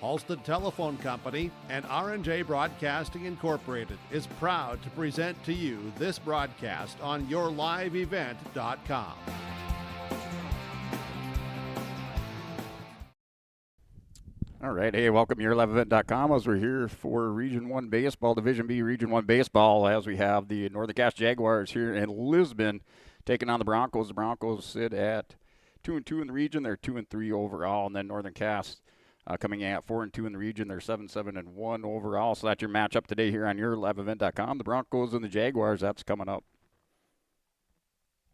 Ulstead Telephone Company and R&J Broadcasting Incorporated is proud to present to you this broadcast on yourliveevent.com. All right. Hey, welcome to yourliveevent.com as we're here for Region 1 Baseball, Division B Region 1 Baseball, as we have the Northern Cass Jaguars here in Lisbon taking on the Broncos. The Broncos sit at 2-2 in the region. They're 2-3 overall, and then Northern Cass coming at 4-2 in the region. They're 7-1 overall. So that's your matchup today here on yourliveevent.com. The Broncos and the Jaguars, that's coming up.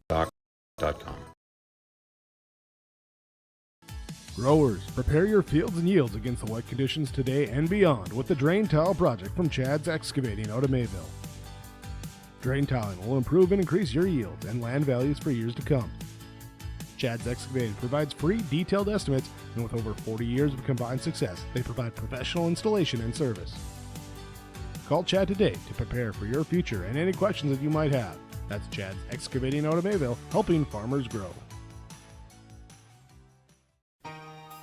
.com. Growers, prepare your fields and yields against the wet conditions today and beyond with the Drain Tile Project from Chad's Excavating out of Mayville. Drain tiling will improve and increase your yields and land values for years to come. Chad's Excavating provides free detailed estimates, and with over 40 years of combined success, they provide professional installation and service. Call Chad today to prepare for your future and any questions that you might have. That's Chad's Excavating out of Mayville, helping farmers grow.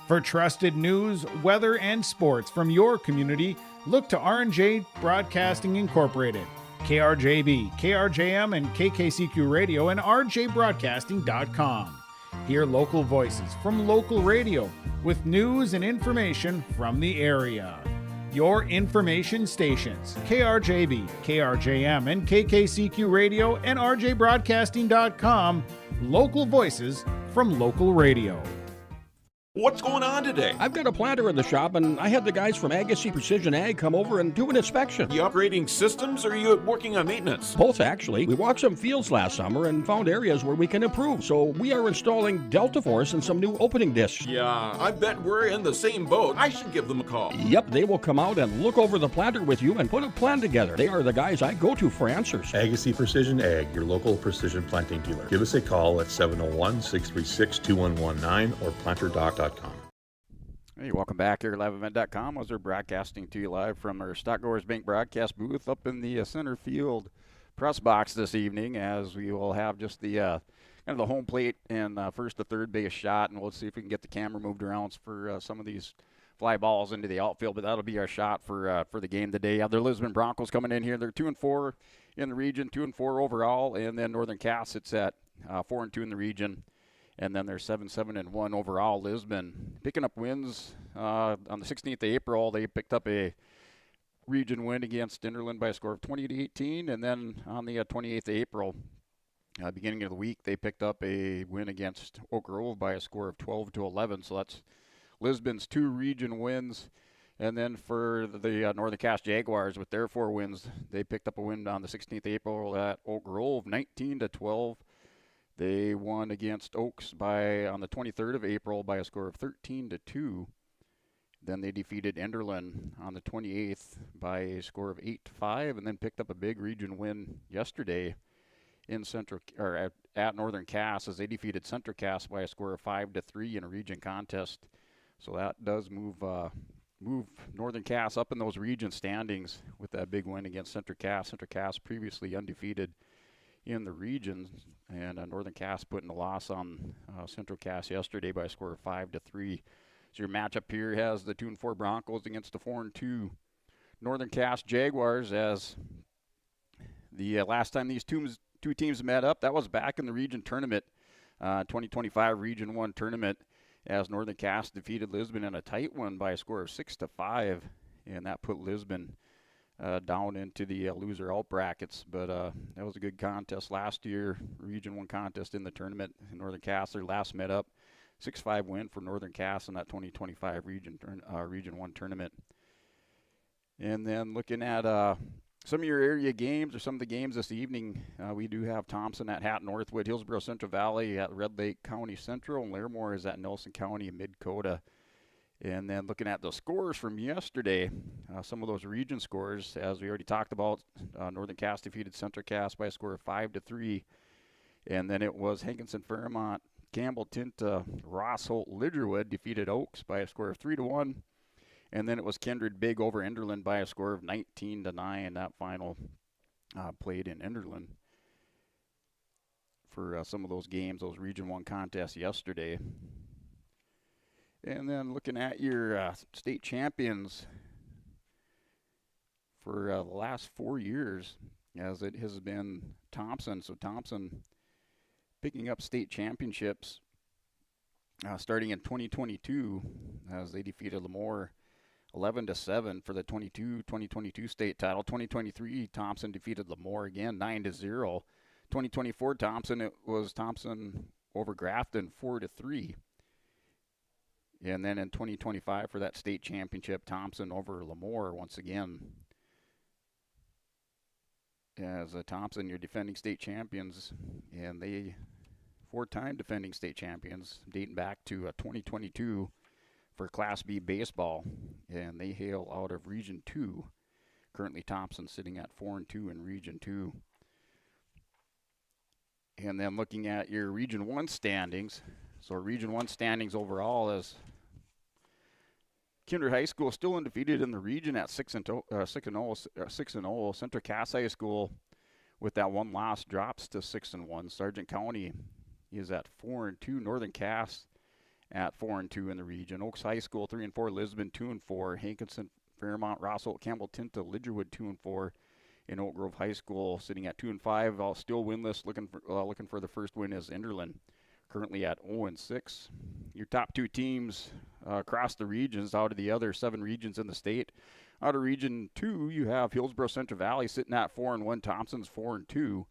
For trusted news, weather, and sports from your community, look to R&J Broadcasting Incorporated, KRJB, KRJM, and KKCQ Radio, and rjbroadcasting.com. Hear local voices from local radio with news and information from the area. Your information stations, KRJB, KRJM, and KKCQ Radio, and rjbroadcasting.com. Local voices from local radio. What's going on today? I've got a planter in the shop, and I had the guys from Agassi Precision Ag come over and do an inspection. You upgrading systems, or are you working on maintenance? Both, actually. We walked some fields last summer and found areas where we can improve, so we are installing Delta Force and some new opening discs. Yeah, I bet we're in the same boat. I should give them a call. Yep, they will come out and look over the planter with you and put a plan together. They are the guys I go to for answers. Agassi Precision Ag, your local precision planting dealer. Give us a call at 701-636-2119 or planterdoc.com. Hey, welcome back here at liveevent.com as we're broadcasting to you live from our Stock Growers Bank broadcast booth up in the center field press box this evening, as we will have just the kind of the home plate and first to third base shot, and we'll see if we can get the camera moved around for some of these fly balls into the outfield, but that'll be our shot for the game today. The Lisbon Broncos coming in here. They're 2-4 in the region, 2-4 overall, and then Northern Cass sits at 4-2 in the region. And then they're 7-1 overall. Lisbon picking up wins on the 16th of April. They picked up a region win against Inderland by a score of 20-18. And then on the 28th of April, beginning of the week, they picked up a win against Oak Grove by a score of 12-11. So that's Lisbon's 2 region wins. And then for the Northern Cass Jaguars, with their 4 wins, they picked up a win on the 16th of April at Oak Grove, 19-12. They won against Oaks on the 23rd of April by a score of 13-2. Then they defeated Enderlin on the 28th by a score of 8-5, and then picked up a big region win yesterday in at Northern Cass, as they defeated Central Cass by a score of 5-3 in a region contest. So that does move Northern Cass up in those region standings with that big win against Central Cass. Central Cass previously undefeated in the region, and Northern Cass putting a loss on Central Cass yesterday by a score of 5-3. So your matchup here has the 2-4 Broncos against the 4-2 Northern Cass Jaguars, as the last time these two teams met up, that was back in the region tournament, 2025 Region 1 tournament, as Northern Cass defeated Lisbon in a tight one by a score of 6-5, and that put Lisbon down into the loser out brackets. But that was a good contest last year, Region 1 contest in the tournament. Northern Cass, their last met up, 6-5 win for Northern Cass in that 2025 Region 1 tournament. And then looking at some of your area games, or some of the games this evening, we do have Thompson at Hatton Northwood, Hillsborough Central Valley at Red Lake County Central, and Larimore is at Nelson County and Mid-Dakota. And then looking at the scores from yesterday, some of those region scores, as we already talked about, Northern Cass defeated Central Cass by a score of 5-3. And then it was Hankinson Fairmont, Campbell Tinta, Ross Holt Lidgerwood defeated Oaks by a score of 3-1. And then it was Kindred Big over Enderlin by a score of 19-9. That final played in Enderlin for some of those games, those Region 1 contests yesterday. And then looking at your state champions for the last 4 years, as it has been Thompson. So Thompson picking up state championships starting in 2022 as they defeated Lemoore 11-7 for the 2022 state title. 2023, Thompson defeated Lemoore again 9-0. 2024, Thompson over Grafton 4-3. And then in 2025 for that state championship, Thompson over Lemoore once again. As Thompson, your defending state champions, and they 4-time defending state champions dating back to 2022 for Class B baseball, and they hail out of Region 2. Currently Thompson sitting at 4-2 in Region 2. And then looking at your Region 1 standings, so Region 1 standings overall is Kinder High School still undefeated in the region at 6-0. Center Cass High School with that one loss drops to 6-1. Sargent County is at 4-2. Northern Cass at 4-2 in the region. Oaks High School 3-4. Lisbon 2-4. Hankinson, Fairmont, Rossholt, Campbell, Tinta, Lidgerwood 2-4. In Oak Grove High School sitting at 2-5. All still winless. Looking for the first win is Enderlin, currently at 0-6. Your top 2 teams across the regions out of the other 7 regions in the state. Out of Region 2, you have Hillsborough Central Valley sitting at 4-1. Thompson's 4-2.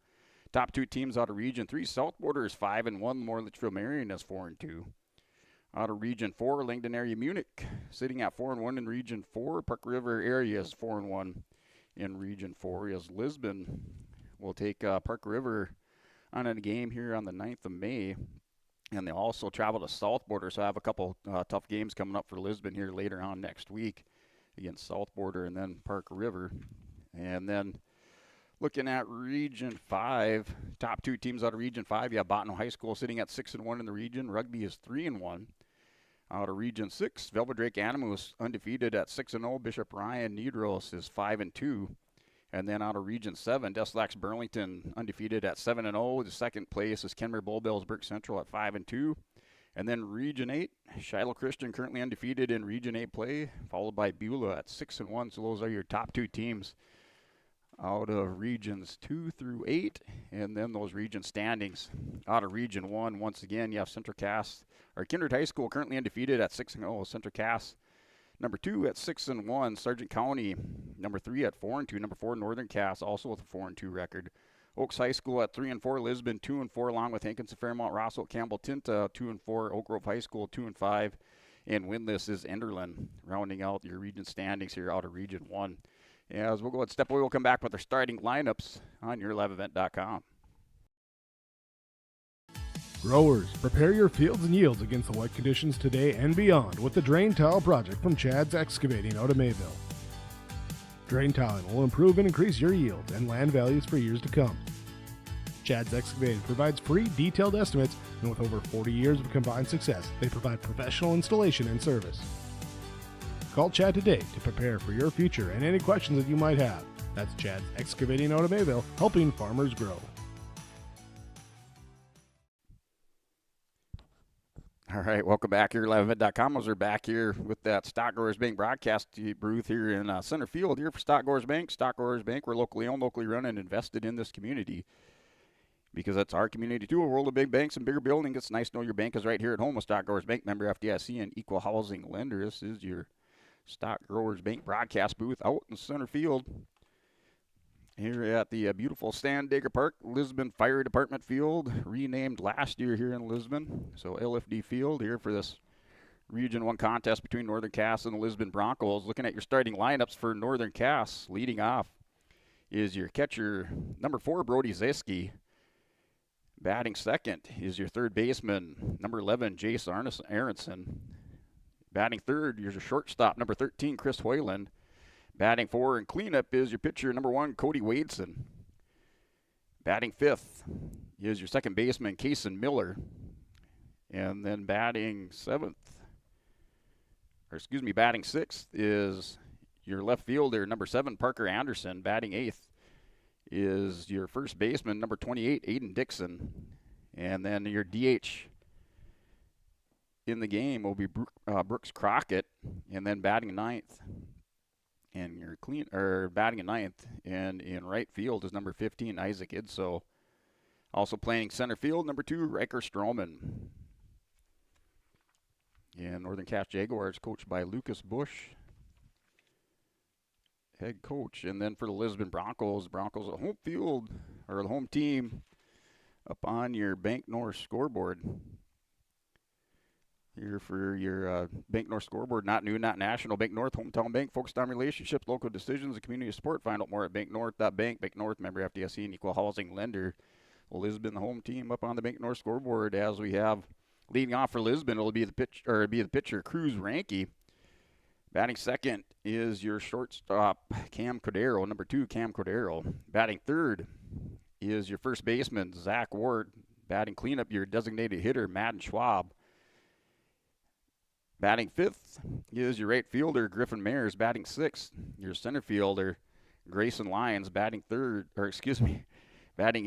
Top 2 teams out of Region 3, South Border is 5-1. Moore Litchfield Marion is 4-2. Out of Region 4, Langdon Area Munich sitting at 4-1 in Region 4. Park River area is 4-1 in Region 4. As Lisbon will take Park River on a game here on the 9th of May. And they also travel to South Border, so I have a couple tough games coming up for Lisbon here later on next week against South Border and then Park River. And then looking at Region 5, top 2 teams out of Region 5, you have Bottineau High School sitting at 6-1 in the region. Rugby is 3-1. Out of Region 6, Velvet Drake Animus undefeated at 6-0. Bishop Ryan Nedros is 5-2. And then out of Region 7, Deslax Burlington undefeated at 7-0. The second place is Kenmare Bullbills Burke Central at 5-2. And then Region 8, Shiloh Christian currently undefeated in Region 8 play, followed by Beulah at 6-1. So those are your top 2 teams out of Regions 2 through 8. And then those region standings. Out of Region 1, once again, you have Kindred High School currently undefeated at 6-0. Central Cass number 2 at 6-1. Sargent County, number 3 at 4-2. Number 4, Northern Cass, also with a 4-2 record. Oaks High School at 3-4. Lisbon 2-4, along with Hankinson, Fairmont, Rossholt, Campbell, Tinta 2-4. Oak Grove High School 2-5, and winless is Enderlin, rounding out your region standings here out of Region 1. As we'll go ahead and step away, we'll come back with our starting lineups on yourliveevent.com. Growers, prepare your fields and yields against the wet conditions today and beyond with the Drain Tile project from Chad's Excavating out of Mayville. Drain tiling will improve and increase your yield and land values for years to come. Chad's Excavating provides free detailed estimates, and with over 40 years of combined success, they provide professional installation and service. Call Chad today to prepare for your future and any questions that you might have. That's Chad's Excavating out of Mayville, helping farmers grow. All right, welcome back here, liveevent.com. We're back here with that Stock Growers Bank broadcast booth here in center field here for Stock Growers Bank. Stock Growers Bank, we're locally owned, locally run, and invested in this community because that's our community too. A world of big banks and bigger buildings. It's nice to know your bank is right here at home with Stock Growers Bank, member FDIC and equal housing lender. This is your Stock Growers Bank broadcast booth out in center field here at the beautiful Standigger Park, Lisbon Fire Department Field, renamed last year here in Lisbon. So LFD Field here for this Region 1 contest between Northern Cass and the Lisbon Broncos. Looking at your starting lineups for Northern Cass, leading off is your catcher, number 4, Brody Zeski. Batting second is your third baseman, number 11, Jace Aronson. Batting third, your shortstop, number 13, Chris Hoyland. Batting 4 and cleanup is your pitcher, number 1, Cody Wadeson. Batting 5th is your second baseman, Kason Miller. And then batting 6th is your left fielder, number 7, Parker Anderson. Batting 8th is your first baseman, number 28, Aiden Dixon. And then your DH in the game will be Brooks Crockett, and then batting ninth. And you're batting in ninth, and in right field is number 15, Isaac Idso. Also playing center field, number 2, Riker Stroman. And Northern Cass Jaguars coached by Lucas Bush, head coach. And then for the Lisbon Broncos, a home field, or the home team, up on your Bank North scoreboard. Here for your Bank North scoreboard, not new, not national. Bank North, hometown bank, focused on relationships, local decisions, and community support. Find out more at banknorth.bank. Bank North, member FDIC and equal housing lender. Lisbon, the home team, up on the Bank North scoreboard. As we have leading off for Lisbon, it'll be the pitcher, Cruz Ranke. Batting second is your shortstop, Cam Cordero, number 2, Cam Cordero. Batting third is your first baseman, Zach Ward. Batting cleanup, your designated hitter, Madden Schwab. Batting fifth is your right fielder, Griffin Mayers. Batting sixth, your center fielder, Grayson Lyons. Batting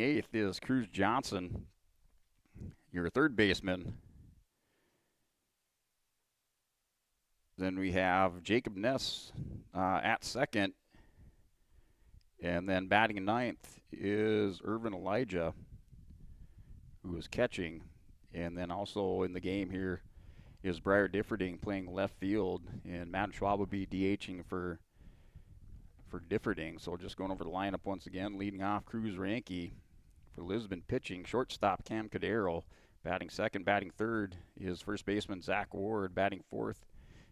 eighth is Cruz Johnson, your third baseman. Then we have Jacob Ness at second. And then batting ninth is Irvin Elijah, who is catching. And then also in the game here is Briar Differding playing left field, and Matt Schwab will be DHing for Differding. So just going over the lineup once again, leading off Cruz Ranke for Lisbon, pitching shortstop Cam Cordero, batting second, batting third is first baseman Zach Ward, batting fourth,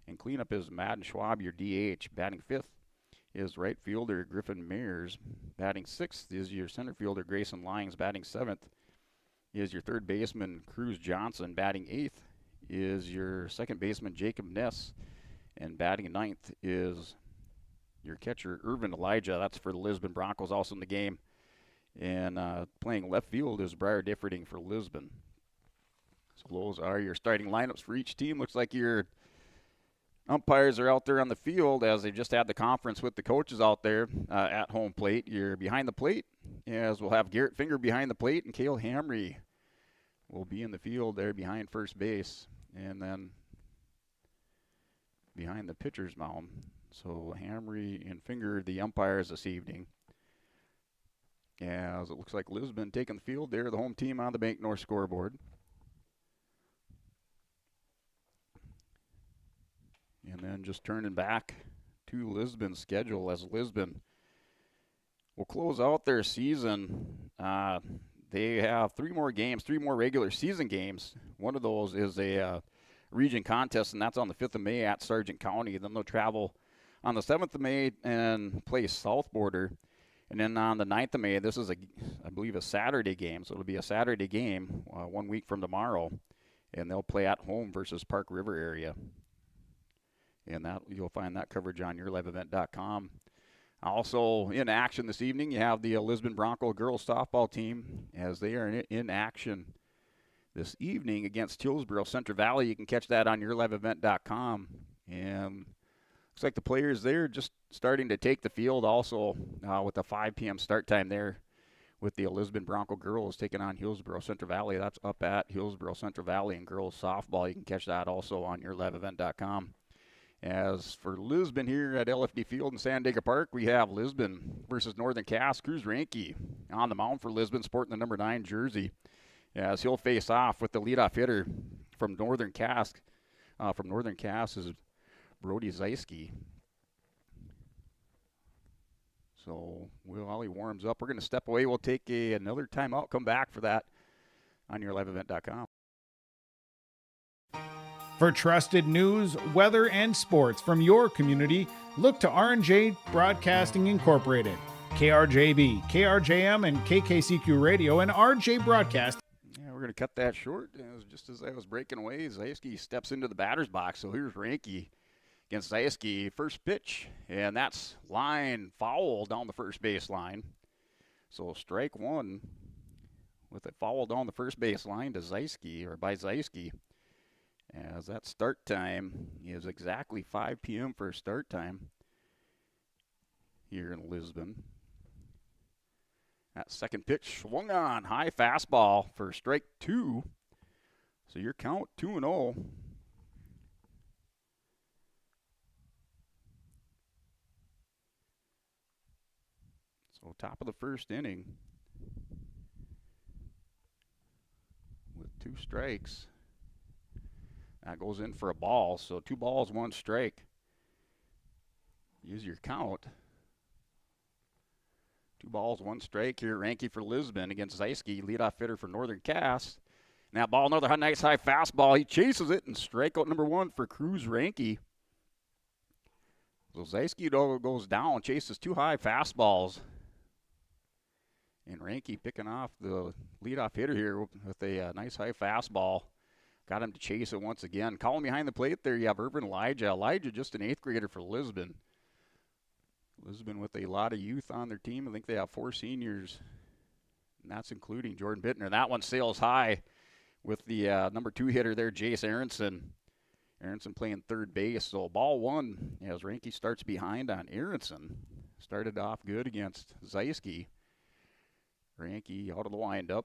and cleanup is Madden Schwab, your DH. Batting fifth is right fielder Griffin Mears. Batting sixth is your center fielder Grayson Lyons. Batting seventh is your third baseman Cruz Johnson. Batting eighth is your second baseman Jacob Ness, and batting ninth is your catcher Irvin Elijah. That's for the Lisbon Broncos. Also in the game, and playing left field is Briar Differding for Lisbon. So those are your starting lineups for each team. Looks like your umpires are out there on the field as they just had the conference with the coaches out there at home plate. You're behind the plate, as we'll have Garrett Finger behind the plate, and Cale Hamry will be in the field there behind first base, and then behind the pitcher's mound. So Hamry and Finger, the umpires this evening. As it looks like Lisbon taking the field there, the home team on the Bank North scoreboard. And then just turning back to Lisbon's schedule, as Lisbon will close out their season. They have 3 more games, 3 more regular season games. One of those is a region contest, and that's on the 5th of May at Sargent County. Then they'll travel on the 7th of May and play South Border. And then on the 9th of May, this is, I believe, a Saturday game. So it'll be a Saturday game 1 week from tomorrow. And they'll play at home versus Park River area. And that you'll find that coverage on yourliveevent.com. Also in action this evening, you have the Lisbon Bronco girls softball team, as they are in action this evening against Hillsborough Central Valley. You can catch that on yourliveevent.com. And looks like the players there just starting to take the field also with the 5 p.m. start time there with the Lisbon Bronco girls taking on Hillsborough Central Valley. That's up at Hillsborough Central Valley in girls softball. You can catch that also on yourliveevent.com. As for Lisbon here at LFD Field in Sandaga Park, we have Lisbon versus Northern Cass. Cruz Ranke on the mound for Lisbon, sporting the number 9 jersey, as he'll face off with the leadoff hitter from Northern Cass. Is Brody Zieski. So while he warms up, we're going to step away. We'll take another timeout, come back for that on yourliveevent.com. For trusted news, weather, and sports from your community, look to R&J Broadcasting Incorporated. KRJB, KRJM, and KKCQ Radio, and RJ Broadcast. Yeah, we're going to cut that short. Just as I was breaking away, Zieski steps into the batter's box. So here's Ranke against Zieski. First pitch, and that's line foul down the first base line. So strike one with a foul down the first base line to Zieski, or by Zieski. As that start time is exactly 5 p.m. for start time here in Lisbon. That second pitch swung on, high fastball for strike 2. So your count 2-0 So top of the first inning with 2 strikes. That goes in for a ball, so 2 balls, 1 strike. Use your count. 2 balls, 1 strike here. Ranky for Lisbon against Zeiske, leadoff hitter for Northern Cass. And that ball, another nice high fastball. He chases it, and strikeout number 1 for Cruz Ranky. So Zeiske goes down, chases 2 high fastballs. And Ranky picking off the leadoff hitter here with a nice high fastball. Got him to chase it once again. Calling behind the plate there, you have Irvin Elijah. Elijah just an 8th grader for Lisbon. Lisbon with a lot of youth on their team. I think they have 4 seniors, and that's including Jordan Bittner. That one sails high with the number 2 hitter there, Jace Aronson. Aronson playing third base. So ball 1 as Ranky starts behind on Aronson. Started off good against Zeiske. Ranky out of the windup.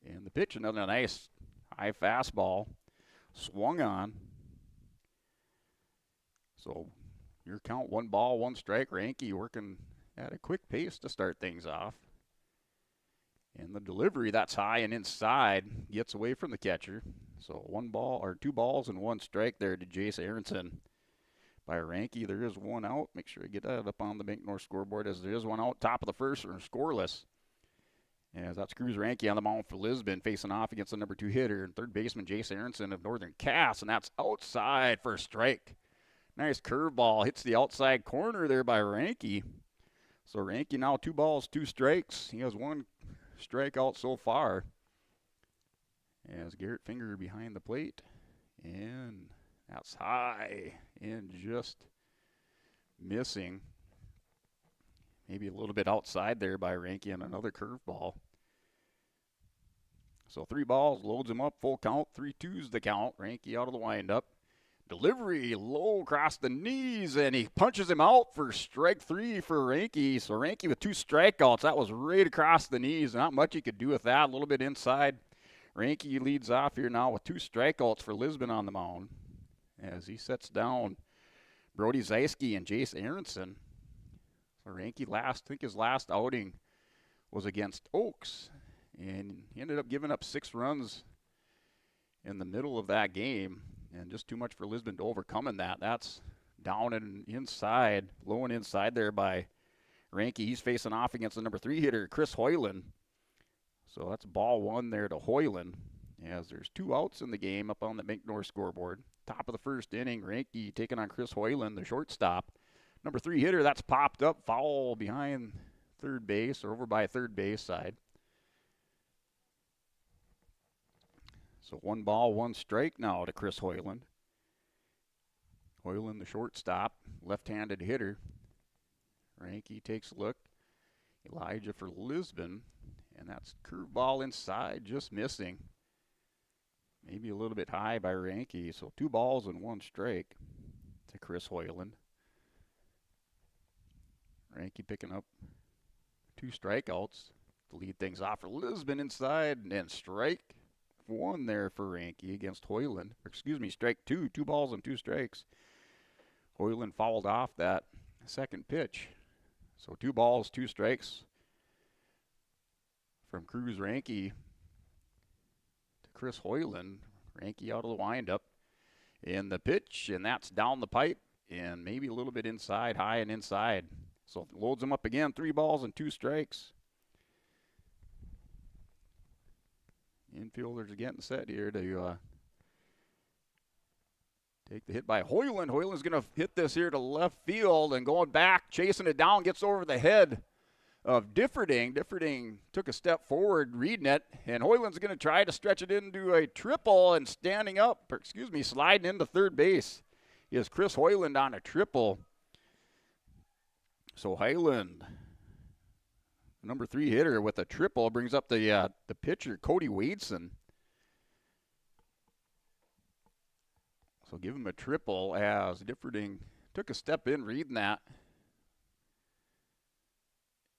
And the pitch, another nice high fastball. Swung on. So your count, 1 ball, 1 strike. Ranky working at a quick pace to start things off. And the delivery, that's high and inside, gets away from the catcher. So 2 balls and 1 strike there to Jace Aronson by Ranky. There is 1 out. Make sure you get that up on the Bank North scoreboard as there is 1 out. Top of the first, or scoreless. As that's Cruz Ranky on the mound for Lisbon, facing off against the number 2 hitter and third baseman Jace Aronson of Northern Cass, and that's outside for a strike. Nice curveball, hits the outside corner there by Ranky. So Ranky now 2 balls, 2 strikes. He has 1 strikeout so far. As Garrett Finger behind the plate, and that's high and just missing. Maybe a little bit outside there by Ranky on another curveball. So 3 balls, loads him up, full count, 3-2's the count. Ranky out of the windup. Delivery low across the knees, and he punches him out for strike 3 for Ranky. So Ranky with 2 strikeouts. That was right across the knees. Not much he could do with that. A little bit inside. Ranky leads off here now with 2 strikeouts for Lisbon on the mound as he sets down Brody Zeiske and Jace Aronson. So Ranky his last outing was against Oaks, and he ended up giving up 6 runs in the middle of that game, and just too much for Lisbon to overcome in that. That's down and inside, low and inside there by Ranky. He's facing off against the number 3 hitter, Chris Hoyland. So that's ball 1 there to Hoyland, as there's 2 outs in the game up on the Bank North scoreboard. Top of the first inning, Ranky taking on Chris Hoyland, the shortstop. Number 3 hitter, that's popped up, foul behind third base, or over by third base side. So 1 ball, 1 strike now to Chris Hoyland. Hoyland, the shortstop, left-handed hitter. Ranky takes a look. Elijah for Lisbon, and that's curveball inside, just missing. Maybe a little bit high by Ranky, so 2 balls and 1 strike to Chris Hoyland. Ranky picking up 2 strikeouts to lead things off for Lisbon inside, and strike 1 there for Ranky against Hoyland. Strike 2, 2 balls and 2 strikes. Hoyland fouled off that second pitch. So 2 balls, 2 strikes from Cruz Ranky to Chris Hoyland. Ranky out of the windup. In the pitch, and that's down the pipe, and maybe a little bit inside, high and inside. So loads him up again, 3 balls and 2 strikes. Infielders are getting set here to take the hit by Hoyland. Hoyland's going to hit this here to left field, and going back, chasing it down, gets over the head of Differding. Differding took a step forward, reading it, and Hoyland's going to try to stretch it into a triple, and sliding into third base is Chris Hoyland on a triple. So Hoyland, number 3 hitter with a triple, brings up the pitcher, Cody Wadeson. So give him a triple as Differding took a step in reading that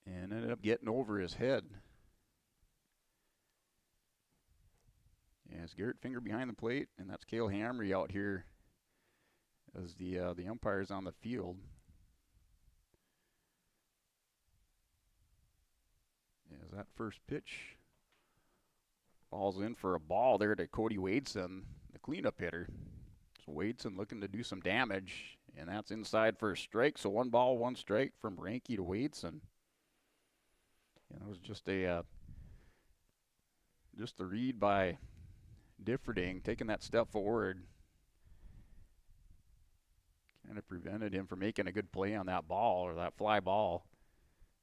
and ended up getting over his head. As Garrett Finger behind the plate, and that's Cale Hamry out here as the umpires on the field. As that first pitch, ball's in for a ball there to Cody Wadeson, the cleanup hitter. So Wadeson looking to do some damage, and that's inside for a strike. So 1 ball, 1 strike from Ranke to Wadeson. And it was just a read by Differding, taking that step forward. Kind of prevented him from making a good play on that ball, or that fly ball.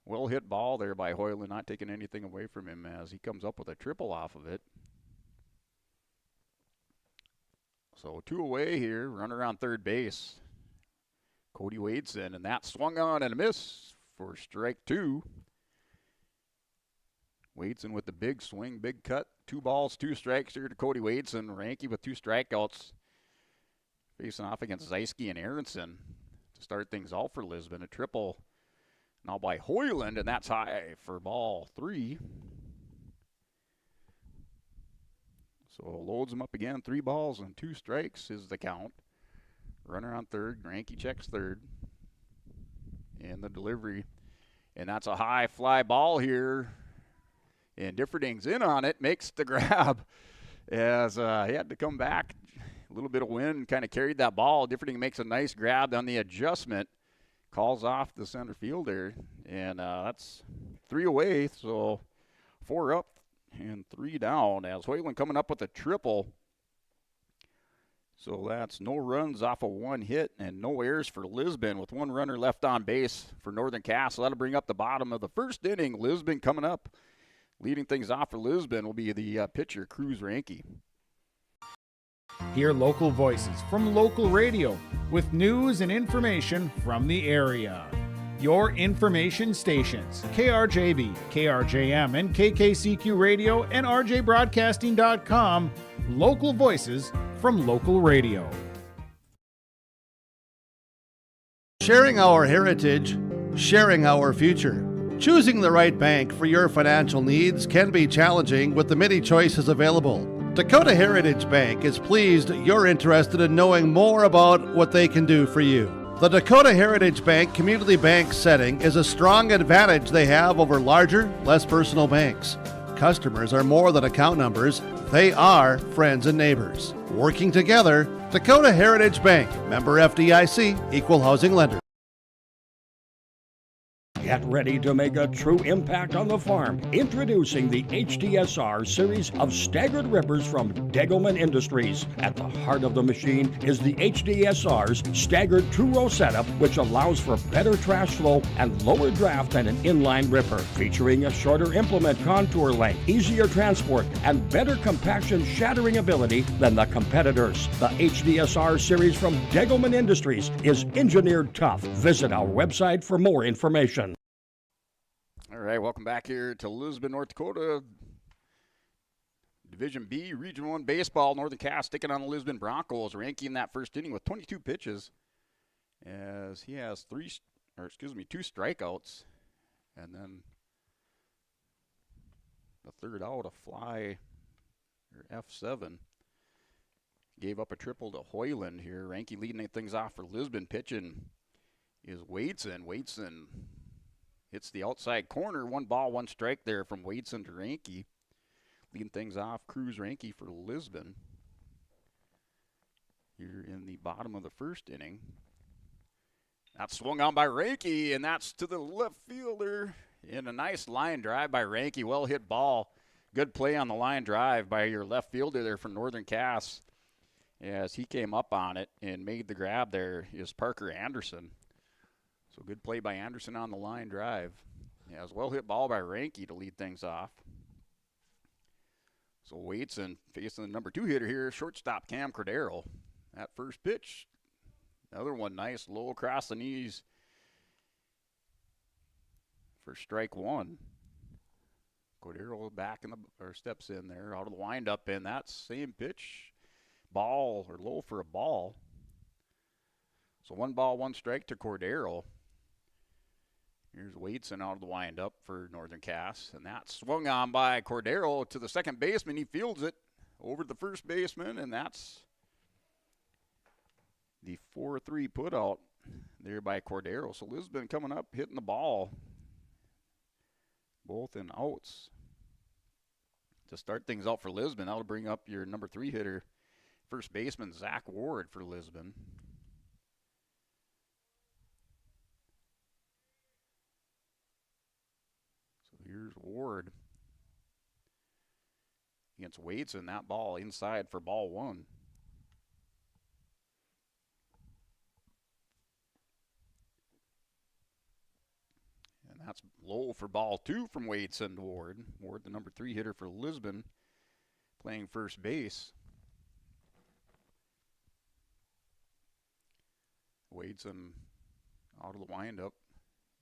Well hit ball there by Hoyland, not taking anything away from him as he comes up with a triple off of it. So 2 away here, runner on third base. Cody Wadeson, and that swung on and a miss for strike 2. Wadeson with the big swing, big cut. 2 balls, 2 strikes here to Cody Wadeson. Ranke with 2 strikeouts. Facing off against Zeiske and Aronson to start things off for Lisbon. A triple now by Hoyland, and that's high for ball 3. So loads him up again. 3 balls and 2 strikes is the count. Runner on third. Ranke checks third. And the delivery. And that's a high fly ball here. And Differding's in on it, makes the grab as he had to come back. A little bit of wind kind of carried that ball. Differding makes a nice grab on the adjustment. Calls off the center fielder. And that's 3 away. So 4 up and 3 down as Hoyland coming up with a triple. So that's no runs off of 1 hit and no errors for Lisbon with 1 runner left on base for Northern Cass. So that'll bring up the bottom of the first inning. Lisbon coming up. Leading things off for Lisbon will be the pitcher, Cruz Ranke. Hear local voices from local radio with news and information from the area. Your information stations, KRJB, KRJM, and KKCQ Radio and RJBroadcasting.com. Local voices from local radio. Sharing our heritage, sharing our future. Choosing the right bank for your financial needs can be challenging with the many choices available. Dakota Heritage Bank is pleased you're interested in knowing more about what they can do for you. The Dakota Heritage Bank community bank setting is a strong advantage they have over larger, less personal banks. Customers are more than account numbers, they are friends and neighbors. Working together, Dakota Heritage Bank, member FDIC, equal housing lender. Get ready to make a true impact on the farm. Introducing the HDSR series of staggered rippers from Degelman Industries. At the heart of the machine is the HDSR's staggered two-row setup, which allows for better trash flow and lower draft than an inline ripper. Featuring a shorter implement contour length, easier transport, and better compaction shattering ability than the competitors. The HDSR series from Degelman Industries is engineered tough. Visit our website for more information. All right, welcome back here to Lisbon, North Dakota. Division B, Region 1 baseball. Northern Cass taking on the Lisbon Broncos. Ranke in that first inning with 22 pitches as he has 2 strikeouts. And then the third out, a fly, or F7. Gave up a triple to Hoyland here. Ranke leading things off for Lisbon. Pitching is Wadeson. Wadeson hits the outside corner. 1 ball, 1 strike there from Wadeson to Ranke. Leading things off, Cruz Ranke for Lisbon. Here in the bottom of the first inning. That's swung on by Ranke, and that's to the left fielder. And a nice line drive by Ranke. Well hit ball. Good play on the line drive by your left fielder there from Northern Cass. As he came up on it and made the grab there is Parker Anderson. So good play by Anderson on the line drive. Yeah, it was a well hit ball by Ranke to lead things off. So Wadeson facing the number 2 hitter here, shortstop Cam Cordero. That first pitch, another one nice, low across the knees for strike 1. Cordero back in or steps in there out of the windup, and that same pitch, ball or low for a ball. So 1 ball, 1 strike to Cordero. Here's Wadeson out of the windup for Northern Cass, and that swung on by Cordero to the second baseman. He fields it over the first baseman, and that's the 4-3 put out there by Cordero. So Lisbon coming up, hitting the ball. both in outs. To start things out for Lisbon, that'll bring up your number 3 hitter, first baseman Zach Ward for Lisbon. So here's Ward against Wadeson. That ball inside for ball 1. And that's low for ball 2 from Wadeson to Ward. Ward, the number 3 hitter for Lisbon, playing first base. Wadeson out of the windup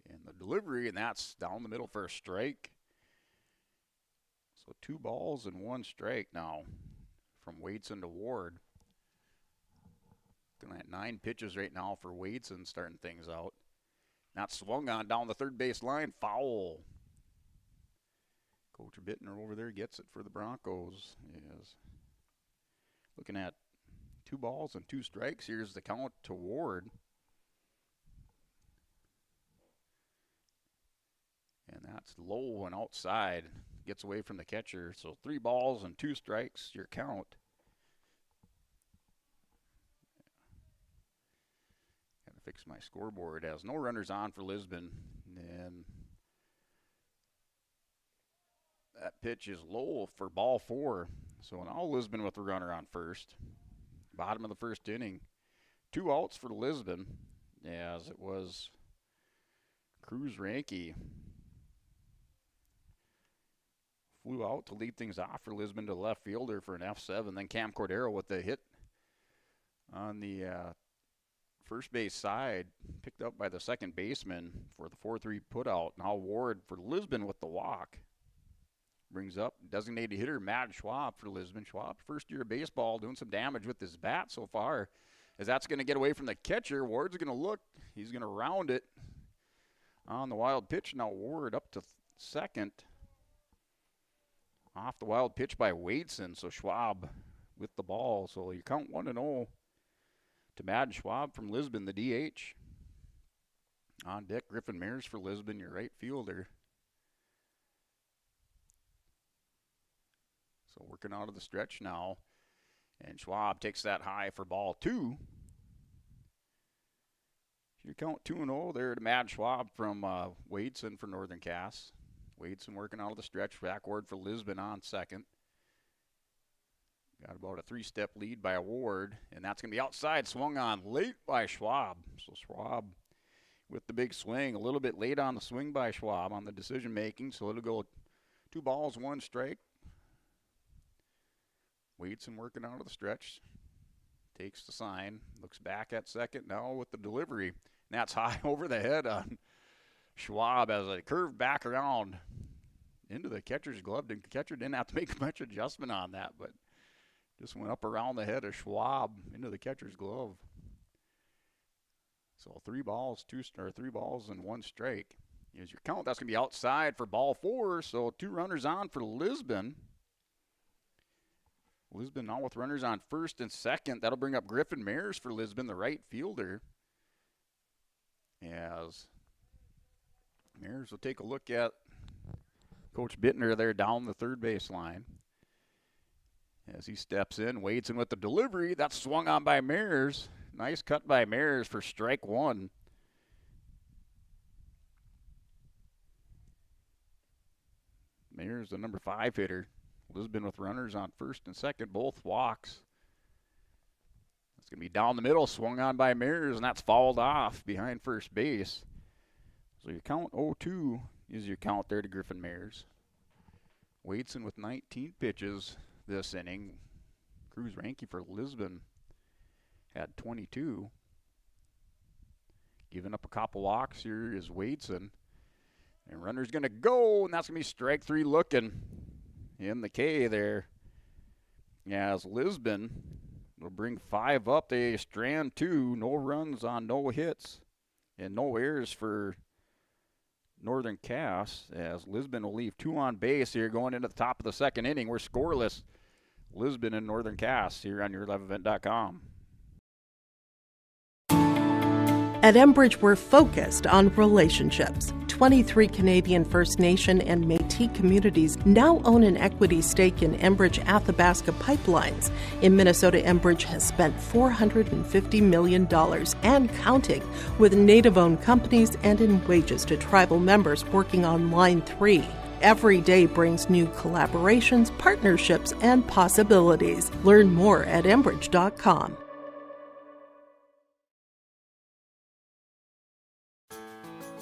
and the delivery, and that's down the middle for a strike. So 2 balls and 1 strike now from Wadeson to Ward. Looking at 9 pitches right now for Wadeson, starting things out. Not swung on down the third base line, foul. Coach Bittner over there gets it for the Broncos. Yes. Looking at 2 balls and 2 strikes. Here's the count to Ward. And that's low and outside. Gets away from the catcher. So 3 balls and 2 strikes, your count. Gotta fix my scoreboard. Has no runners on for Lisbon. And that pitch is low for ball 4. So now Lisbon with a runner on first. Bottom of the first inning. 2 outs for Lisbon, as it was Cruz Ranke flew out to lead things off for Lisbon to the left fielder for an F7. Then Cam Cordero with the hit on the first base side, picked up by the second baseman for the 4-3 putout. Now Ward for Lisbon with the walk. Brings up designated hitter Matt Schwab for Lisbon. Schwab, first year of baseball, doing some damage with his bat so far. As that's going to get away from the catcher, Ward's going to look. He's going to round it on the wild pitch. Now Ward up to second. Off the wild pitch by Wadeson. So Schwab with the ball. So you count 1-0 to Matt Schwab from Lisbon, the DH. On deck, Griffin Mears for Lisbon, your right fielder. So working out of the stretch now. And Schwab takes that high for ball 2. You count 2-0 there to Matt Schwab from Wadeson for Northern Cass. Wadeson working out of the stretch. Backward for Lisbon on second. Got about a 3-step lead by Ward. And that's going to be outside. Swung on late by Schwab. So Schwab with the big swing. A little bit late on the swing by Schwab on the decision making. So it'll go 2 balls, 1 strike. Wadeson working out of the stretch. Takes the sign. Looks back at second now with the delivery. And that's high over the head on Schwab as it curved back around into the catcher's glove. The catcher didn't have to make much adjustment on that, but just went up around the head of Schwab into the catcher's glove. So 3 balls and 1 strike is your count. That's going to be outside for ball 4. So 2 runners on for Lisbon. Lisbon now with runners on first and second. That'll bring up Griffin Mears for Lisbon, the right fielder. As Mears will take a look at Coach Bittner there down the third base line. As he steps in, Wadeson with the delivery. That's swung on by Mears. Nice cut by Mears for strike 1. Mears, the number 5 hitter. Lisbon with runners on first and second, both walks. It's going to be down the middle, swung on by Mears, and that's fouled off behind first base. So your count 0-2 is your count there to Griffin Mears. Wadeson with 19 pitches this inning. Cruz Ranke for Lisbon had 22. Giving up a couple walks here is Wadeson. And runner's going to go, and that's going to be strike 3 looking in the K there. As Lisbon will bring 5 up. They strand 2. No runs on no hits and no errors for Northern Cass, as Lisbon will leave 2 on base here going into the top of the second inning. We're scoreless. Lisbon and Northern Cass here on your11event.com. At Enbridge, we're focused on relationships. 23 Canadian First Nation and Métis communities now own an equity stake in Enbridge Athabasca Pipelines. In Minnesota, Enbridge has spent $450 million and counting with Native-owned companies and in wages to tribal members working on Line 3. Every day brings new collaborations, partnerships, and possibilities. Learn more at Enbridge.com.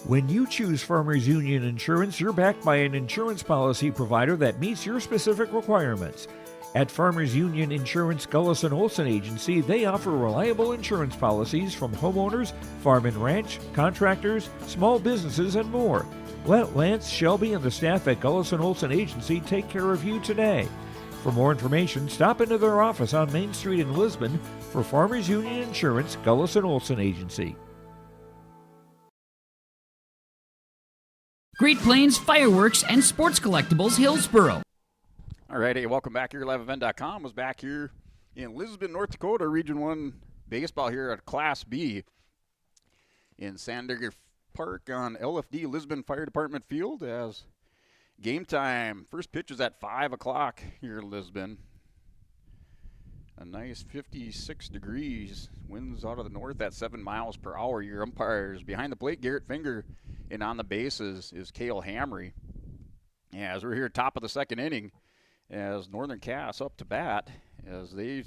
When you choose Farmers Union Insurance, you're backed by an insurance policy provider that meets your specific requirements. At Farmers Union Insurance Gullis & Olson Agency, they offer reliable insurance policies from homeowners, farm and ranch, contractors, small businesses, and more. Let Lance, Shelby, and the staff at Gullis & Olson Agency take care of you today. For more information, stop into their office on Main Street in Lisbon for Farmers Union Insurance Gullis & Olson Agency. Great Plains Fireworks and Sports Collectibles, Hillsboro. All right, hey, welcome back here. 11event.com was back here in Lisbon, North Dakota, Region 1 baseball here at Class B in Sandigger Park on LFD Lisbon Fire Department Field as game time. First pitch is at 5 o'clock here in Lisbon. A nice 56 degrees. Winds out of the north at 7 miles per hour. Your umpires behind the plate, Garrett Finger, and on the bases is Cale Hamry. Yeah, as we're here top of the second inning, as Northern Cass up to bat, as they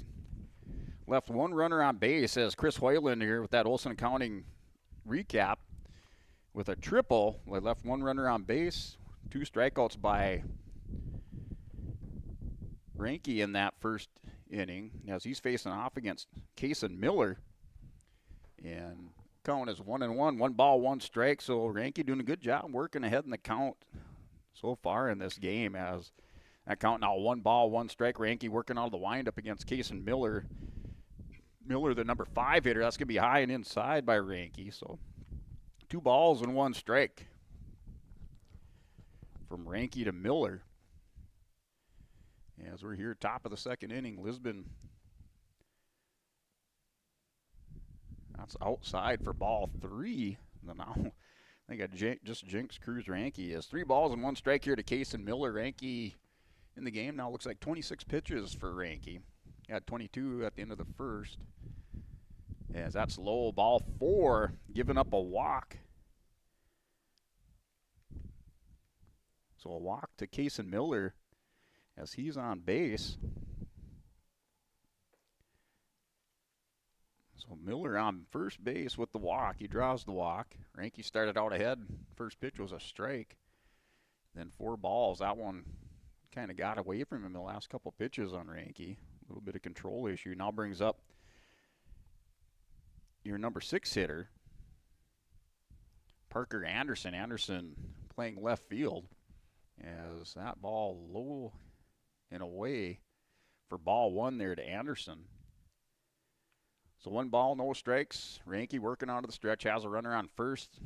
left one runner on base, as Chris Hoyland here with that Olson Accounting recap with a triple. They left one runner on base, 2 strikeouts by Ranke in that first inning as he's facing off against Kason Miller. And count is 1-1, 1 ball, 1 strike. So Ranke doing a good job working ahead in the count so far in this game as that count now 1 ball, 1 strike. Ranke working on the windup against Kason Miller. Miller, the number 5 hitter, that's going to be high and inside by Ranke. So 2 balls and 1 strike from Ranke to Miller. As we're here top of the second inning, Lisbon, that's outside for ball 3. Now, I think I just jinxed Cruz Ranke. Is 3 balls and 1 strike here to Kason Miller. Ranke in the game now looks like 26 pitches for Ranke. Had 22 at the end of the first. As that's low, ball 4, giving up a walk. So a walk to Kason Miller as he's on base. So Miller on first base with the walk. He draws the walk. Ranke started out ahead. First pitch was a strike. Then 4 balls. That one kind of got away from him the last couple pitches on Ranke. A little bit of control issue. Now brings up your number 6 hitter, Parker Anderson. Anderson playing left field as that ball low and away for ball 1 there to Anderson. So 1 ball, no strikes. Ranke working onto the stretch, has a runner on first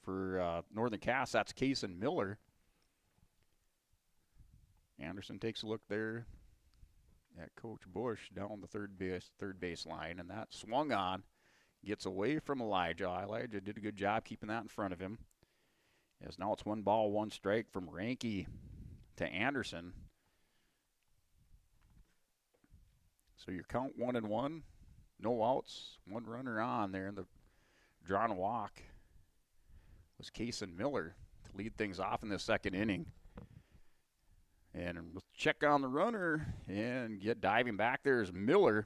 for Northern Cass. That's Kason Miller. Anderson takes a look there at Coach Bush down the third base line, and that swung on, gets away from Elijah. Elijah did a good job keeping that in front of him. As now it's 1 ball, 1 strike from Ranke to Anderson. So your count 1-1, no outs, 1 runner on there, and the drawn walk was Kason Miller to lead things off in the second inning. And we'll check on the runner and get diving back there is Miller.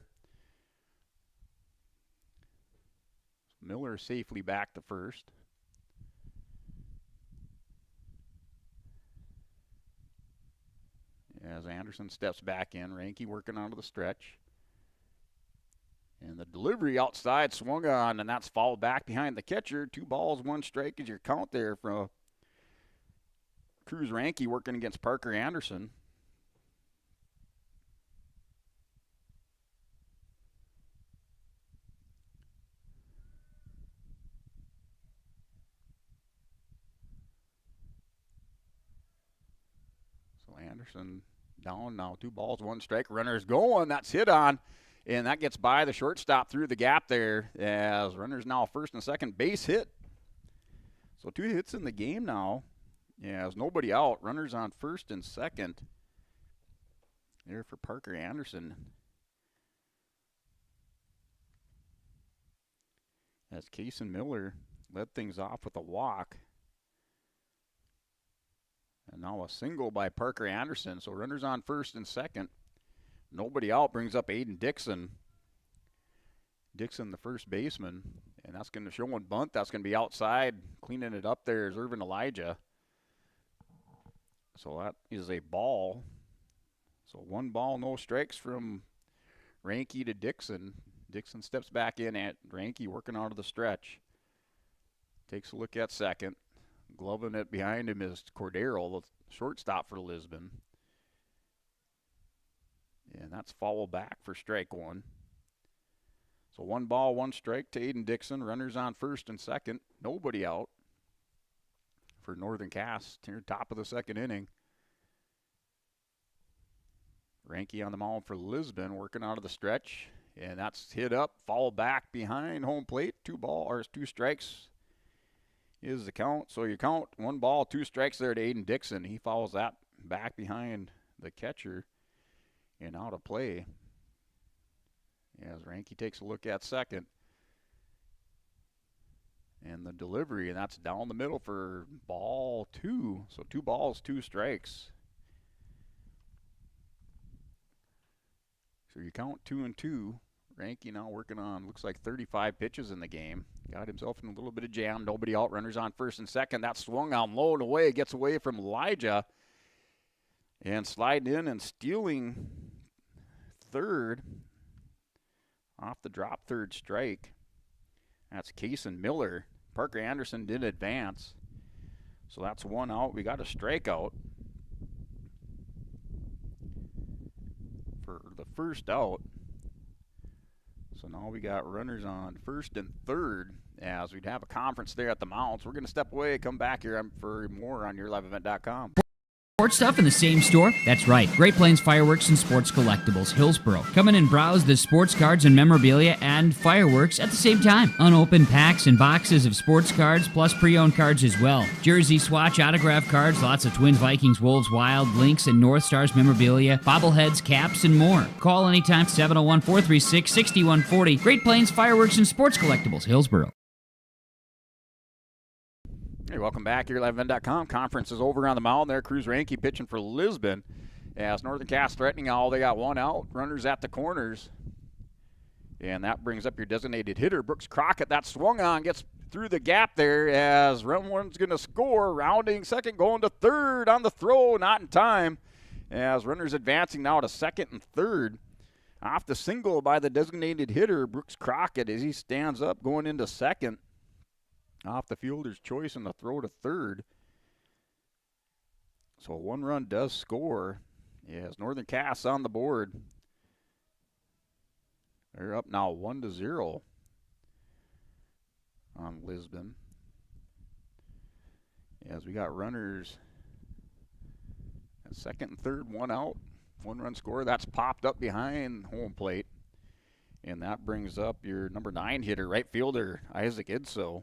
Miller safely back to first. As Anderson steps back in, Ranke working onto the stretch. And the delivery outside swung on, and that's fouled back behind the catcher. 2 balls, 1 strike is your count there from Cruz Ranke working against Parker Anderson. So Anderson down now, 2 balls, 1 strike. Runner's going, that's hit on. And that gets by the shortstop through the gap there as runners now first and second base hit. So 2 hits in the game now. Yeah, there's nobody out. Runners on first and second. There for Parker Anderson. As Kaysen Miller led things off with a walk. And now a single by Parker Anderson. So runners on first and second. Nobody out, brings up Aiden Dixon. Dixon, the first baseman. And that's going to show one bunt. That's going to be outside. Cleaning it up there is Irvin Elijah. So that is a ball. So 1 ball, no strikes from Ranke to Dixon. Dixon steps back in at Ranke, working out of the stretch. Takes a look at second. Gloving it behind him is Cordero, the shortstop for Lisbon. And that's foul back for strike 1. So 1 ball, 1 strike to Aiden Dixon. Runners on first and second. Nobody out for Northern Cass near top of the second inning. Ranke on the mound for Lisbon, working out of the stretch. And that's hit up, foul back behind home plate. 2 strikes is the count. So you count 1 ball, 2 strikes there to Aiden Dixon. He fouls that back behind the catcher and out of play. As Ranke takes a look at second. And the delivery, and that's down the middle for ball 2. So 2 balls, 2 strikes. So you count 2 and 2. Ranke now working on, looks like 35 pitches in the game. Got himself in a little bit of jam. Nobody out. Runners on first and second. That swung on low and away. Gets away from Elijah. And sliding in and stealing third. Off the drop, third strike. That's Kaysen Miller. Parker Anderson did advance. So that's 1 out. We got a strikeout for the first out. So now we got runners on first and third as we'd have a conference there at the mounds. We're going to step away, come back here for more on yourliveevent.com. Sports stuff in the same store? That's right. Great Plains Fireworks and Sports Collectibles, Hillsboro. Come in and browse the sports cards and memorabilia and fireworks at the same time. Unopened packs and boxes of sports cards, plus pre-owned cards as well. Jersey, swatch, autograph cards, lots of Twins, Vikings, Wolves, Wild, Lynx, and North Stars memorabilia, bobbleheads, caps, and more. Call anytime, 701-436-6140. Great Plains Fireworks and Sports Collectibles, Hillsboro. Hey, welcome back here, liveevent.com. Conference is over on the mound there. Cruz Ranke pitching for Lisbon. As Northern Cass threatening all, they got 1 out. Runners at the corners. And that brings up your designated hitter, Brooks Crockett. That swung on, gets through the gap there as run one's going to score. Rounding second, going to third on the throw, not in time. As runners advancing now to second and third. Off the single by the designated hitter, Brooks Crockett, as he stands up going into second. Off the fielder's choice and the throw to third. So 1 run does score. Yes, Northern Cass on the board. They're up now 1-0 on Lisbon. As we got runners at second and third, 1 out. 1 run score. That's popped up behind home plate. And that brings up your number 9 hitter, right fielder, Isaac Idso.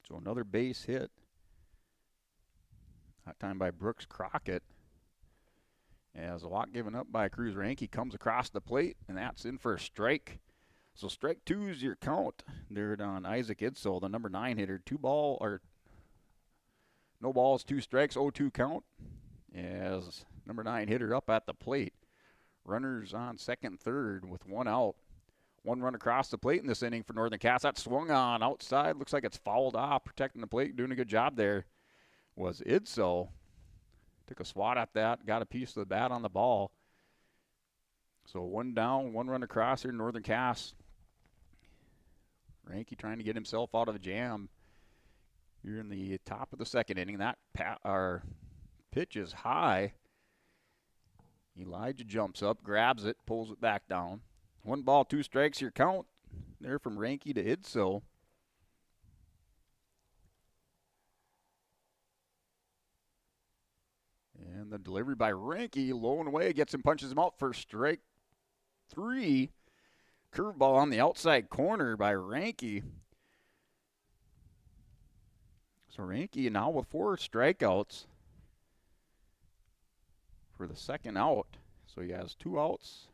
So another base hit. That time by Brooks Crockett. As a lot given up by Cruz Ranke comes across the plate, and that's in for a strike. So strike 2 is your count there on Isaac Idso, the number 9 hitter. No balls, 2 strikes, 0-2 count. As number 9 hitter up at the plate. Runners on second, third with 1 out. 1 run across the plate in this inning for Northern Cass. That swung on outside. Looks like it's fouled off. Protecting the plate. Doing a good job there was Idso. Took a swat at that. Got a piece of the bat on the ball. So 1 down, 1 run across here. Northern Cass. Ranke trying to get himself out of a jam. Here in the top of the second inning. That pitch is high. Elijah jumps up, grabs it, pulls it back down. 1 ball, 2 strikes, your count there from Ranke to Idso. And the delivery by Ranke, low and away, gets him, punches him out for strike 3. curveball on the outside corner by Ranke. So Ranke now with 4 strikeouts for the second out. So he has 2 outs,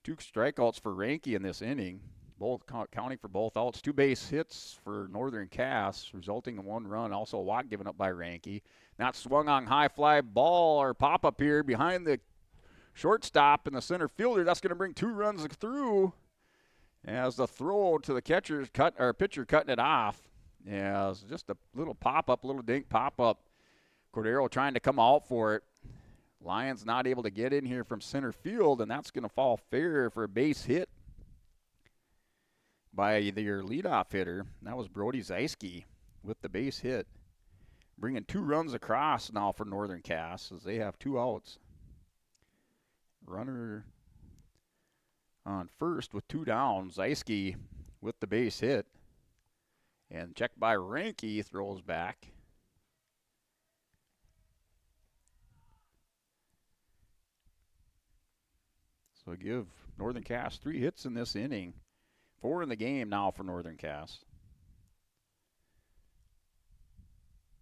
2 strikeouts for Ranke in this inning, both counting for both outs. 2 base hits for Northern Cass, resulting in 1 run. Also a walk given up by Ranke. Not swung on high fly ball or pop up here behind the shortstop and the center fielder. That's going to bring 2 runs through as the throw to the pitcher cutting it off. Yeah, it's just a little pop-up, little dink pop-up. Cordero trying to come out for it. Lions not able to get in here from center field, and that's going to fall fair for a base hit by your leadoff hitter. That was Brody Zeiske with the base hit. Bringing 2 runs across now for Northern Cass as they have 2 outs. Runner on first with 2 down. Zeiske with the base hit. And checked by Ranke, throws back. So give Northern Cass 3 hits in this inning. 4 in the game now for Northern Cass.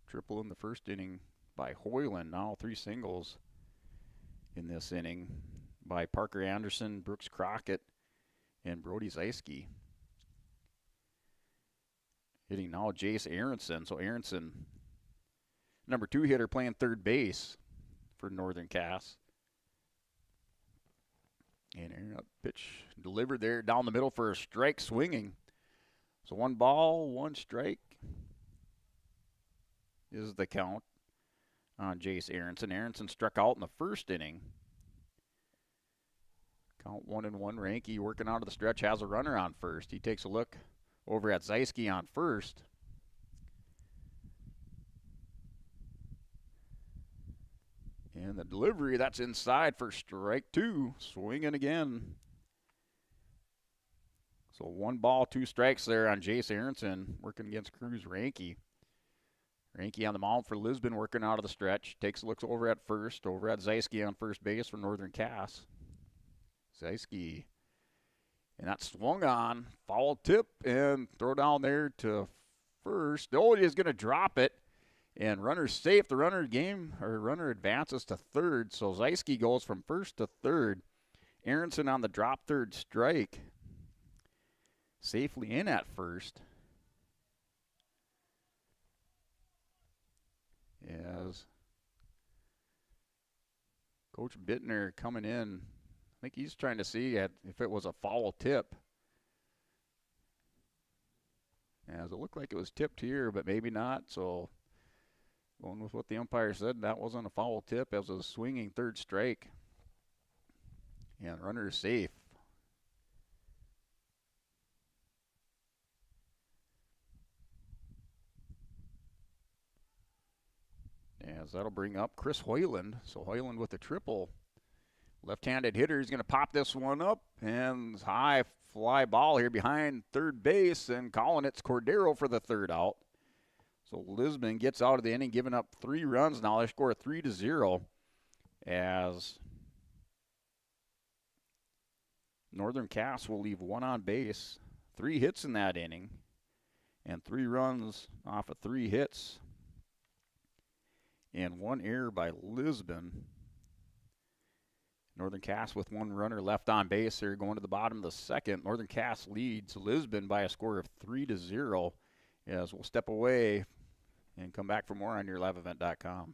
Triple in the first inning by Hoyland. Now 3 singles in this inning by Parker Anderson, Brooks Crockett, and Brody Zeiske. Hitting now Jace Aronson. So Aronson, number 2 hitter, playing third base for Northern Cass. And pitch delivered there down the middle for a strike swinging. So 1 ball, 1 strike is the count on Jace Aronson. Aronson struck out in the first inning. Count 1-1. Ranke working out of the stretch, has a runner on first. He takes a look over at Zeiske on first. And the delivery, that's inside for strike 2. Swinging again. So 1 ball, 2 strikes there on Jace Aronson, working against Cruz Ranke. Ranke on the mound for Lisbon, working out of the stretch. Takes a look over at first, over at Zeiske on first base for Northern Cass. Zeiske. And that swung on, foul tip, and throw down there to first. Oh, he is going to drop it, and runner's safe. The runner advances to third, so Zeiske goes from first to third. Aronson on the drop third strike, safely in at first. As Coach Bittner coming in, I think he's trying to see if it was a foul tip. As it looked like it was tipped here, but maybe not. So going with what the umpire said, that wasn't a foul tip. It was a swinging third strike. And runner is safe. As that'll bring up Chris Hoyland. So Hoyland with a triple. Left-handed hitter is going to pop this one up, and high fly ball here behind third base, and calling it's Cordero for the third out. So Lisbon gets out of the inning, giving up 3 runs now. They score 3-0 as Northern Cass will leave 1 on base. 3 hits in that inning, and 3 runs off of 3 hits, and 1 error by Lisbon. Northern Cass with 1 runner left on base here going to the bottom of the second. Northern Cass leads Lisbon by a score of 3-0 as we'll step away and come back for more on yourliveevent.com.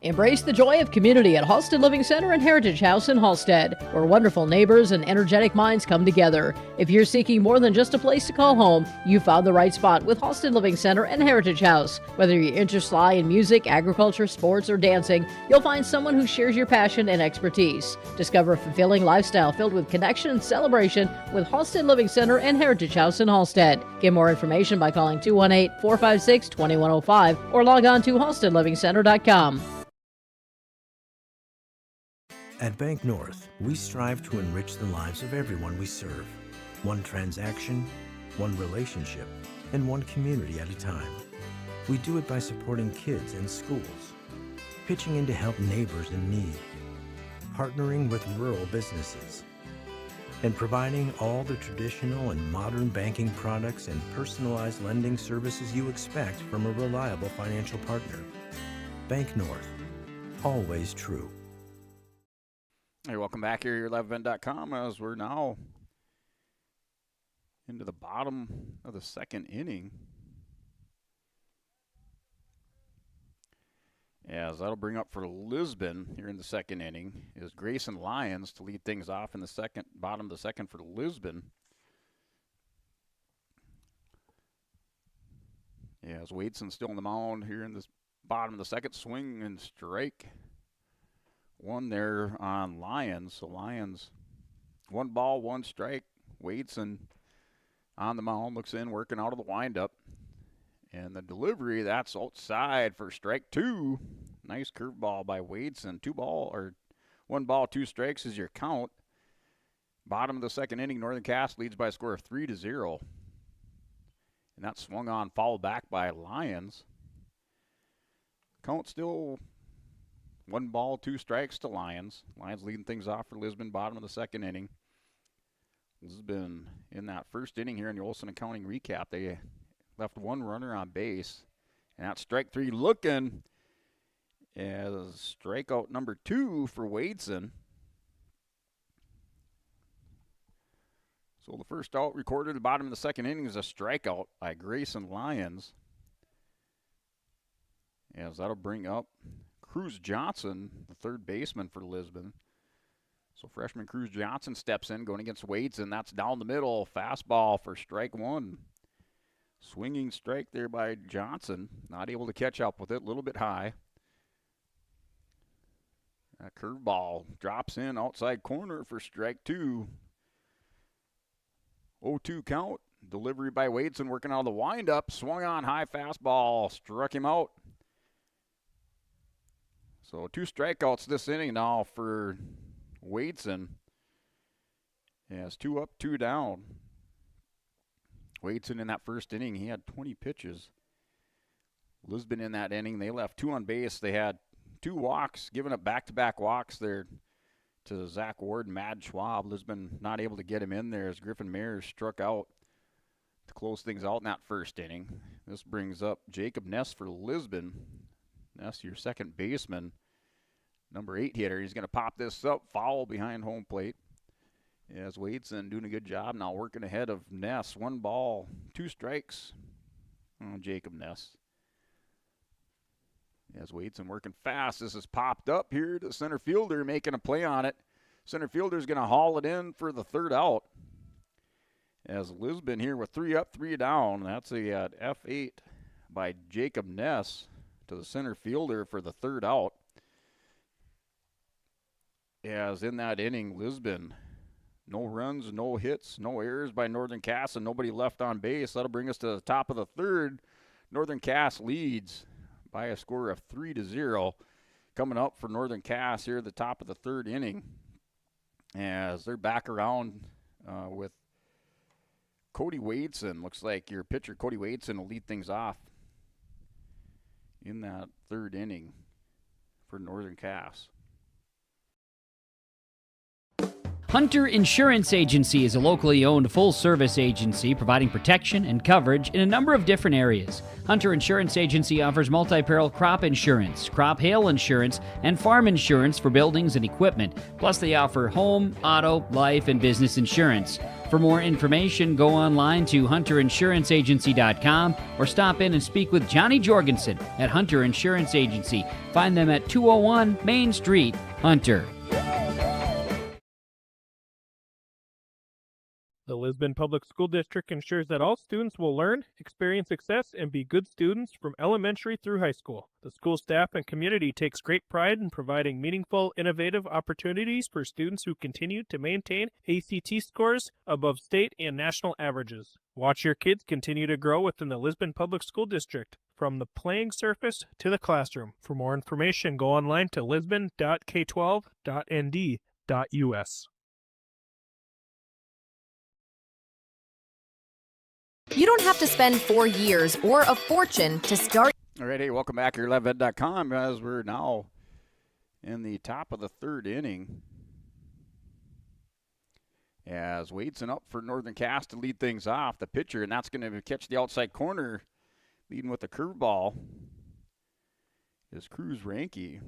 Embrace the joy of community at Halstead Living Center and Heritage House in Halstead, where wonderful neighbors and energetic minds come together. If you're seeking more than just a place to call home, you found the right spot with Halstead Living Center and Heritage House. Whether your interests lie in music, agriculture, sports, or dancing, you'll find someone who shares your passion and expertise. Discover a fulfilling lifestyle filled with connection and celebration with Halstead Living Center and Heritage House in Halstead. Get more information by calling 218-456-2105 or log on to halsteadlivingcenter.com. At Bank North, we strive to enrich the lives of everyone we serve. One transaction, one relationship, and one community at a time. We do it by supporting kids and schools, pitching in to help neighbors in need, partnering with rural businesses, and providing all the traditional and modern banking products and personalized lending services you expect from a reliable financial partner. Bank North, always true. Hey, welcome back here at YourLiveEvent.com as we're now into the bottom of the second inning. As that'll bring up for Lisbon here in the second inning is Grayson Lyons to lead things off in the bottom of the second for Lisbon. As Wadeson still on the mound here in the bottom of the second, swing and strike. One there on Lyons. So Lyons, 1 ball, 1 strike. Wadeson on the mound, looks in, working out of the windup. And the delivery, that's outside for strike 2. Nice curveball by Wadeson. 1 ball, 2 strikes is your count. Bottom of the second inning, Northern Cass leads by a score of 3-0. And that swung on, fouled back by Lyons. Count still 1 ball, 2 strikes to Lyons. Lyons leading things off for Lisbon, bottom of the second inning. Lisbon in that first inning here in the Olson Accounting recap, they left 1 runner on base. And that's strike 3 looking as strikeout number 2 for Wadeson. So the first out recorded at the bottom of the second inning is a strikeout by Grayson Lyons. As that'll bring up Cruz Johnson, the third baseman for Lisbon. So freshman Cruz Johnson steps in, going against Wadeson. That's down the middle. Fastball for strike 1. Swinging strike there by Johnson. Not able to catch up with it. A little bit high. That curveball drops in outside corner for strike 2. 0-2 count. Delivery by Wadeson working out of the windup. Swung on high fastball. Struck him out. So 2 strikeouts this inning now for Wadeson. Yes, 2 up, 2 down. Wadeson in that first inning, he had 20 pitches. Lisbon in that inning, they left 2 on base. They had 2 walks, giving up back-to-back walks there to Zach Ward and Mad Schwab. Lisbon not able to get him in there as Griffin Mayers struck out to close things out in that first inning. This brings up Jacob Ness for Lisbon. Ness, your second baseman. Number 8 hitter. He's going to pop this up. Foul behind home plate. As Wadeson doing a good job now working ahead of Ness. 1 ball, 2 strikes on Jacob Ness. As Wadeson working fast. This is popped up here to center fielder making a play on it. Center fielder's going to haul it in for the third out. As Lisbon here with 3 up, 3 down. That's a F8 by Jacob Ness to the center fielder for the third out. As in that inning, Lisbon, no runs, no hits, no errors by Northern Cass, and nobody left on base. That'll bring us to the top of the third. Northern Cass leads by a score of 3-0. Coming up for Northern Cass here at the top of the third inning. As they're back around with Cody Wadeson. Looks like your pitcher, Cody Wadeson, will lead things off in that third inning for Northern Cass. Hunter Insurance Agency is a locally owned full-service agency providing protection and coverage in a number of different areas. Hunter Insurance Agency offers multi-peril crop insurance, crop hail insurance, and farm insurance for buildings and equipment. Plus, they offer home, auto, life, and business insurance. For more information, go online to hunterinsuranceagency.com or stop in and speak with Johnny Jorgensen at Hunter Insurance Agency. Find them at 201 Main Street, Hunter. The Lisbon Public School District ensures that all students will learn, experience success, and be good students from elementary through high school. The school staff and community takes great pride in providing meaningful, innovative opportunities for students who continue to maintain ACT scores above state and national averages. Watch your kids continue to grow within the Lisbon Public School District, from the playing surface to the classroom. For more information, go online to lisbon.k12.nd.us. You don't have to spend 4 years or a fortune to start. All right, hey, welcome back to YourLiveEvent.com as we're now in the top of the third inning. As Wadeson up for Northern Cass to lead things off, the pitcher, and that's going to catch the outside corner, leading with the curveball is Cruz Ranke.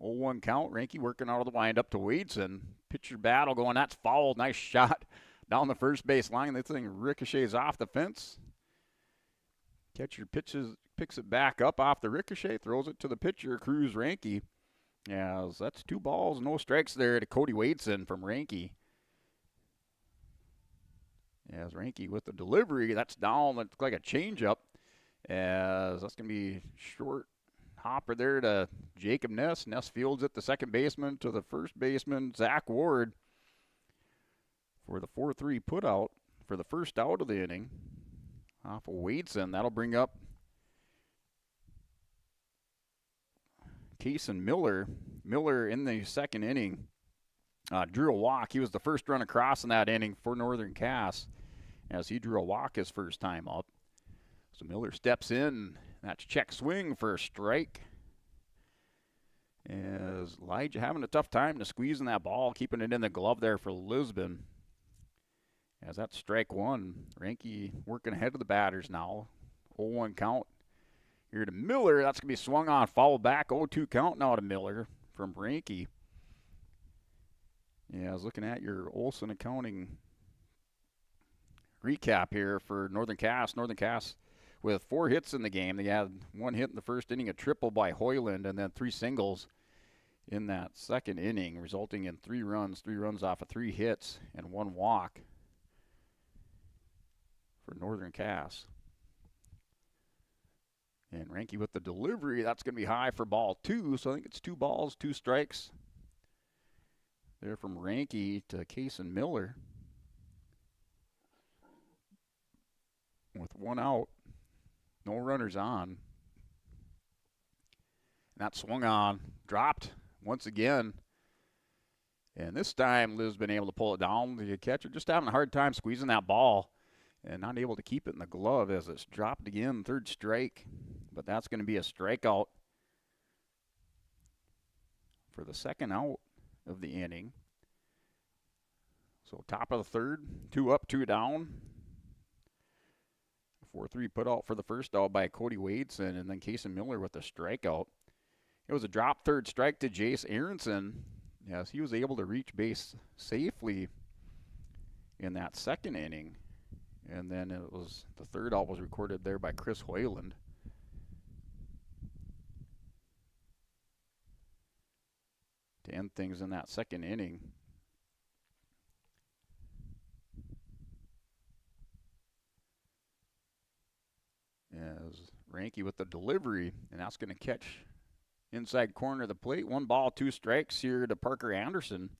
0-1 count. Ranke working out of the windup to Wadeson. Pitcher battle going. That's foul. Nice shot down the first base line. This thing ricochets off the fence. Catcher picks it back up off the ricochet, throws it to the pitcher, Cruz Ranke. As that's 2 balls, no strikes there to Cody Wadeson from Ranke. As Ranke with the delivery, that's down. Looks like a changeup. As that's going to be short hopper there to Jacob Ness. Ness fields it, the second baseman to the first baseman, Zach Ward, for the 4-3 putout for the first out of the inning. Off of Wadeson. That'll bring up Kaysen Miller. Miller in the second inning drew a walk. He was the first run across in that inning for Northern Cass, as he drew a walk his first time up. So Miller steps in. That's check swing for a strike. As Elijah having a tough time to squeezing that ball, keeping it in the glove there for Lisbon. As that's strike 1. Ranke working ahead of the batters now. 0-1 count here to Miller. That's going to be swung on, foul back. 0-2 count now to Miller from Ranke. Yeah, I was looking at your Olson Accounting recap here for Northern Cass. Northern Cass with 4 hits in the game. They had 1 hit in the first inning, a triple by Hoyland, and then 3 singles in that second inning, resulting in 3 runs. 3 runs off of 3 hits and 1 walk for Northern Cass. And Ranke with the delivery, that's going to be high for ball 2. So I think it's 2 balls, 2 strikes there from Ranke to Kaysen Miller. With 1 out, no runners on. And that swung on, dropped once again. And this time, Liv's been able to pull it down. The catcher just having a hard time squeezing that ball and not able to keep it in the glove as it's dropped again, 3rd strike. But that's going to be a strikeout for the second out of the inning. So top of the 3rd, 2 up, 2 down. 4-3 put out for the first out by Cody Wadeson, and then Kaysen Miller with a strikeout. It was a drop 3rd strike to Jace Aronson. Yes, he was able to reach base safely in that second inning. And then it was the 3rd out was recorded there by Chris Hoyland. To end things in that second inning. As Ranke with the delivery, and that's going to catch inside corner of the plate. 1 ball, 2 strikes here to Parker Anderson.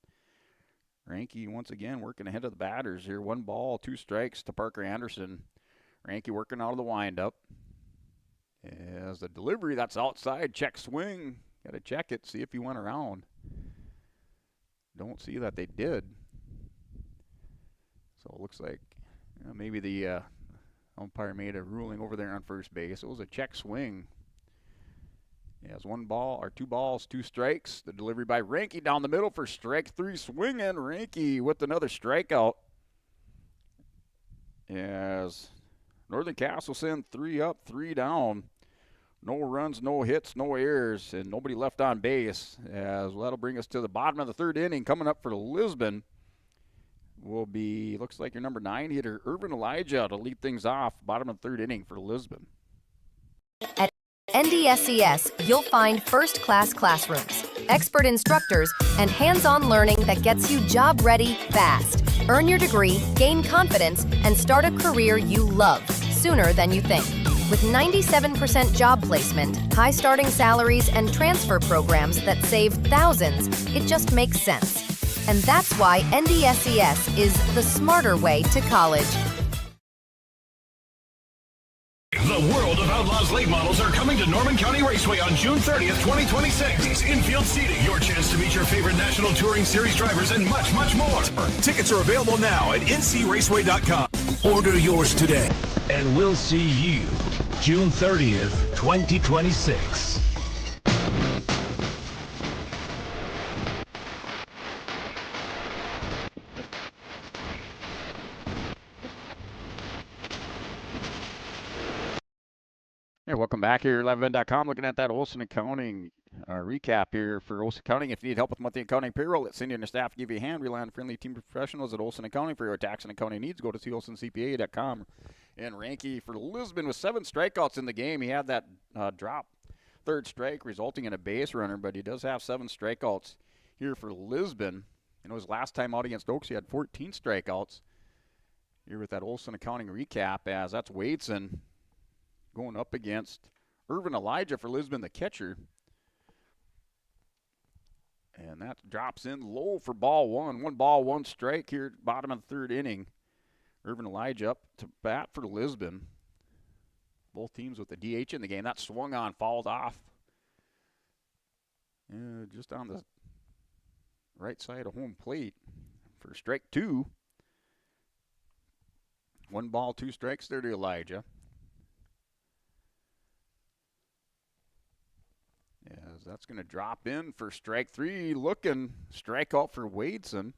Ranke once again working ahead of the batters here. 1 ball, 2 strikes to Parker Anderson. Ranke working out of the windup. As the delivery, that's outside, check swing. Got to check it, see if he went around. Don't see that they did. So it looks like maybe the umpire made a ruling over there on first base. It was a check swing. He has 1 ball, or 2 balls, 2 strikes. The delivery by Ranke down the middle for strike 3. Swinging Ranke with another strikeout. As Northern Cass will send 3 up, 3 down. No runs, no hits, no errors, and nobody left on base. As well, that'll bring us to the bottom of the 3rd inning. Coming up for Lisbon will be, looks like your number 9 hitter, Irvin Elijah, to lead things off. Bottom of the 3rd inning for Lisbon. At NDSCS, you'll find first-class classrooms, expert instructors, and hands-on learning that gets you job-ready fast. Earn your degree, gain confidence, and start a career you love sooner than you think. With 97% job placement, high starting salaries, and transfer programs that save thousands, it just makes sense. And that's why NDSCS is the smarter way to college. The World of Outlaws late models are coming to Norman County Raceway on June 30th, 2026. Infield seating, your chance to meet your favorite National Touring Series drivers, and much, much more. Tickets are available now at ncraceway.com. Order yours today. And we'll see you June 30th, 2026. Hey, welcome back here, 11event.com. Looking at that Olson Accounting recap here for Olson Accounting. If you need help with monthly accounting payroll, let Cindy and her staff give you a hand. Rely on friendly team professionals at Olson Accounting for your tax and accounting needs. Go to olsoncpa.com. And Ranke for Lisbon with 7 strikeouts in the game. He had that drop, third strike, resulting in a base runner, but he does have 7 strikeouts here for Lisbon. You know, his last time out against Oaks, he had 14 strikeouts. Here with that Olson Accounting recap, as that's Wadeson going up against Irvin Elijah for Lisbon, the catcher. And that drops in low for ball 1. 1 ball, 1 strike here, bottom of the 3rd inning. Irvin Elijah up to bat for Lisbon. Both teams with the DH in the game. That swung on, fouled off. Just on the right side of home plate for strike 2. 1 ball, 2 strikes there to Elijah. As that's going to drop in for strike 3. Looking, strikeout for Wadeson.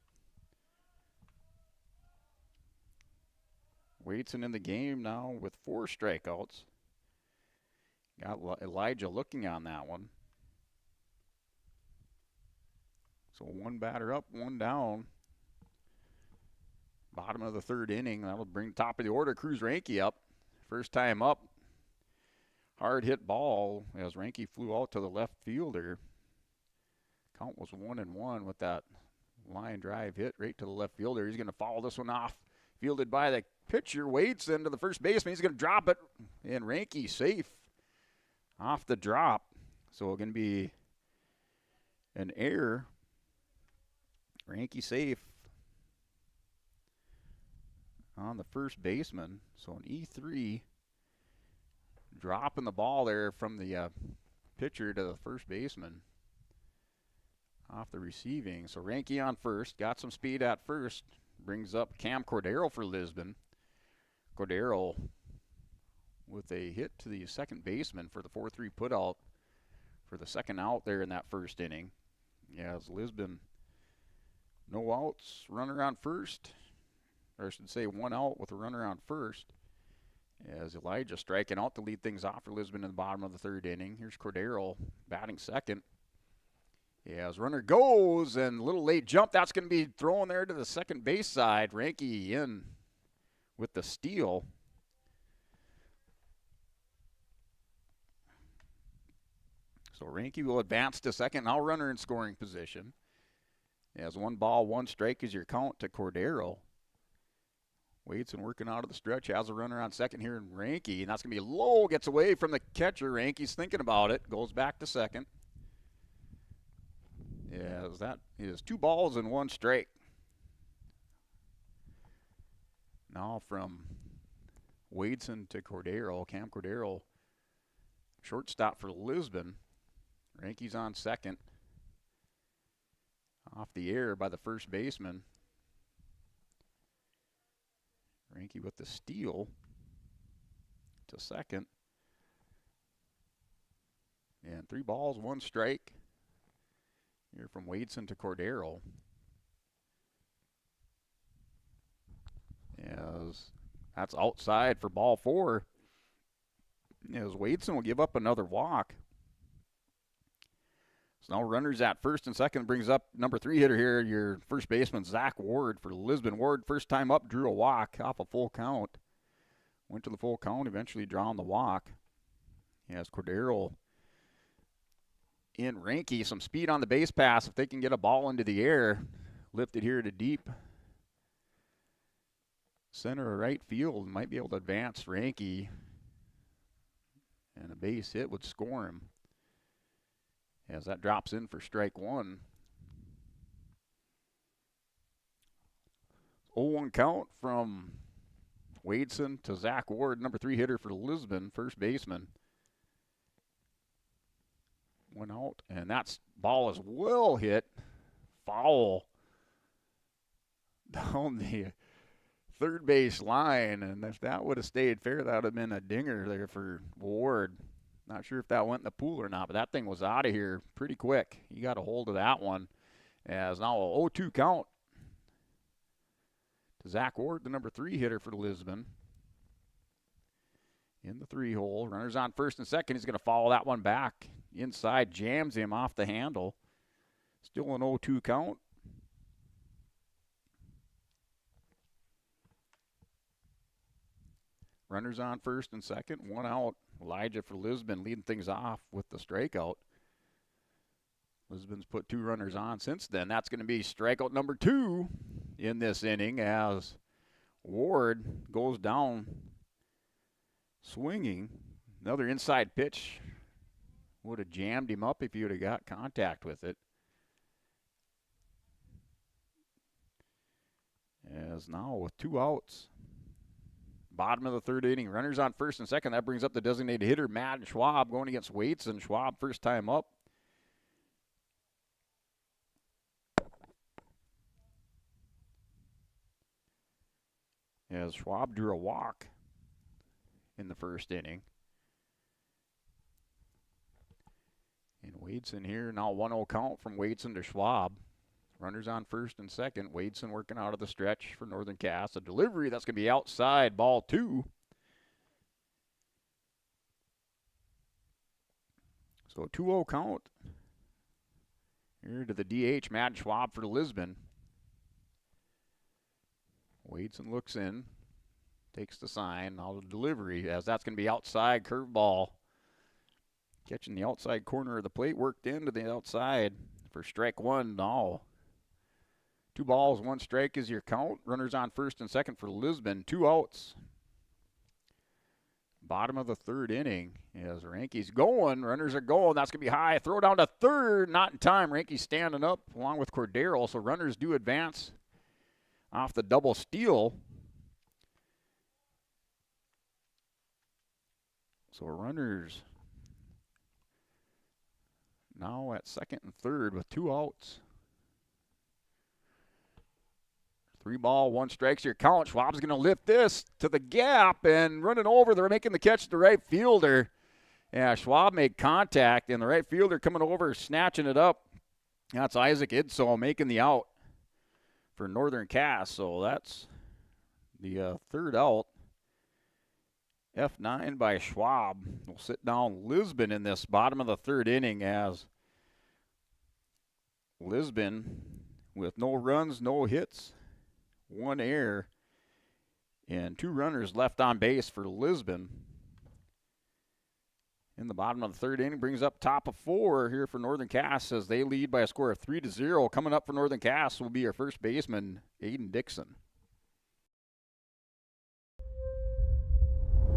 Wadeson in the game now with 4 strikeouts. Got Elijah looking on that one. So 1 batter up, 1 down. Bottom of the 3rd inning. That'll bring top of the order Cruz Ranke up. First time up. Hard hit ball as Ranke flew out to the left fielder. Count was 1-1 with that line drive hit right to the left fielder. He's going to foul this one off. Fielded by the pitcher, Wadeson to the first baseman. He's going to drop it, and Ranke safe off the drop. So it's going to be an error. Ranke safe on the first baseman. So an E3. Dropping the ball there from the pitcher to the first baseman off the receiving. So Ranke on first, got some speed at first, brings up Cam Cordero for Lisbon. Cordero with a hit to the second baseman for the 4-3 putout for the second out there in that first inning. As Lisbon, no outs, runner on first, or I should say 1 out with a runner on first. As Elijah striking out to lead things off for Lisbon in the bottom of the 3rd inning. Here's Cordero batting second. As runner goes, and a little late jump. That's going to be thrown there to the second base side. Ranke in with the steal. So Ranke will advance to second. Now runner in scoring position. As 1 ball, 1 strike is your count to Cordero. Wadeson working out of the stretch, has a runner on second here in Ranke, and that's going to be low, gets away from the catcher. Ranke's thinking about it, goes back to second. As that is 2 balls and 1 strike. Now from Wadeson to Cordero, Cam Cordero, shortstop for Lisbon. Ranke's on second. Off the air by the first baseman. Ranke with the steal to second. And 3 balls, 1 strike. Here from Wadeson to Cordero. As that's outside for ball 4. As Wadeson will give up another walk. So now runners at first and second, brings up number 3 hitter here, your first baseman, Zach Ward for Lisbon. Ward, first time up, drew a walk off a full count. Went to the full count, eventually drawing the walk. He has Cordero in Ranke. Some speed on the base pass. If they can get a ball into the air, lifted here to deep center or right field, might be able to advance Ranke. And a base hit would score him. As that drops in for strike 1. 0-1 count from Wadeson to Zach Ward, number 3 hitter for Lisbon, first baseman. 1 out, and that ball is well hit, foul down the third base line, and if that would have stayed fair, that would have been a dinger there for Ward. Not sure if that went in the pool or not, but that thing was out of here pretty quick. He got a hold of that one. As now a 0-2 count to Zach Ward, the number 3 hitter for Lisbon. in the 3-hole. Runners on first and second. He's going to follow that one back. Inside, jams him off the handle. Still an 0-2 count. Runners on first and second. 1 out. Elijah for Lisbon leading things off with the strikeout. Lisbon's put 2 runners on since then. That's going to be strikeout number 2 in this inning as Ward goes down swinging. Another inside pitch. Would have jammed him up if he would have got contact with it. As now with 2 outs. Bottom of the 3rd inning. Runners on first and second. That brings up the designated hitter, Matt Schwab, going against Waits. And Schwab first time up. As Schwab drew a walk in the 1st inning. And Wadeson here, now 1-0 count from Wadeson to Schwab. Runners on first and second. Wadeson working out of the stretch for Northern Cass. A delivery that's going to be outside, ball 2. So a 2-0 count. Here to the DH, Matt Schwab for Lisbon. Wadeson looks in, takes the sign. Now the delivery, as that's going to be outside, curveball. Catching the outside corner of the plate, worked into the outside for strike 1. Now 2 balls, 1 strike is your count. Runners on first and second for Lisbon. 2 outs. Bottom of the 3rd inning as Ranke's going. Runners are going. That's going to be high. Throw down to 3rd. Not in time. Ranke's standing up along with Cordero. So runners do advance off the double steal. So runners now at second and 3rd with 2 outs. 3 ball, 1 strike's your count. Schwab's going to lift this to the gap and running over. They're making the catch to the right fielder. Yeah, Schwab made contact, and the right fielder coming over, snatching it up. That's Isaac Idso making the out for Northern Cass. So that's the 3rd out. F9 by Schwab will sit down Lisbon in this bottom of the 3rd inning as Lisbon with no runs, no hits, 1 error, and 2 runners left on base for Lisbon. In the bottom of the 3rd inning, brings up top of 4 here for Northern Cass as they lead by a score of 3-0. Coming up for Northern Cass will be our first baseman, Aiden Dixon.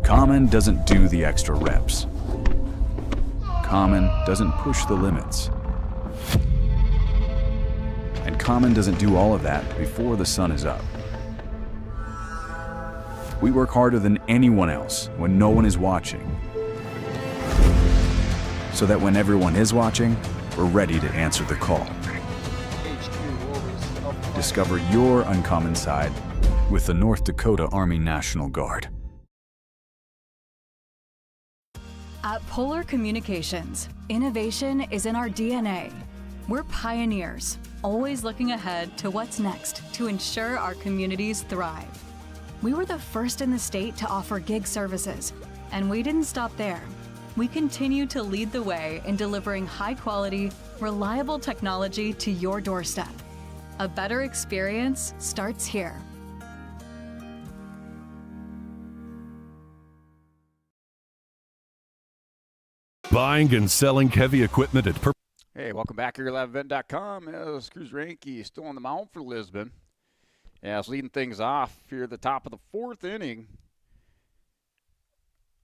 Common doesn't do the extra reps. Common doesn't push the limits. And Common doesn't do all of that before the sun is up. We work harder than anyone else when no one is watching, so that when everyone is watching, we're ready to answer the call. Discover your uncommon side with the North Dakota Army National Guard. At Polar Communications, innovation is in our DNA. We're pioneers, always looking ahead to what's next to ensure our communities thrive. We were the first in the state to offer gig services, and we didn't stop there. We continue to lead the way in delivering high-quality, reliable technology to your doorstep. A better experience starts here. Buying and selling heavy equipment at Hey, welcome back here at liveevent.com as Cruz Ranke still on the mound for Lisbon. As leading things off here at the top of the 4th inning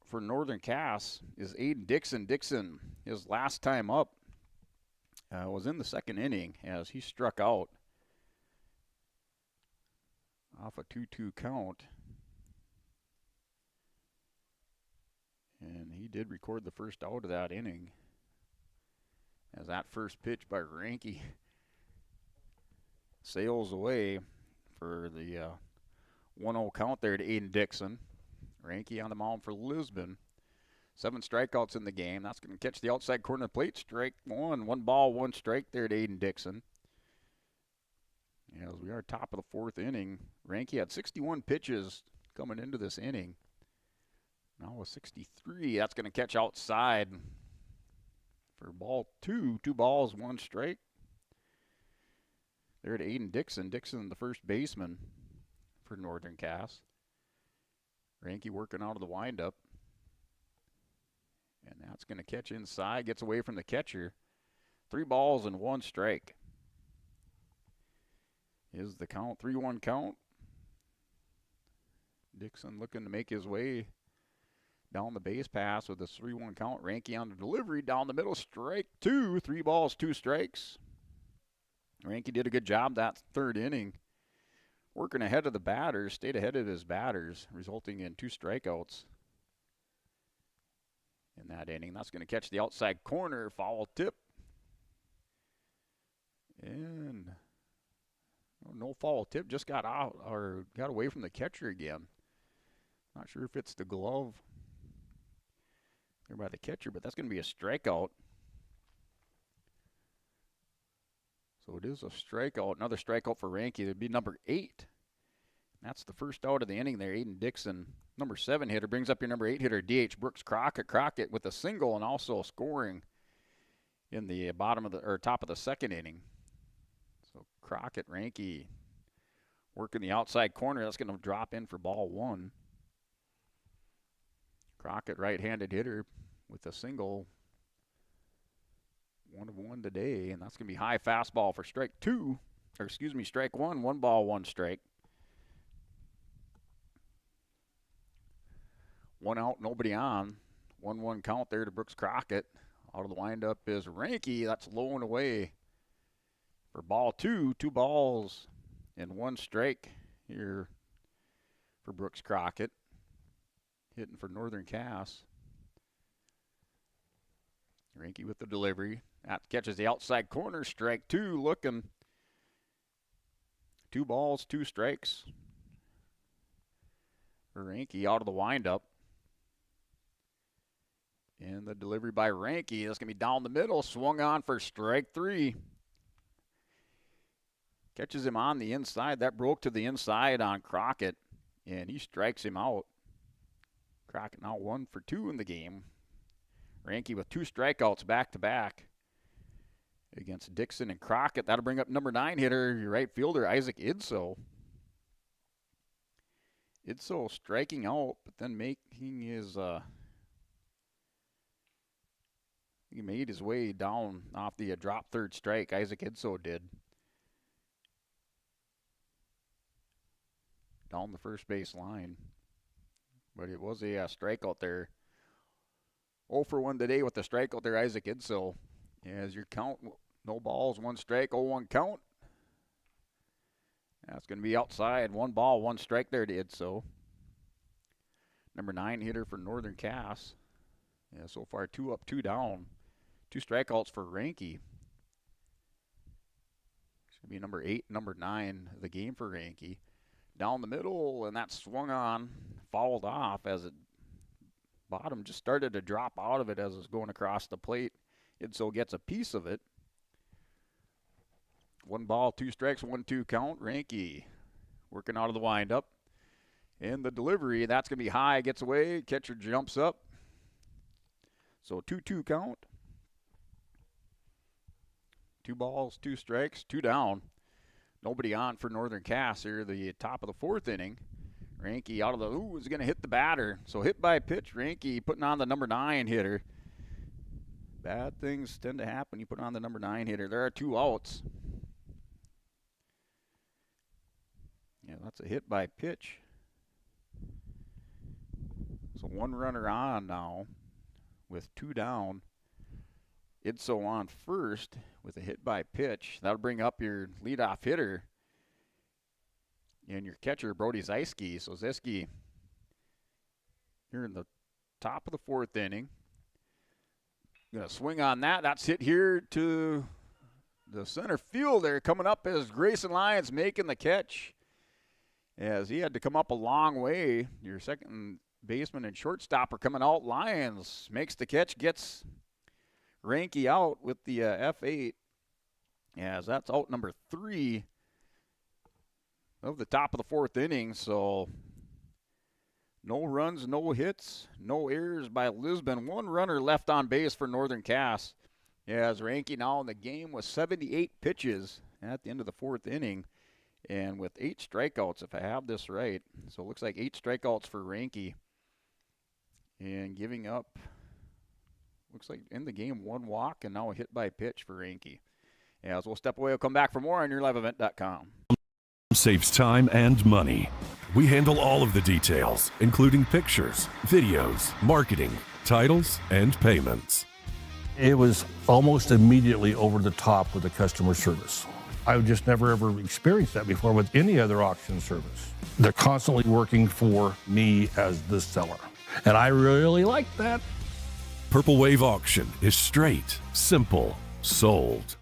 for Northern Cass is Aiden Dixon. Dixon, his last time up, was in the 2nd inning as he struck out off a 2-2 count. And he did record the first out of that inning as that first pitch by Ranke sails away for the 1-0 count there to Aiden Dixon. Ranke on the mound for Lisbon. 7 strikeouts in the game. That's going to catch the outside corner of the plate. Strike 1. 1 ball, 1 strike there to Aiden Dixon. As we are top of the 4th inning, Ranke had 61 pitches coming into this inning. Now a 63. That's going to catch outside for ball 2. 2 balls, 1 strike. There to Aiden Dixon. Dixon, the first baseman for Northern Cass. Ranke working out of the windup. And that's going to catch inside. Gets away from the catcher. 3 balls and 1 strike. Is the count. 3-1 count. Dixon looking to make his way down the base pass with a 3-1 count. Ranke on the delivery down the middle. Strike 2. 3 balls, 2 strikes. Ranke did a good job that third inning. Working ahead of the batters, stayed ahead of his batters, resulting in 2 strikeouts in that inning. That's going to catch the outside corner. Foul tip. And no foul tip. Just got out or got away from the catcher again. Not sure if it's the glove there by the catcher, but that's going to be a strikeout. So it is a strikeout. Another strikeout for Ranke. It would be number 8. That's the first out of the inning there. Aiden Dixon, number 7 hitter, brings up your number 8 hitter, D.H. Brooks Crockett. Crockett with a single and also scoring in the bottom of the or top of the second inning. So Crockett, Ranke working the outside corner. That's going to drop in for ball 1. Crockett, right-handed hitter with a single. 1 of 1 today, and that's going to be high fastball for strike 1. 1 ball, 1 strike. 1 out, nobody on. 1-1 count there to Brooks Crockett. Out of the windup is Ranke. That's low and away for ball 2. 2 balls and 1 strike here for Brooks Crockett. Hitting for Northern Cass. Ranke with the delivery. That catches the outside corner. Strike 2 looking. 2 balls, 2 strikes for Ranke out of the windup. And the delivery by Ranke. That's going to be down the middle. Swung on for strike 3. Catches him on the inside. That broke to the inside on Crockett. And he strikes him out. Crockett now 1 for 2 in the game. Ranke with 2 strikeouts back-to-back against Dixon and Crockett. That'll bring up number 9 hitter, your right fielder, Isaac Idso. Idso striking out, but then making his he made his way down off the drop third strike. Isaac Idso did. Down the first base line. But it was a strikeout there. 0 for 1 today with the strikeout there, Isaac Idso. As your count, no balls, 1 strike, 0-1 count. That's going to be outside. 1 ball, 1 strike there to Idso. Number 9 hitter for Northern Cass. Yeah, so far 2 up, 2 down. 2 strikeouts for Ranke. It's going to be number 8, number 9 of the game for Ranke. Down the middle, and that swung on, fouled off as it bottom just started to drop out of it as it's going across the plate. Idso gets a piece of it. 1 ball, 2 strikes, 1-2 count. Ranke working out of the windup. And the delivery, that's going to be high, gets away, catcher jumps up. So 2-2 count. 2 balls, 2 strikes, 2 down. Nobody on for Northern Cass here, the top of the 4th inning. Ranke out of the, is going to hit the batter. So hit by pitch, Ranke putting on the number 9 hitter. Bad things tend to happen. You put on the number 9 hitter. There are 2 outs. Yeah, that's a hit by pitch. So 1 runner on now with 2 down. Idso on first with a hit by pitch. That'll bring up your leadoff hitter and your catcher, Brody Zeiski. So Zeiski here in the top of the 4th inning. Going to swing on that. That's hit here to the center field there. Coming up as Grayson Lyons making the catch. As he had to come up a long way. Your second baseman and shortstop are coming out. Lyons makes the catch, gets Ranke out with the F8. As that's out number 3 of the top of the 4th inning. So No runs, no hits, no errors by Lisbon. One runner left on base for Northern Cass. As Ranky now in the game with 78 pitches at the end of the 4th inning. And with 8 strikeouts, if I have this right. So it looks like 8 strikeouts for Ranky. And giving up, looks like in the game, 1 walk and now a hit by pitch for Ranky. As we'll step away, we'll come back for more on yourliveevent.com. Saves time and money. We handle all of the details, including pictures, videos, marketing, titles, and payments. It was almost immediately over the top with the customer service. I've just never ever experienced that before with any other auction service. They're constantly working for me as the seller. And I really like that. Purple Wave Auction is straight, simple, sold.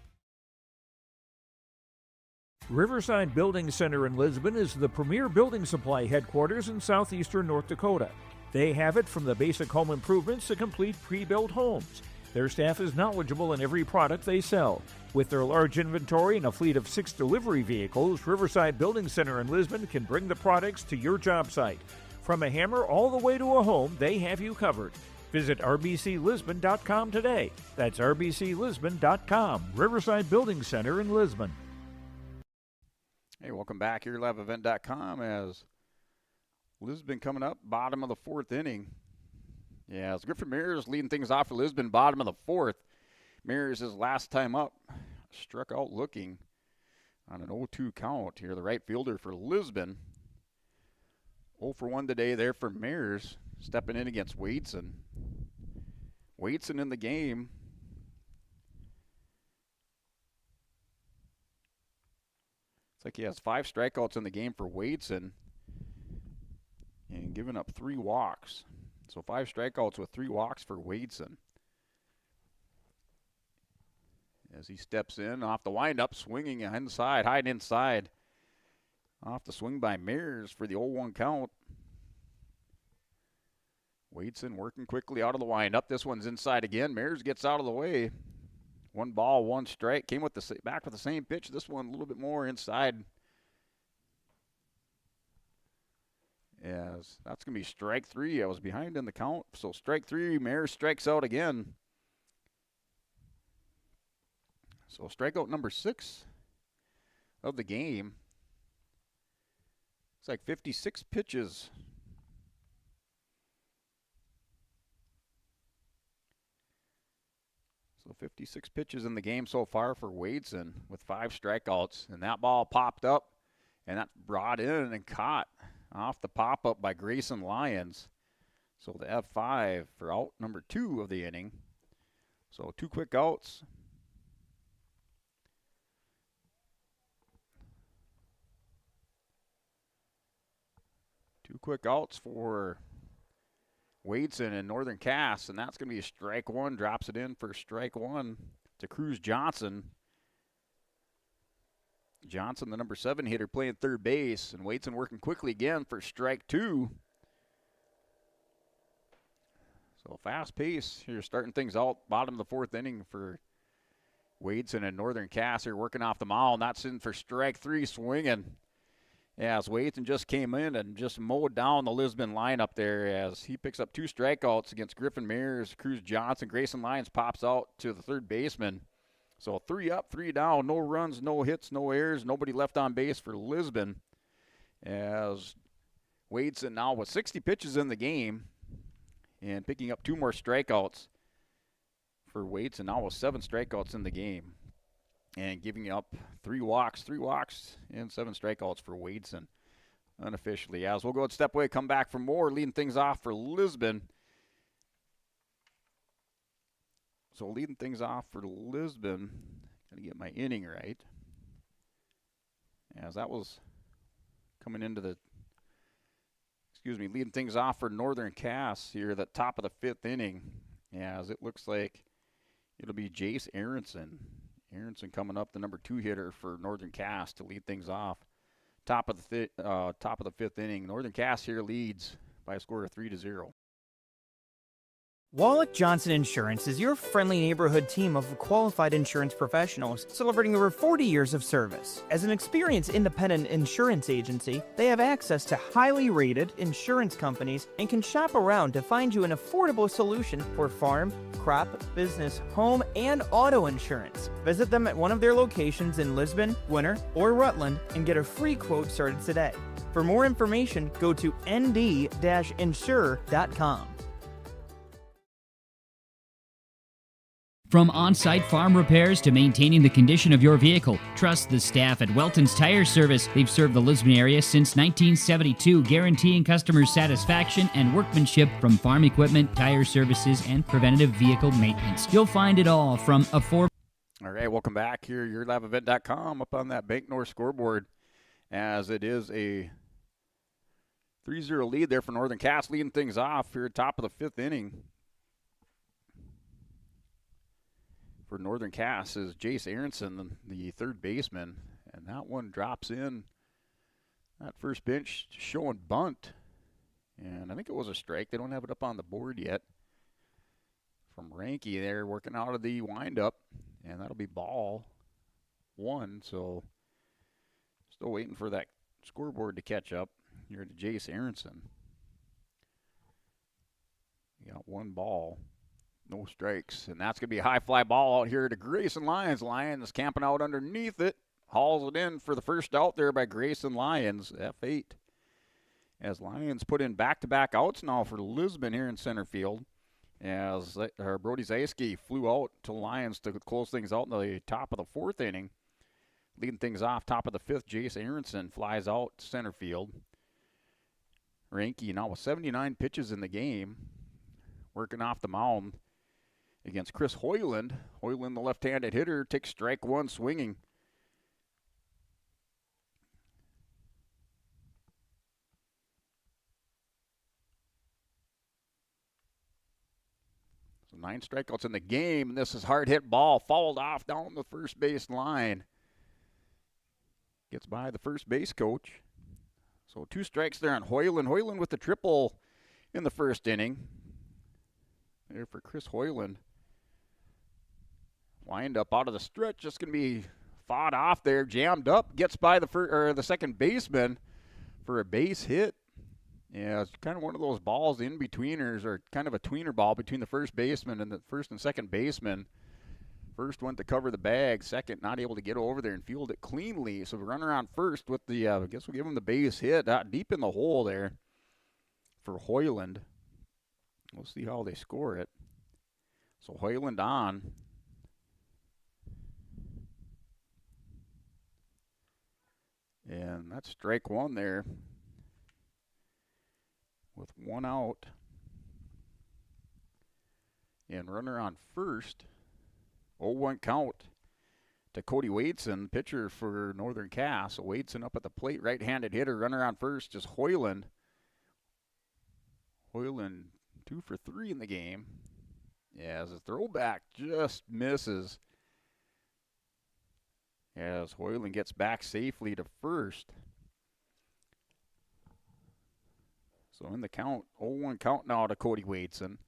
Riverside Building Center in Lisbon is the premier building supply headquarters in southeastern North Dakota. They have it from the basic home improvements to complete pre-built homes. Their staff is knowledgeable in every product they sell. With their large inventory and a fleet of 6 delivery vehicles, Riverside Building Center in Lisbon can bring the products to your job site. From a hammer all the way to a home, they have you covered. Visit rbclisbon.com today. That's rbclisbon.com. Riverside Building Center in Lisbon. Hey, welcome back here, liveevent.com, as Lisbon coming up, bottom of the 4th inning. Yeah, it's Griffin Mears leading things off for Lisbon, bottom of the 4th. Mears, his last time up, struck out looking on an 0-2 count here, the right fielder for Lisbon. 0 for 1 today there for Mears, stepping in against Wadeson. Wadeson in the game. It's like he has 5 strikeouts in the game for Wadeson and giving up 3 walks. So 5 strikeouts with 3 walks for Wadeson. As he steps in off the windup, swinging inside, hiding inside. Off the swing by Mears for the 0-1 count. Wadeson working quickly out of the windup. This one's inside again. Mears gets out of the way. 1 ball, 1 strike. Came with back with the same pitch. This one a little bit more inside. As that's going to be strike 3. I was behind in the count. So strike 3, Mears strikes out again. So strikeout number 6 of the game. It's like 56 pitches. So 56 pitches in the game so far for Wadeson with 5 strikeouts. And that ball popped up and that brought in and caught off the pop-up by Grayson Lyons. So the F5 for out number 2 of the inning. So 2 quick outs. Two quick outs for Wadeson and Northern Cass, and that's going to be a strike 1. Drops it in for strike 1 to Cruz Johnson. Johnson, the number 7 hitter, playing third base, and Wadeson working quickly again for strike 2. So fast pace here, starting things out, bottom of the 4th inning for Wadeson and Northern Cass here working off the mound. And that's in for strike 3, swinging. As Wadeson just came in and just mowed down the Lisbon lineup there as he picks up 2 strikeouts against Griffin Mears, Cruz Johnson. Grayson Lyons pops out to the third baseman. So 3 up, 3 down, no runs, no hits, no errors, nobody left on base for Lisbon. As Wadeson now with 60 pitches in the game and picking up 2 more strikeouts for Wadeson, now with 7 strikeouts in the game. And giving up 3 walks, and 7 strikeouts for Wadeson unofficially. As we'll go and step away, come back for more, leading things off for Lisbon. So leading things off for Lisbon, gotta get my inning right. As that was coming into the, leading things off for Northern Cass here, the top of the 5th inning. As it looks like it'll be Jace Aronson. Aronson coming up, the number 2 hitter for Northern Cass to lead things off. Top of the 5th inning. Northern Cass here leads by a score of 3-0. Wallach Johnson Insurance is your friendly neighborhood team of qualified insurance professionals celebrating over 40 years of service. As an experienced independent insurance agency, they have access to highly rated insurance companies and can shop around to find you an affordable solution for farm, crop, business, home, and auto insurance. Visit them at one of their locations in Lisbon, Winter, or Rutland and get a free quote started today. For more information, go to nd-insure.com. From on-site farm repairs to maintaining the condition of your vehicle, trust the staff at Welton's Tire Service. They've served the Lisbon area since 1972, guaranteeing customer satisfaction and workmanship from farm equipment, tire services, and preventative vehicle maintenance. You'll find it all from affordable. All right, welcome back here. YourLiveEvent.com up on that Bank North scoreboard as it is a 3-0 lead there for Northern Cass, leading things off here at top of the fifth inning. For Northern Cass is Jace Aronson, the third baseman, and that one drops in. That first bench showing bunt, and I think it was a strike. They don't have it up on the board yet. From Ranky there, working out of the windup, and that'll be ball one. So still waiting for that scoreboard to catch up here to Jace Aronson. You got one ball. No strikes, and that's going to be a high fly ball out here to Grayson Lyons. Lyons camping out underneath it. Hauls it in for the first out there by Grayson Lyons, F8. As Lyons put in back-to-back outs now for Lisbon here in center field. As Brody Zayski flew out to Lyons to close things out in the top of the fourth inning. Leading things off, top of the fifth, Jace Aronson flies out center field. Ranky now with 79 pitches in the game. Working off the mound against Chris Hoyland. Hoyland, the left-handed hitter, takes strike one swinging. So 9 strikeouts in the game, and this is hard-hit ball, fouled off down the first base line. Gets by the first base coach. So 2 strikes there on Hoyland. Hoyland with the triple in the first inning. There for Chris Hoyland. Wind up out of the stretch, just going to be fought off there, jammed up, gets by the second baseman for a base hit. Yeah, it's kind of one of those balls in betweeners, or kind of a tweener ball between the first baseman and the first and second baseman. First went to cover the bag, second not able to get over there and field it cleanly. So runner on first with the, I guess we'll give him the base hit, deep in the hole there for Hoyland. We'll see how they score it. So Hoyland on. And that's strike one there with 1 out. And runner on first. 0-1 count to Cody Wadeson, pitcher for Northern Cass. So Wadeson up at the plate, right-handed hitter. Runner on first is Hoyland. Hoyland 2 for 3 in the game. As a throwback just misses. As Hoyland gets back safely to first. So in the count, 0-1 count now to Cody Wadeson.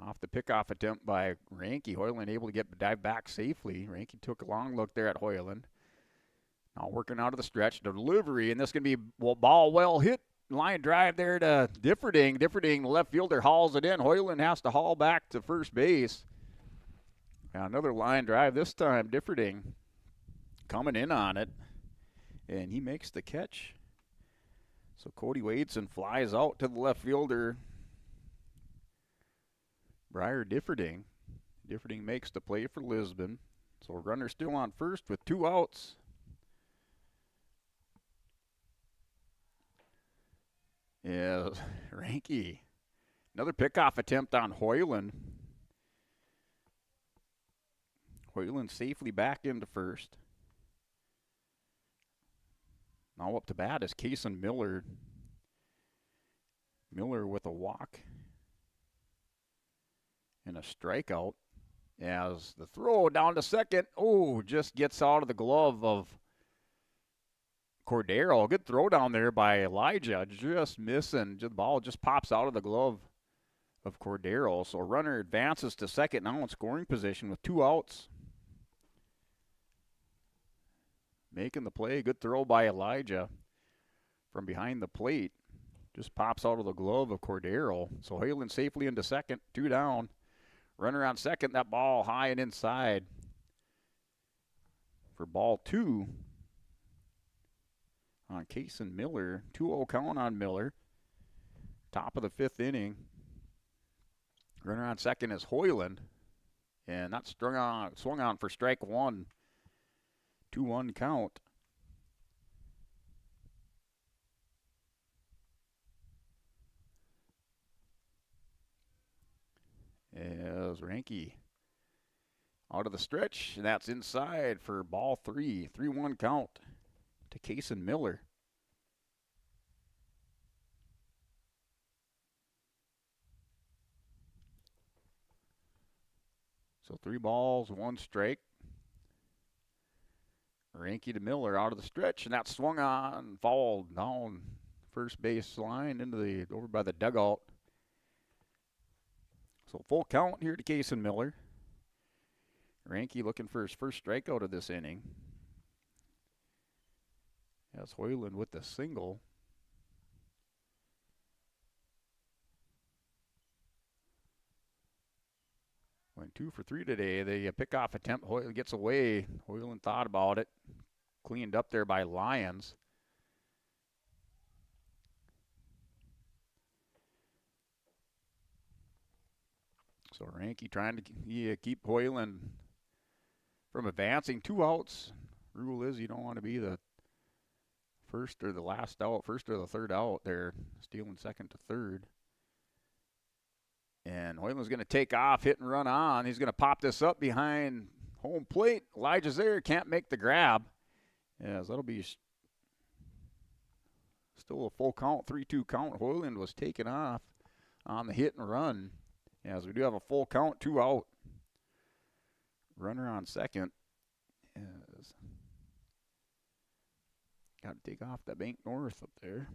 Off the pickoff attempt by Ranky. Hoyland able to dive back safely. Ranky took a long look there at Hoyland. Now working out of the stretch. Delivery, and this going to be ball well hit. Line drive there to Differding. Differding, the left fielder, hauls it in. Hoyland has to haul back to first base. Now another line drive this time. Differding coming in on it. And he makes the catch. So Cody Wadeson flies out to the left fielder, Briar Differding. Differding makes the play for Lisbon. So runner still on first with 2 outs. Yeah, Ranky. Another pickoff attempt on Hoyland. Hoyland safely back into first. Now up to bat is Kason Miller. Miller with a walk and a strikeout. As the throw down to second, just gets out of the glove of Cordero. Good throw down there by Elijah. Just missing. The ball just pops out of the glove of Cordero. So runner advances to second now in scoring position with 2 outs. Making the play. Good throw by Elijah from behind the plate. Just pops out of the glove of Cordero. So Halen safely into second. 2 down. Runner on second. That ball high and inside for ball 2 on Kason Miller. 2-0 count on Miller. Top of the 5th inning. Runner on second is Hoyland. And that's swung on for strike 1. 2-1 count. As Ranke out of the stretch, and that's inside for ball 3. 3-1 count to Kason Miller. So 3 balls, 1 strike. Ranke to Miller out of the stretch, and that's swung on, fouled down first base line over by the dugout. So full count here to Kason Miller. Ranke looking for his first strikeout of this inning. As Hoyland with the single. Went 2 for 3 today. The pickoff attempt, Hoyland gets away. Hoyland thought about it. Cleaned up there by Lyons. So Ranke trying to keep Hoyland from advancing. 2 outs. Rule is you don't want to be the first or the last out, first or the third out there, stealing second to third. And Hoyland's going to take off, hit and run on. He's going to pop this up behind home plate. Elijah's there, can't make the grab. Yes, that'll be still a full count, 3-2 count. Hoyland was taken off on the hit and run. As we do have a full count, 2 out. Runner on second. Yes. Got to take off that Bank North up there.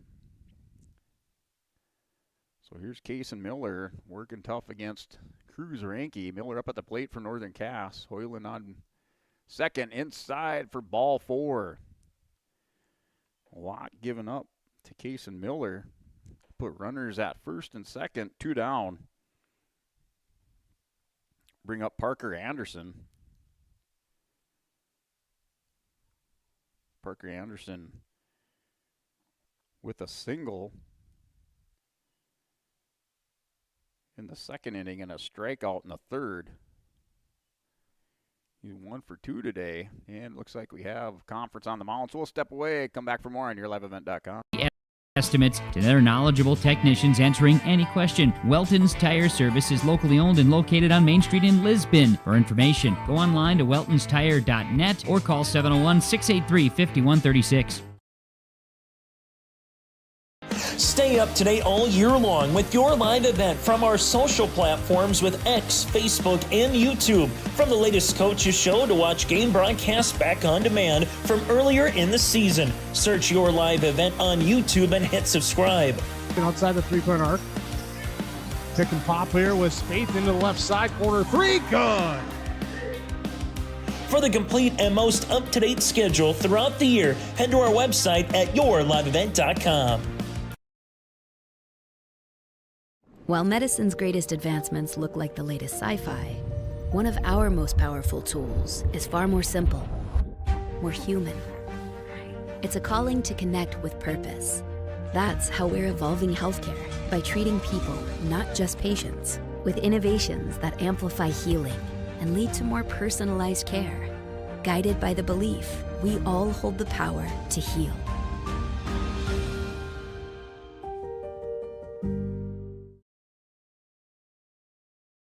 So here's Kason Miller working tough against Cruz Ranke. Miller up at the plate for Northern Cass. Hoyland on second, inside for ball 4. A lot given up to Kason Miller. Put runners at first and second, 2 down. Bring up Parker Anderson. Parker Anderson with a single in the second inning and a strikeout in the third. He's 1 for 2 today, and looks like we have conference on the mound. So we'll step away, come back for more on yourliveevent.com. Estimates to their knowledgeable technicians answering any question. Welton's Tire Service is locally owned and located on Main Street in Lisbon. For information, go online to weltonstire.net or call 701-683-5136. Stay up to date all year long with your live event from our social platforms with X, Facebook, and YouTube. From the latest coaches show to watch game broadcasts back on demand from earlier in the season. Search your live event on YouTube and hit subscribe. Outside the 3-point arc. Pick and pop here with Spaeth into the left side corner. 3, good. For the complete and most up-to-date schedule throughout the year, head to our website at yourliveevent.com. While medicine's greatest advancements look like the latest sci-fi, one of our most powerful tools is far more simple, more human. It's a calling to connect with purpose. That's how we're evolving healthcare, by treating people, not just patients, with innovations that amplify healing and lead to more personalized care, guided by the belief we all hold the power to heal.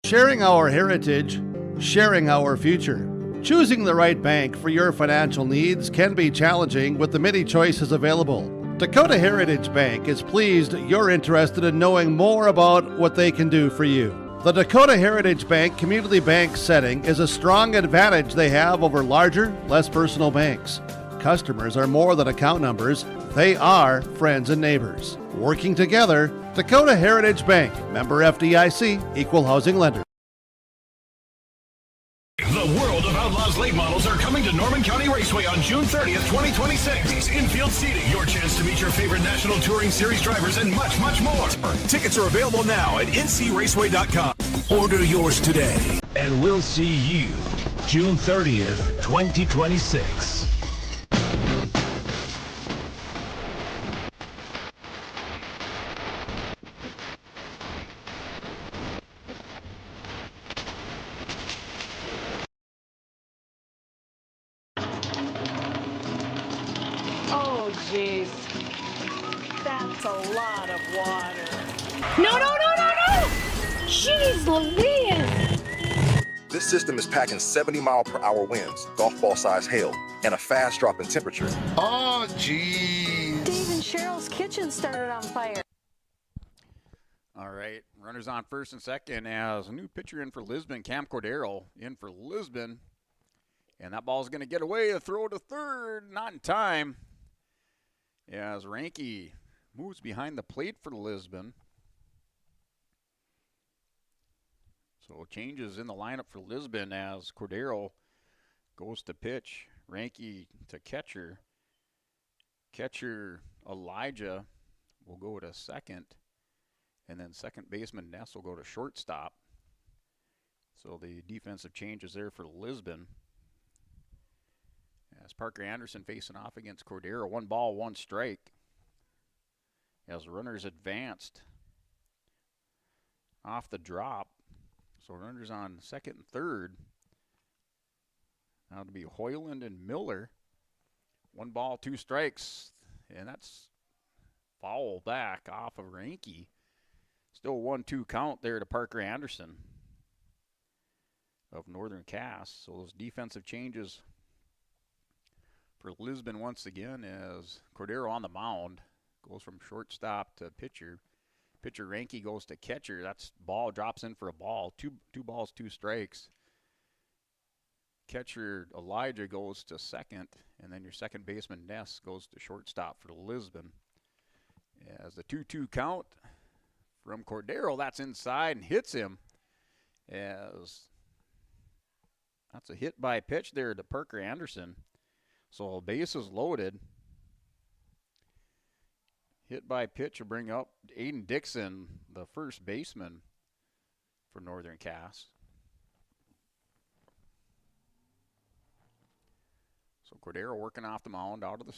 Sharing our heritage, sharing our future. Choosing the right bank for your financial needs can be challenging with the many choices available. Dakota Heritage Bank is pleased you're interested in knowing more about what they can do for you. The Dakota Heritage Bank community bank setting is a strong advantage they have over larger, less personal banks. Customers are more than account numbers, they are friends and neighbors. Working together, Dakota Heritage Bank, member FDIC, equal housing lender. The World of Outlaws late models are coming to Norman County Raceway on June 30th, 2026. Infield seating, your chance to meet your favorite National Touring Series drivers, and much, much more. Tickets are available now at ncraceway.com. Order yours today. And we'll see you June 30th, 2026. Oh, jeez. That's a lot of water. No, no, no, no, no! Jeez Louise! This system is packing 70-mile-per-hour winds, golf ball-size hail, and a fast drop in temperature. Oh, jeez. Dave and Cheryl's kitchen started on fire. All right, runners on first and second as a new pitcher in for Lisbon, Cam Cordero in for Lisbon. And that ball's going to get away, a throw to third, not in time. As Ranke moves behind the plate for Lisbon. So changes in the lineup for Lisbon as Cordero goes to pitch. Ranke to catcher. Catcher Elijah will go to second. And then second baseman Ness will go to shortstop. So the defensive changes there for Lisbon. As Parker Anderson facing off against Cordero. 1 ball, 1 strike. As runners advanced off the drop. So runners on second and third. Now to be Hoyland and Miller. 1 ball, 2 strikes. And that's foul back off of Ranke. Still 1-2 count there to Parker Anderson of Northern Cass. So those defensive changes for Lisbon once again as Cordero on the mound. Goes from shortstop to pitcher. Pitcher Ranke goes to catcher. That's ball, drops in for a ball. Two balls, 2 strikes. Catcher Elijah goes to second. And then your second baseman Ness goes to shortstop for Lisbon. As the 2-2 count from Cordero, that's inside and hits him. As that's a hit by pitch there to Parker Anderson. So bases loaded. Hit by pitch will bring up Aiden Dixon, the first baseman for Northern Cass. So Cordero working off the mound out of the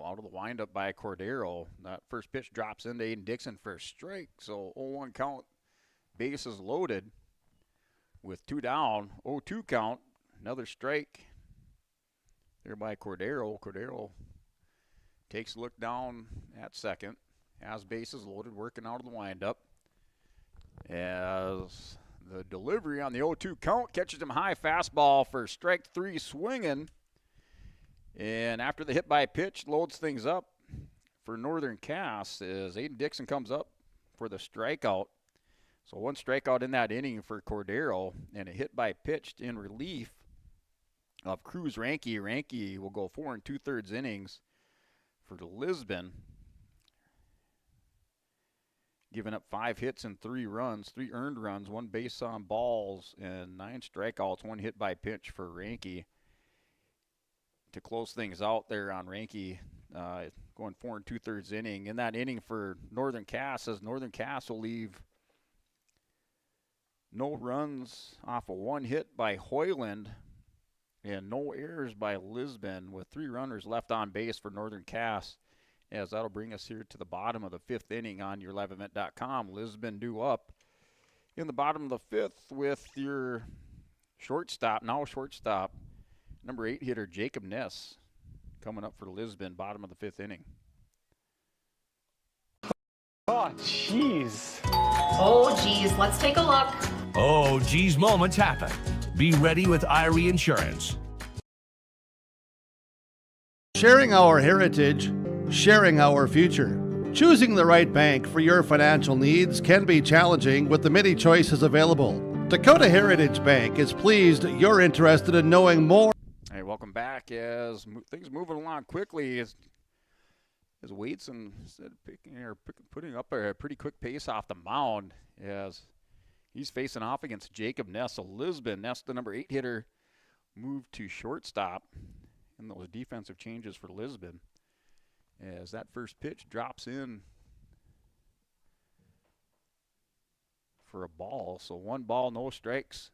out of the windup by Cordero. That first pitch drops into Aiden Dixon for a strike. So 0-1 count, bases loaded with 2 down, 0-2 count. Another strike there by Cordero. Cordero takes a look down at second. Has bases loaded, working out of the windup. As the delivery on the 0-2 count catches him high fastball for strike 3 swinging. And after the hit by pitch, loads things up for Northern Cass as Aiden Dixon comes up for the strikeout. So 1 strikeout in that inning for Cordero and a hit by pitch in relief of Cruz Ranke. Ranke will go 4 2/3 innings for Lisbon, giving up 5 hits and 3 runs, 3 earned runs, 1 base on balls, and 9 strikeouts, 1 hit by pitch for Ranke to close things out there on Ranke, going 4 2/3 inning. In that inning for Northern Cass, as Northern Cass will leave no runs off of 1 hit by Hoyland and no errors by Lisbon, with 3 runners left on base for Northern Cass, as that'll bring us here to the bottom of the 5th inning on your liveevent.com. Lisbon due up in the bottom of the 5th with your shortstop, number 8 hitter Jacob Ness coming up for Lisbon, bottom of the 5th inning. Oh, jeez. Oh, geez, let's take a look. Oh, geez, moments happen. Be ready with Irie Insurance. Sharing our heritage, sharing our future. Choosing the right bank for your financial needs can be challenging with the many choices available. Dakota Heritage Bank is pleased you're interested in knowing more. Hey, welcome back. As things moving along quickly, as Wadeson said, putting up a pretty quick pace off the mound, as he's facing off against Jacob Ness of Lisbon. Ness, the number 8 hitter, moved to shortstop in those defensive changes for Lisbon. As that first pitch drops in for a ball. So 1 ball, no strikes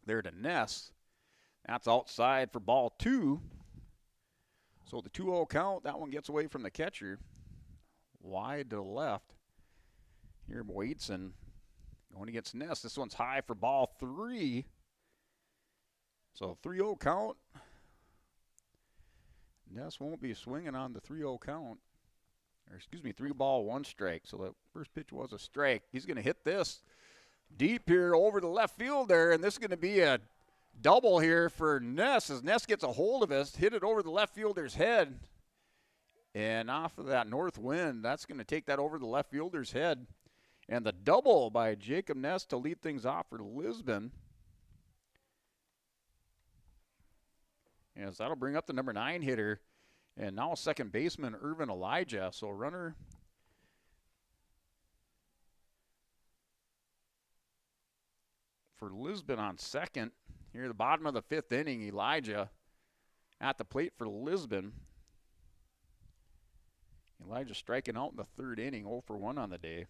there to Ness. That's outside for ball 2. So the 2-0 count, that one gets away from the catcher. Wide to the left. Here Wadeson going against Ness. This one's high for ball 3. So 3-0 count. Ness won't be swinging on the 3-0 count. Or excuse me, 3 ball, 1 strike. So that first pitch was a strike. He's going to hit this deep here over the left field there, and this is going to be a double here for Ness as Ness gets a hold of it, hit it over the left fielder's head. And off of that north wind, that's going to take that over the left fielder's head. And the double by Jacob Ness to lead things off for Lisbon. Yes, that'll bring up the number 9 hitter. And now second baseman Irvin Elijah. So runner for Lisbon on second. Here at the bottom of the 5th inning, Elijah at the plate for Lisbon. Elijah striking out in the 3rd inning, 0 for 1 on the day.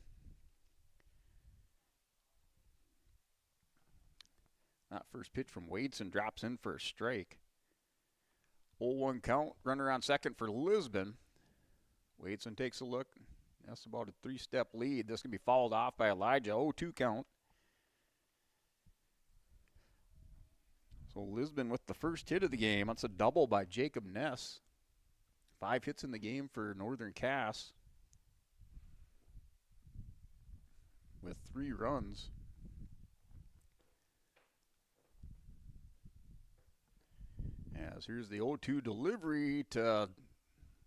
That first pitch from Wadeson drops in for a strike. 0-1 count, runner on second for Lisbon. Wadeson takes a look. That's about a 3-step lead. This can be fouled off by Elijah. 0-2 count. So Lisbon with the first hit of the game. That's a double by Jacob Ness. 5 hits in the game for Northern Cass with 3 runs. As here's the 0-2 delivery to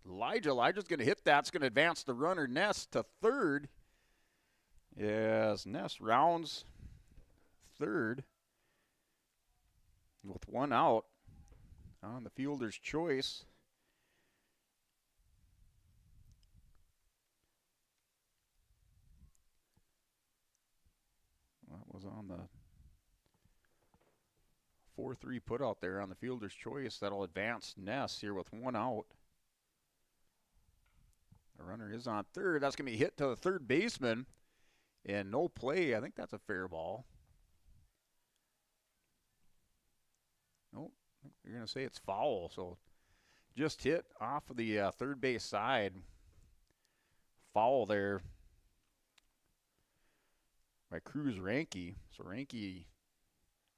Elijah. Elijah's going to hit that. It's going to advance the runner Ness to third. Yes, Ness rounds third with 1 out on the fielder's choice. That was on the 4-3 put out there on the fielder's choice. That'll advance Ness here with 1 out. The runner is on third. That's going to be hit to the third baseman. And no play. I think that's a fair ball. Nope. You're going to say it's foul. So just hit off of the third base side. Foul there by Cruz Ranke. So Ranke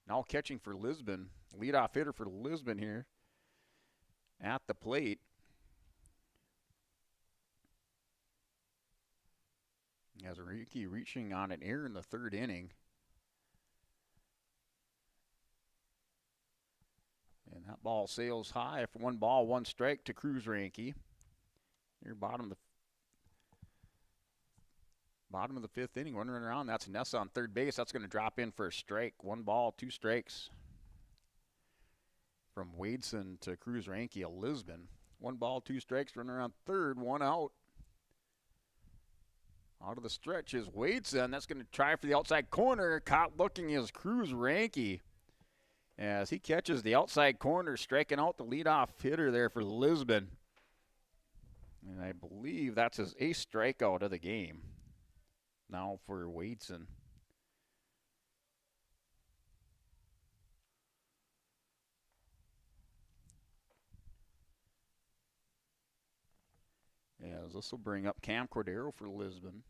now catching for Lisbon. Leadoff hitter for Lisbon here at the plate. As Ranke reaching on an error in the 3rd inning. And that ball sails high for 1 ball, 1 strike to Cruz Ranke. Here bottom of the 5th inning, running around. That's Ness on third base. That's going to drop in for a strike. 1 ball, 2 strikes from Wadeson to Cruz Ranke of Lisbon. 1 ball, 2 strikes, running around third, 1 out. Out of the stretch is Wadeson. That's going to try for the outside corner. Caught looking is Cruz Ranke as he catches the outside corner, striking out the leadoff hitter there for Lisbon. And I believe that's his 8th strikeout of the game now for Wadeson. As this will bring up Cam Cordero for Lisbon.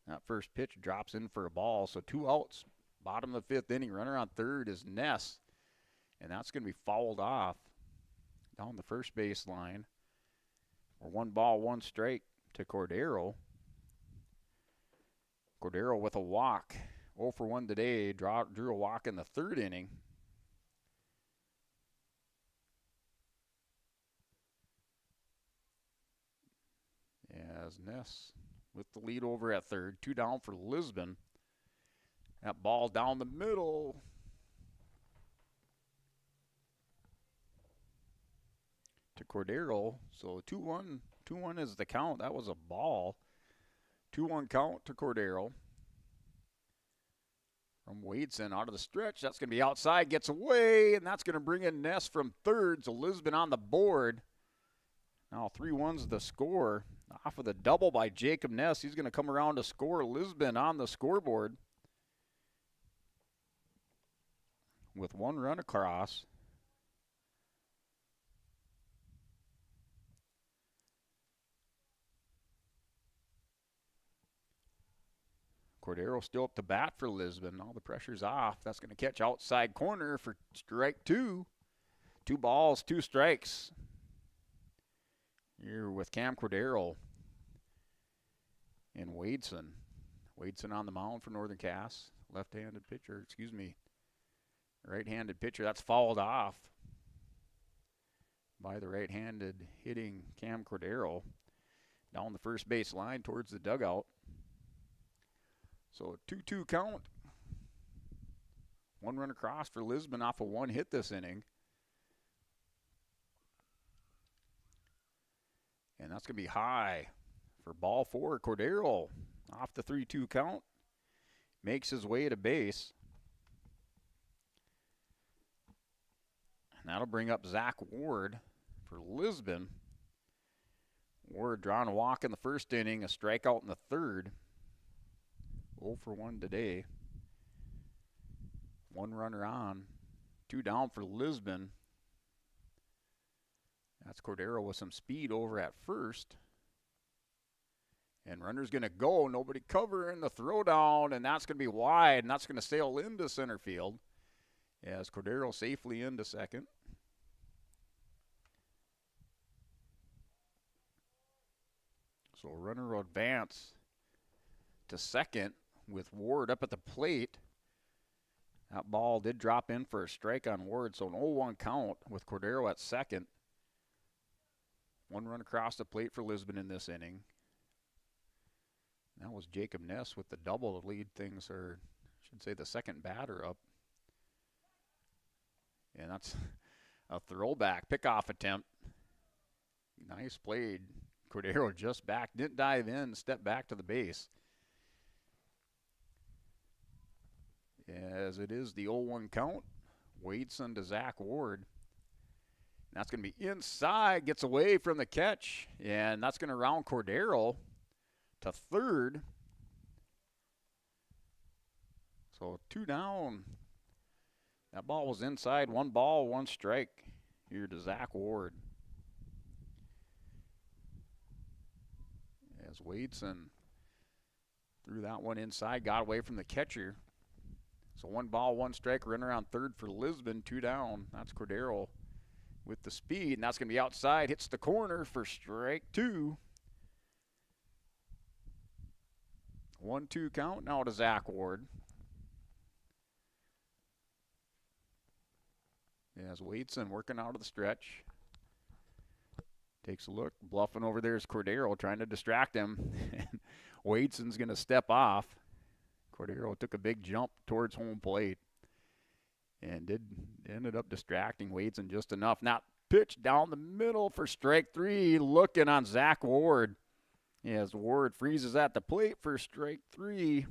That first pitch drops in for a ball, so 2 outs. Bottom of the 5th inning, runner on third is Ness, and that's going to be fouled off down the first base line. For 1 ball, 1 strike to Cordero. Cordero with a walk. 0 for 1 today. Drew a walk in the 3rd inning. as Ness with the lead over at third. 2 down for Lisbon. That ball down the middle. To Cordero. So 2-1. 2-1 is the count. That was a ball. 2-1 count to Cordero. From Wadeson out of the stretch. That's going to be outside. Gets away. And that's going to bring in Ness from third. So Lisbon on the board. Now 3-1's the score. Off of the double by Jacob Ness. He's going to come around to score. Lisbon on the scoreboard. With 1 run across. Cordero still up to bat for Lisbon. All the pressure's off. That's going to catch outside corner for strike 2. 2 balls, 2 strikes. Here with Cam Cordero and Wadeson. Wadeson on the mound for Northern Cass. Left-handed pitcher, right-handed pitcher. That's fouled off by the right-handed hitting Cam Cordero down the first base line towards the dugout. So a 2-2 count. 1 run across for Lisbon off of 1 hit this inning. And that's going to be high for ball 4. Cordero off the 3-2 count. Makes his way to base. And that'll bring up Zach Ward for Lisbon. Ward drawing a walk in the first inning, a strikeout in the third. 0 for 1 today. 1 runner on. 2 down for Lisbon. That's Cordero with some speed over at first. And runner's going to go. Nobody covering the throwdown. And that's going to be wide. And that's going to sail into center field. As Cordero safely into second. So runner will advance to second with Ward up at the plate. That ball did drop in for a strike on Ward, so an 0-1 count with Cordero at second. 1 run across the plate for Lisbon in this inning. That was Jacob Ness with the double to lead things, or I should say the second batter up. And that's a throwback pickoff attempt. Nice played. Cordero just back, didn't dive in, stepped back to the base. As it is the 0-1 count. Wadeson to Zach Ward. That's going to be inside, gets away from the catch, and that's going to round Cordero to third. So 2 down. That ball was inside. 1 ball, 1 strike here to Zach Ward. As Wadeson threw that one inside, got away from the catcher. So 1 ball, 1 strike, runner on third for Lisbon, 2 down. That's Cordero with the speed, and that's going to be outside. Hits the corner for strike 2. 1-2 count now to Zach Ward. As Wadeson working out of the stretch. Takes a look. Bluffing over there is Cordero trying to distract him. Wadeson's going to step off. Cordero took a big jump towards home plate and ended up distracting Wadeson just enough. Now pitch down the middle for strike 3. Looking on Zach Ward. As Ward freezes at the plate for strike 3.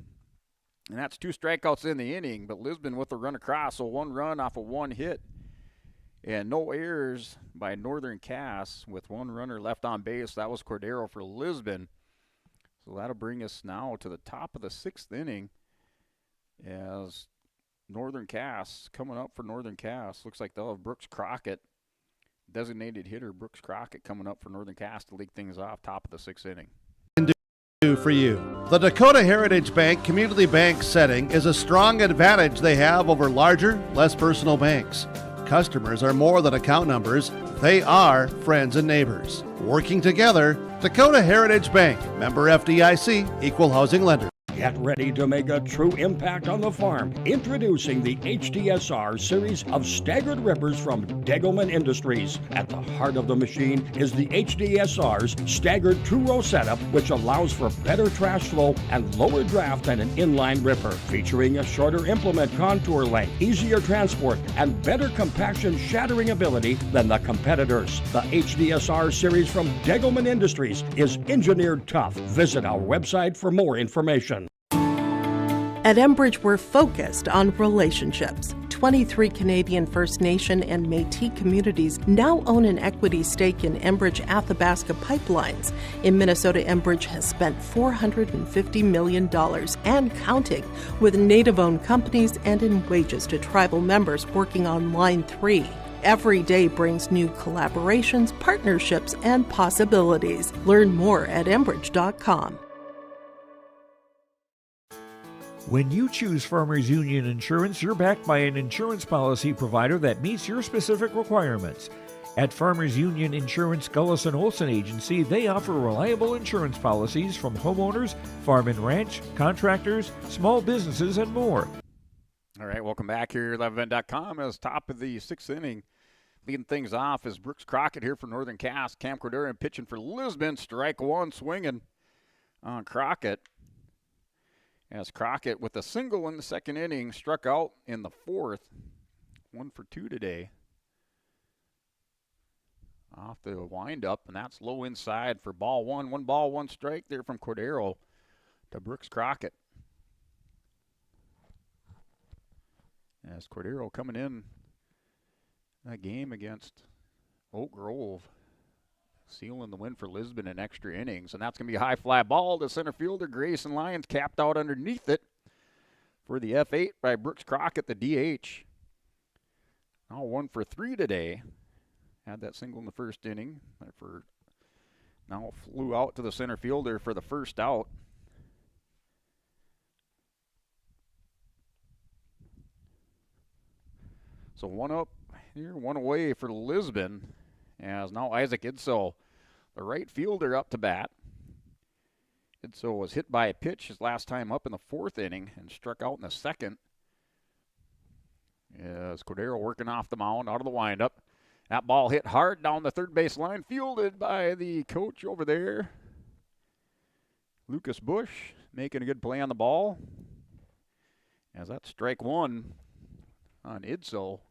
And that's 2 strikeouts in the inning. But Lisbon with a run across. So 1 run off of 1 hit. And no errors by Northern Cass with 1 runner left on base. That was Cordero for Lisbon. So that'll bring us now to the top of the 6th inning as Northern Cass, coming up for Northern Cass, looks like they'll have Brooks Crockett, designated hitter Brooks Crockett coming up for Northern Cass to lead things off top of the 6th inning. Do for you. The Dakota Heritage Bank Community Bank setting is a strong advantage they have over larger, less personal banks. Customers are more than account numbers. They are friends and neighbors. Working together, Dakota Heritage Bank, member FDIC, equal housing lender. Get ready to make a true impact on the farm. Introducing the HDSR series of staggered rippers from Degelman Industries. At the heart of the machine is the HDSR's staggered two-row setup, which allows for better trash flow and lower draft than an inline ripper. Featuring a shorter implement contour length, easier transport, and better compaction shattering ability than the competitors. The HDSR series from Degelman Industries is engineered tough. Visit our website for more information. At Enbridge, we're focused on relationships. 23 Canadian First Nation and Métis communities now own an equity stake in Enbridge Athabasca Pipelines. In Minnesota, Enbridge has spent $450 million and counting with Native-owned companies and in wages to tribal members working on Line 3. Every day brings new collaborations, partnerships, and possibilities. Learn more at Enbridge.com. When you choose Farmers Union Insurance, you're backed by an insurance policy provider that meets your specific requirements. At Farmers Union Insurance Gullison Olson Agency, they offer reliable insurance policies from homeowners, farm and ranch, contractors, small businesses, and more. All right, welcome back here at 11event.com. As top of the sixth inning, leading things off is Brooks Crockett here for Northern Cass. Cam Cordero pitching for Lisbon. Strike one, swinging on Crockett. As Crockett, with a single in the second inning, struck out in the fourth. 1 for 2 today. Off the windup, and that's low inside for ball one. 1 ball, 1 strike there from Cordero to Brooks Crockett. As Cordero coming in that game against Oak Grove, sealing the win for Lisbon in extra innings. And that's going to be a high fly ball to center fielder Grayson Lyons, capped out underneath it for the F8 by Brooks Crockett, the DH. Now 1 for 3 today. Had that single in the first inning. Now flew out to the center fielder for the first out. So 1 up here, 1 away for Lisbon. As now Isaac Idso, the right fielder, up to bat. Idso was hit by a pitch his last time up in the fourth inning and struck out in the second. As Cordero working off the mound, out of the windup. That ball hit hard down the third base line, fielded by the coach over there. Lucas Bush making a good play on the ball. As that's strike one on Idso.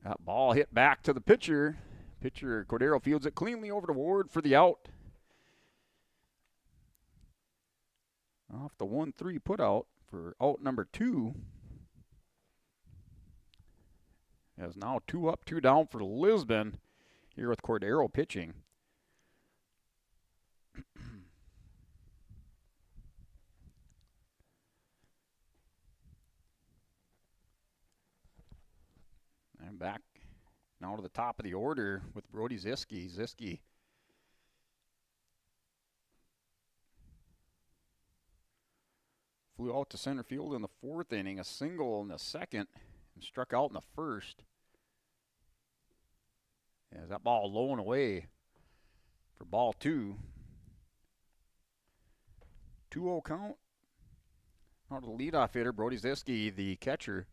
That ball hit back to the pitcher. Pitcher Cordero fields it cleanly over to Ward for the out. Off the 1-3 put out for out number 2. As now 2 up, 2 down for Lisbon here with Cordero pitching. And back now to the top of the order with Brody Ziske. Ziske flew out to center field in the fourth inning, a single in the second, and struck out in the first. As that ball low and away for ball 2. 2-0 count. Now to the leadoff hitter, Brody Ziske, the catcher.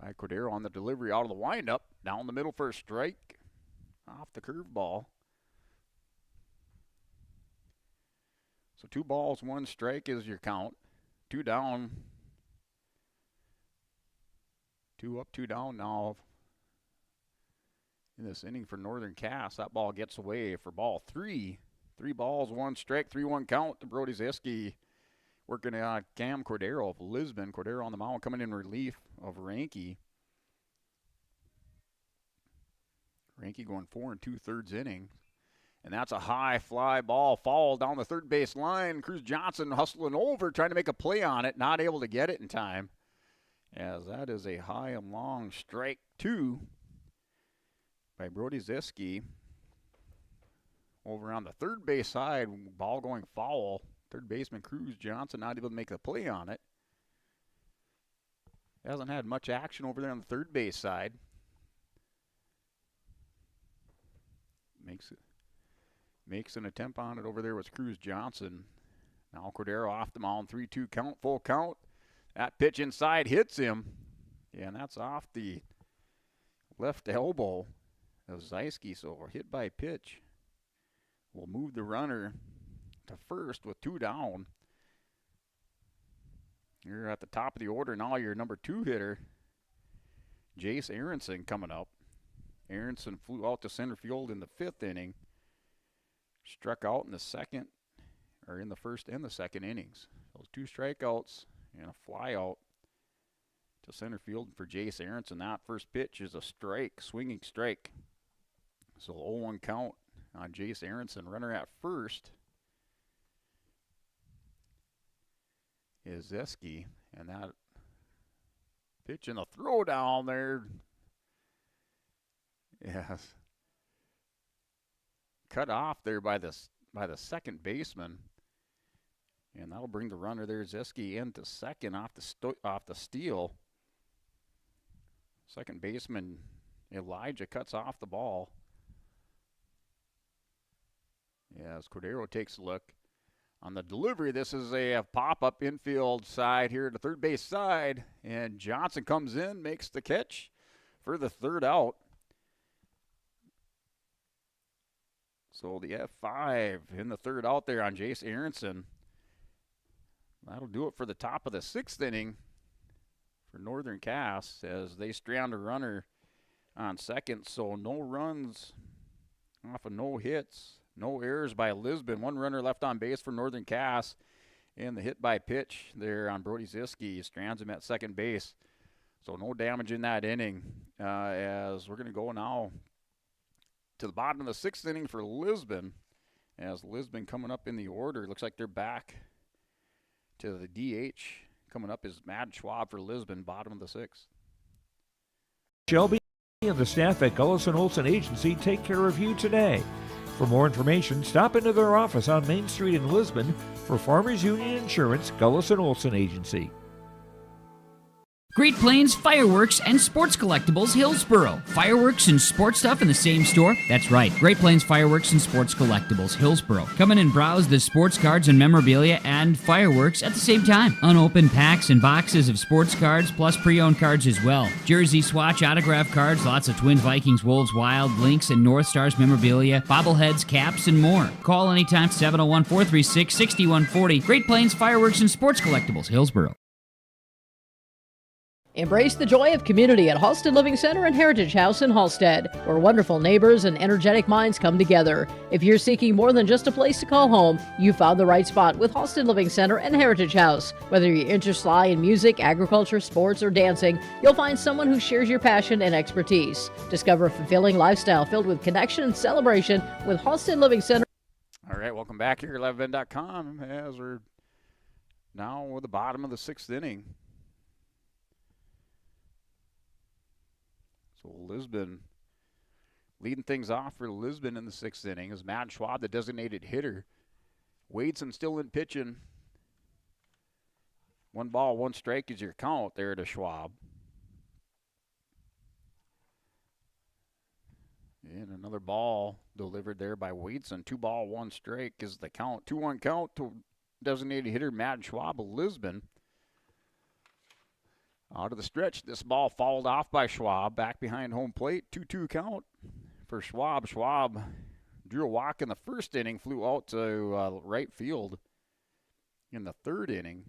By Cordero on the delivery out of the windup. Down the middle for a strike. Off the curveball. So 2 balls, 1 strike is your count. 2 down. 2 up, 2 down now in this inning for Northern Cass. That ball gets away for ball 3. 3 balls, 1 strike, 3-1 count to Brody Ziske. Working on Cam Cordero of Lisbon. Cordero on the mound coming in relief of Ranke. Ranke going 4 2/3 innings. And that's a high fly ball, foul down the third base line. Cruz Johnson hustling over, trying to make a play on it, not able to get it in time. As that is a high and long strike 2 by Brody Ziske. Over on the third base side, ball going foul. Third baseman Cruz Johnson not able to make the play on it. Hasn't had much action over there on the third base side. Makes an attempt on it over there with Cruz Johnson. Now Cordero off the mound, 3-2 count, full count. That pitch inside hits him. Yeah, and that's off the left elbow of Zieski, so hit by pitch. Will move the runner to first with 2 down. You're at the top of the order now. Your number 2 hitter, Jace Aronson, coming up. Aronson flew out to center field in the 5th inning. Struck out in the first and the second innings. Those 2 strikeouts and a fly out to center field for Jace Aronson. That first pitch is a strike, swinging strike. So 0-1 count on Jace Aronson. Runner at first is Zieski, and that pitch and a throw down there. Yes. Cut off there by the second baseman. And that'll bring the runner there, Zieski, into second off the steal. Second baseman Elijah cuts off the ball. As Cordero takes a look. On the delivery, this is a pop-up infield side here to third base side. And Johnson comes in, makes the catch for the 3rd out. So the F5 in the 3rd out there on Jace Aronson. That'll do it for the top of the 6th inning for Northern Cass as they strand a runner on second. So no runs off of no hits, no errors by Lisbon. 1 runner left on base for Northern Cass. And the hit by pitch there on Brody Zieski strands him at second base. So no damage in that inning as we're going to go now to the bottom of the 6th inning for Lisbon. As Lisbon coming up in the order. Looks like they're back to the DH. Coming up is Matt Schwab for Lisbon, bottom of the 6th. Shelby and the staff at Gullis & Olson Agency take care of you today. For more information, stop into their office on Main Street in Lisbon for Farmers Union Insurance, Gullis & Olson Agency. Great Plains Fireworks and Sports Collectibles, Hillsboro. Fireworks and sports stuff in the same store? That's right. Great Plains Fireworks and Sports Collectibles, Hillsboro. Come in and browse the sports cards and memorabilia and fireworks at the same time. Unopened packs and boxes of sports cards, plus pre-owned cards as well. Jersey swatch autograph cards, lots of Twins, Vikings, Wolves, Wild, Lynx, and North Stars memorabilia, bobbleheads, caps, and more. Call anytime, 701-436-6140. Great Plains Fireworks and Sports Collectibles, Hillsboro. Embrace the joy of community at Halstead Living Center and Heritage House in Halstead, where wonderful neighbors and energetic minds come together. If you're seeking more than just a place to call home, you found the right spot with Halstead Living Center and Heritage House. Whether your interests lie in music, agriculture, sports, or dancing, you'll find someone who shares your passion and expertise. Discover a fulfilling lifestyle filled with connection and celebration with Halstead Living Center. All right, welcome back here at 11event.com as we're now at the bottom of the 6th inning. So Lisbon leading things off for Lisbon in the 6th inning is Matt Schwab, the designated hitter. Wadeson still in pitching. 1 ball, 1 strike is your count there to Schwab. And another ball delivered there by Wadeson. 2 ball, 1 strike is the count. 2-1 count to designated hitter Matt Schwab of Lisbon. Out of the stretch, this ball fouled off by Schwab, back behind home plate. 2-2 count for Schwab. Schwab drew a walk in the 1st inning, flew out to right field in the 3rd inning.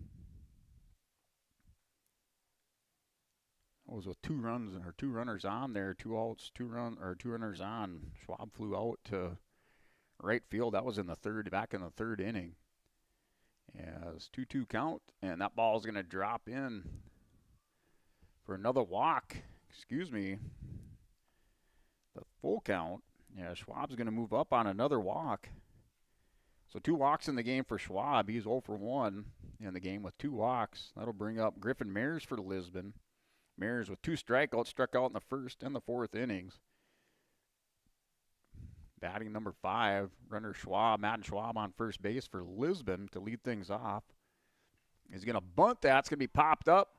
It was with 2 runners on there, 2 outs, 2 runners on. Schwab flew out to right field. That was in the 3rd, back in the 3rd inning. As 2-2 count, and that ball is going to drop in for another walk, the full count. Yeah, Schwab's going to move up on another walk. So 2 walks in the game for Schwab. He's 0 for 1 in the game with 2 walks. That'll bring up Griffin Mears for Lisbon. Mears with 2 strikeouts, struck out in the 1st and the 4th innings. Batting number 5, runner Schwab, Matt Schwab on first base for Lisbon to lead things off. He's going to bunt that. It's going to be popped up.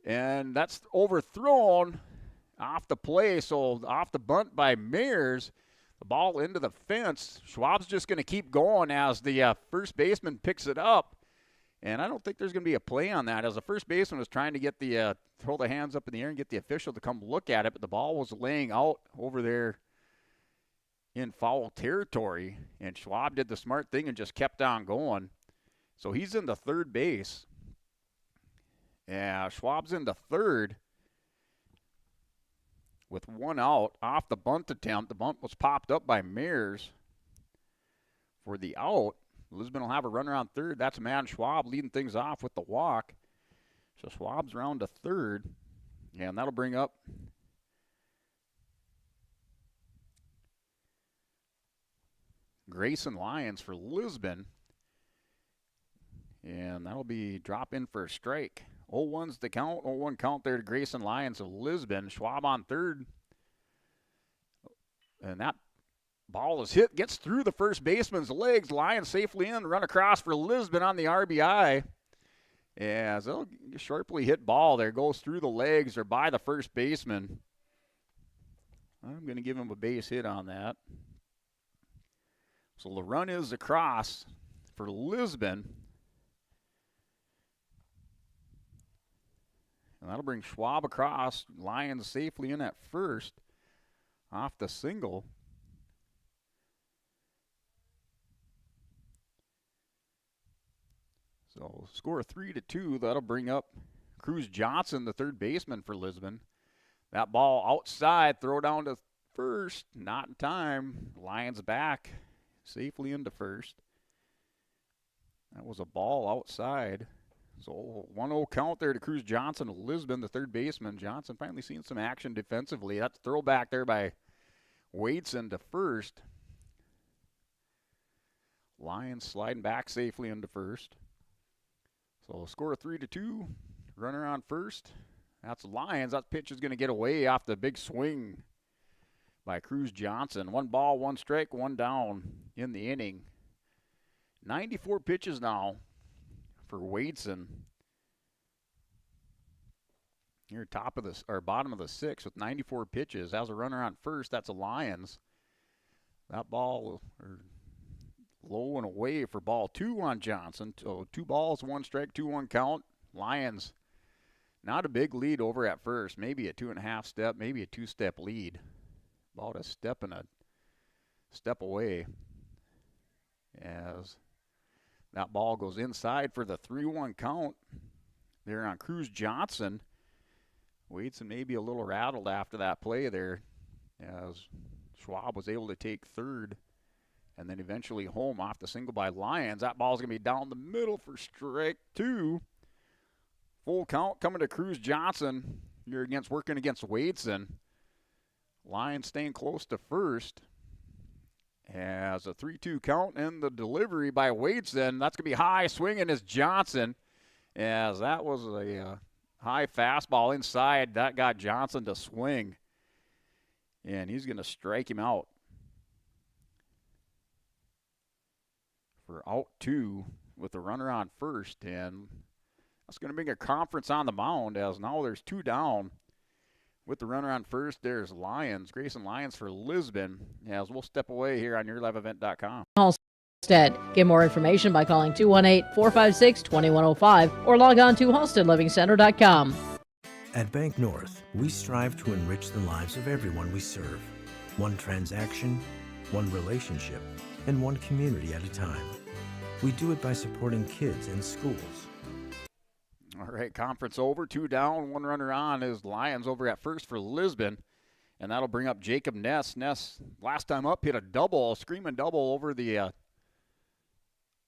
And that's overthrown off the play, so off the bunt by Mears. The ball into the fence. Schwab's just going to keep going as the first baseman picks it up. And I don't think there's going to be a play on that, as the first baseman was trying to get the throw the hands up in the air and get the official to come look at it, but the ball was laying out over there in foul territory, and Schwab did the smart thing and just kept on going. So he's in the third base. Yeah, Schwab's in the third with one out off the bunt attempt. The bunt was popped up by Mears for the out. Lisbon will have a runner on third. That's man Schwab leading things off with the walk. So Schwab's round to third, and that'll bring up Grayson Lyons for Lisbon. And that'll be drop in for a strike. 0-1's the count. 0-1 count there to Grayson Lyons of Lisbon. Schwab on third. And that ball is hit, gets through the first baseman's legs. Lyons safely in, run across for Lisbon on the RBI. As a sharply hit ball there goes through the legs or by the first baseman. I'm going to give him a base hit on that. So the run is across for Lisbon. And that'll bring Schwab across. Lyons safely in at first off the single. So score 3-2. That'll bring up Cruz Johnson, the third baseman for Lisbon. That ball outside, throw down to first. Not in time. Lyons back safely into first. That was a ball outside. So 1-0 count there to Cruz Johnson of Lisbon, the third baseman. Johnson finally seeing some action defensively. That's a throwback there by Wadeson to first. Lyons sliding back safely into first. So score 3-2. Runner on first. That's Lyons. That pitch is going to get away off the big swing by Cruz Johnson. 1 ball, 1 strike, 1 down in the inning. 94 pitches now for Wadeson. Here, top of this or bottom of the 6th with 94 pitches. Has a runner on first. That's a Lyons. That ball low and away for ball 2 on Johnson. So 2 balls, 1 strike, 2-1 count. Lyons, not a big lead over at first. Maybe a 2.5 step, maybe a 2-step lead. About a step and a step away. As that ball goes inside for the 3-1 count there on Cruz Johnson. Wadeson maybe a little rattled after that play there, as Schwab was able to take third and then eventually home off the single by Lyons. That ball's going to be down the middle for strike 2. Full count coming to Cruz Johnson. You're working against Wadeson. Lyons staying close to first. As a 3-2 count and the delivery by Wadeson. That's going to be high. Swinging is Johnson. As that was a high fastball inside. That got Johnson to swing. And he's going to strike him out for out 2 with the runner on first. And that's going to bring a conference on the mound, as now there's 2 down. With the runner on first, there's Lyons, Grayson Lyons for Lisbon. As we'll step away here on YourLiveEvent.com. Halstead. Get more information by calling 218-456-2105 or log on to halsteadlivingcenter.com. At Bank North, we strive to enrich the lives of everyone we serve. One transaction, one relationship, and one community at a time. We do it by supporting kids and schools. All right, conference over. 2 down, 1 runner on is Lyons over at first for Lisbon. And that'll bring up Jacob Ness. Ness, last time up, hit a double, a screaming double over the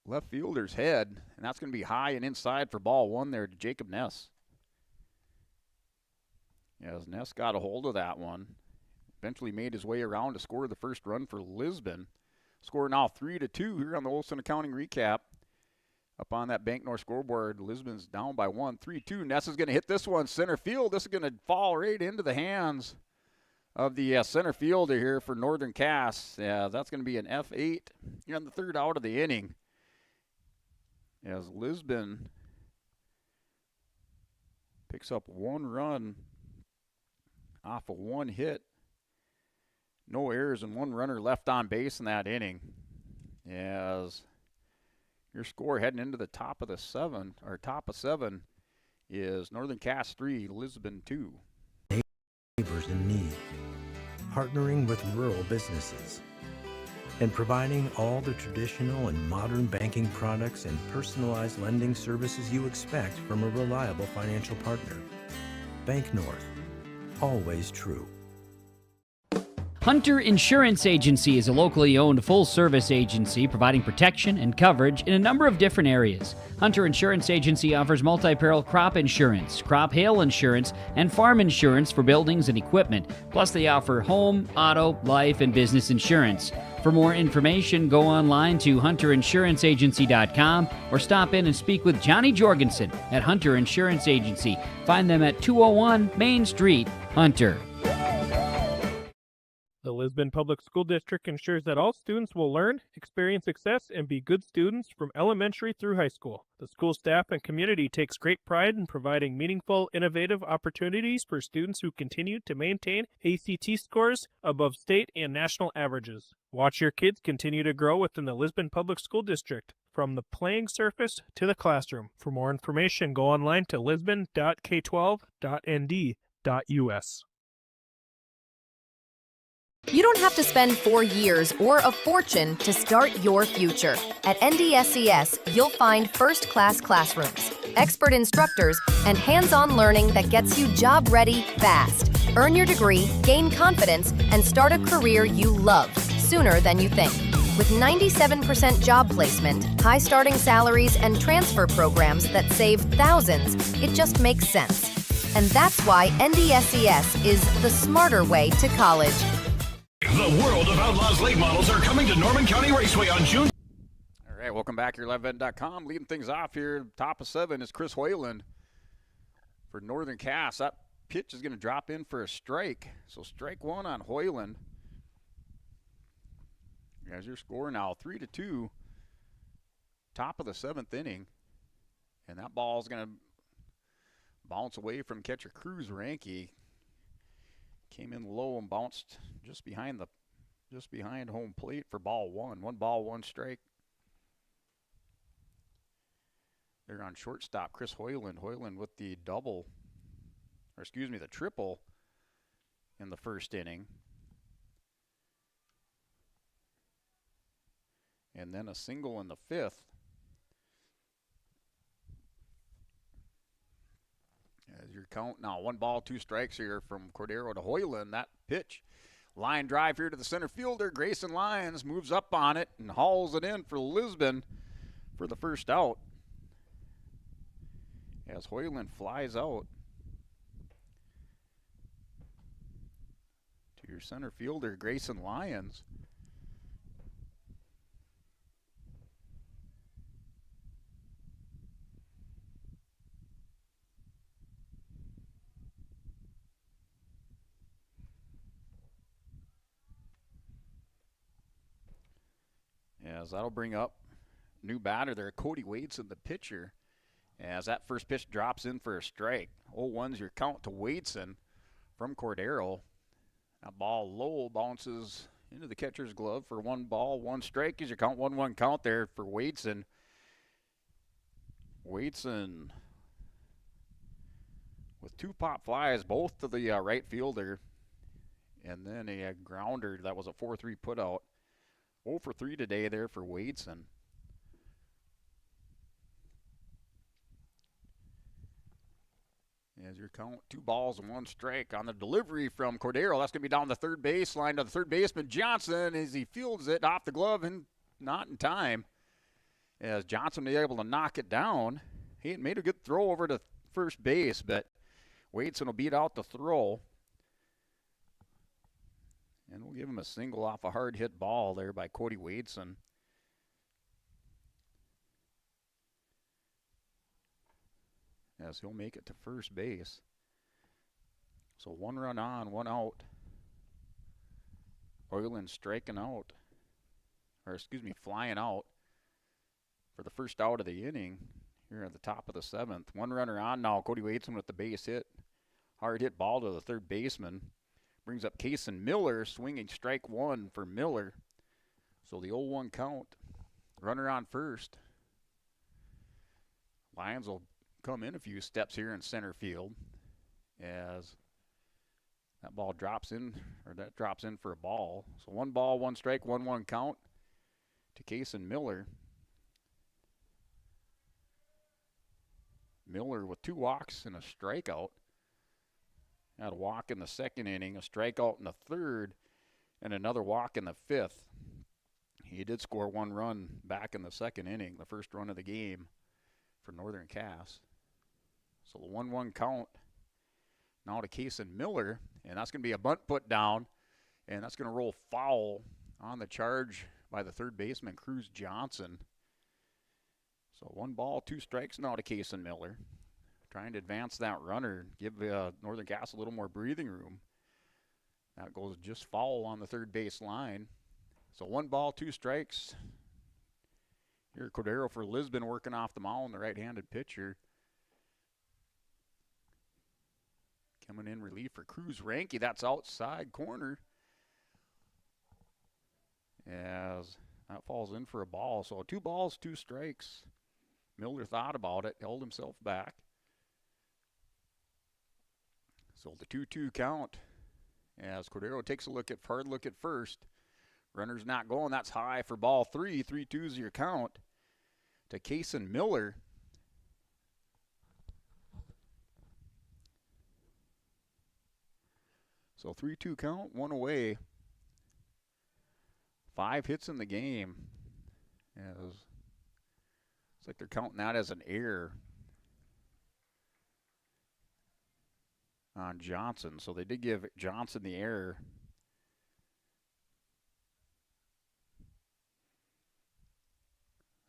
left fielder's head. And that's going to be high and inside for ball 1 there to Jacob Ness. As Ness got a hold of that one. Eventually made his way around to score the first run for Lisbon. Score now 3-2 here on the Olson Accounting Recap. Up on that Bank North scoreboard, Lisbon's down by 1, 3-2. Ness is going to hit this one center field. This is going to fall right into the hands of the center fielder here for Northern Cass. Yeah, that's going to be an F8 here on the 3rd out of the inning. As Lisbon picks up 1 run off of 1 hit. No errors and one runner left on base in that inning. As your score heading into the top of seven is Northern Cass 3, Lisbon 2. Neighbors in need, partnering with rural businesses, and providing all the traditional and modern banking products and personalized lending services you expect from a reliable financial partner. Bank North, always true. Hunter Insurance Agency is a locally owned full-service agency providing protection and coverage in a number of different areas. Hunter Insurance Agency offers multi-peril crop insurance, crop hail insurance, and farm insurance for buildings and equipment. Plus, they offer home, auto, life, and business insurance. For more information, go online to hunterinsuranceagency.com or stop in and speak with Johnny Jorgensen at Hunter Insurance Agency. Find them at 201 Main Street, Hunter. The Lisbon Public School District ensures that all students will learn, experience success, and be good students from elementary through high school. The school staff and community takes great pride in providing meaningful, innovative opportunities for students who continue to maintain ACT scores above state and national averages. Watch your kids continue to grow within the Lisbon Public School District, from the playing surface to the classroom. For more information, go online to lisbon.k12.nd.us. You don't have to spend 4 years or a fortune to start your future. At NDSCS, you'll find first-class classrooms, expert instructors, and hands-on learning that gets you job-ready fast. Earn your degree, gain confidence, and start a career you love sooner than you think. With 97% job placement, high starting salaries, and transfer programs that save thousands, it just makes sense. And that's why NDSCS is the smarter way to college. The World of Outlaws late models are coming to Norman County Raceway on June. All right, welcome back here, LiveEvent.com. Leading things off here, top of 7 is Chris Hoyland for Northern Cass. That pitch is going to drop in for a strike. So strike one on Hoyland. As your score now, 3-2, top of the 7th inning. And that ball is going to bounce away from catcher Cruz Ranke. Came in low and bounced just behind home plate for ball one. 1 ball, 1 strike. They're on shortstop, Chris Hoyland. Hoyland with the triple in the first inning. And then a single in the 5th. As your count now, 1 ball, 2 strikes here from Cordero to Hoyland. That pitch, line drive here to the center fielder. Grayson Lyons moves up on it and hauls it in for Lisbon for the first out. As Hoyland flies out to your center fielder, Grayson Lyons. As that'll bring up new batter there, Cody Wadeson, the pitcher, as that first pitch drops in for a strike. 0-1's your count to Wadeson from Cordero. That ball low bounces into the catcher's glove for 1 ball, 1 strike. Is your count, 1-1 count there for Wadeson. Wadeson with 2 pop flies, both to the right fielder, and then a grounder that was a 4-3 put out. 0 for 3 today there for Wadeson. As your count, 2 balls and 1 strike on the delivery from Cordero. That's going to be down the third baseline to the third baseman Johnson as he fields it off the glove and not in time. As Johnson was able to knock it down. He had made a good throw over to first base, but Wadeson will beat out the throw. And we'll give him a single off a hard hit ball there by Cody Wadeson. As he'll make it to first base. So 1 run on, 1 out. Hoyland striking out. Flying out for the first out of the inning here at the top of the 7th. 1 runner on now. Cody Wadeson with the base hit. Hard hit ball to the third baseman. brings up Kason Miller, swinging strike one for Miller. So the 0-1 count, runner on first. Lions will come in a few steps here in center field as that ball drops in, or that drops in for a ball. So 1 ball, 1 strike, 1-1 count to Kason Miller. Miller with 2 walks and a strikeout. Had a walk in the second inning, a strikeout in the third, and another walk in the fifth. He did score 1 run back in the second inning, the first run of the game for Northern Cass. So the 1-1 count now to Kason Miller, and that's going to be a bunt put down, and that's going to roll foul on the charge by the third baseman, Cruz Johnson. So 1 ball, 2 strikes now to Kason Miller. Trying to advance that runner, give Northern Cass a little more breathing room. That goes just foul on the third base line. So 1 ball, 2 strikes. Here Cordero for Lisbon working off the mound, the right-handed pitcher. Coming in relief for Cruz Ranke. That's outside corner. As that falls in for a ball. So 2 balls, 2 strikes. Miller thought about it, held himself back. So the 2-2 count as Cordero takes a hard look at first. Runner's not going. That's high for ball 3. 3-2's your count to Kason Miller. So 3-2 count, 1 away. 5 hits in the game. As it's like they're counting that as an error on Johnson. So they did give Johnson the error.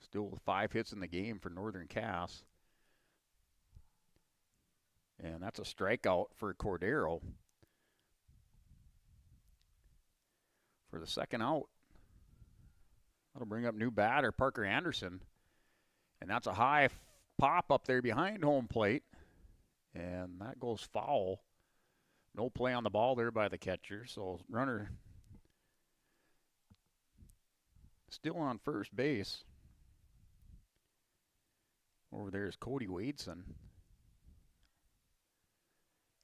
Still with 5 hits in the game for Northern Cass. And that's a strikeout for Cordero. For the second out. That'll bring up new batter, Parker Anderson. And that's a high pop up there behind home plate. And that goes foul. No play on the ball there by the catcher. So runner still on first base. Over there is Cody Wadeson.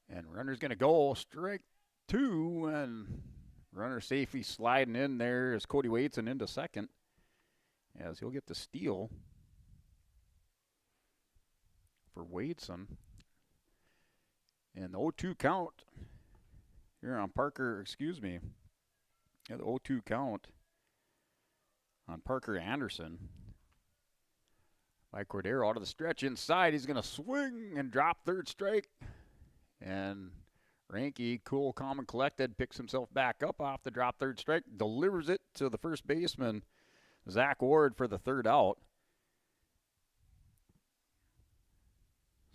And runner's going to go strike 2. And runner safely sliding in there is Cody Wadeson into second. As he'll get the steal for Wadeson. And the 0-2 count here on Parker, the 0-2 count on Parker Anderson by Cordero out of the stretch inside. He's going to swing and drop third strike. And Ranke, cool, calm, and collected, picks himself back up off the drop third strike, delivers it to the first baseman, Zach Ward, for the third out.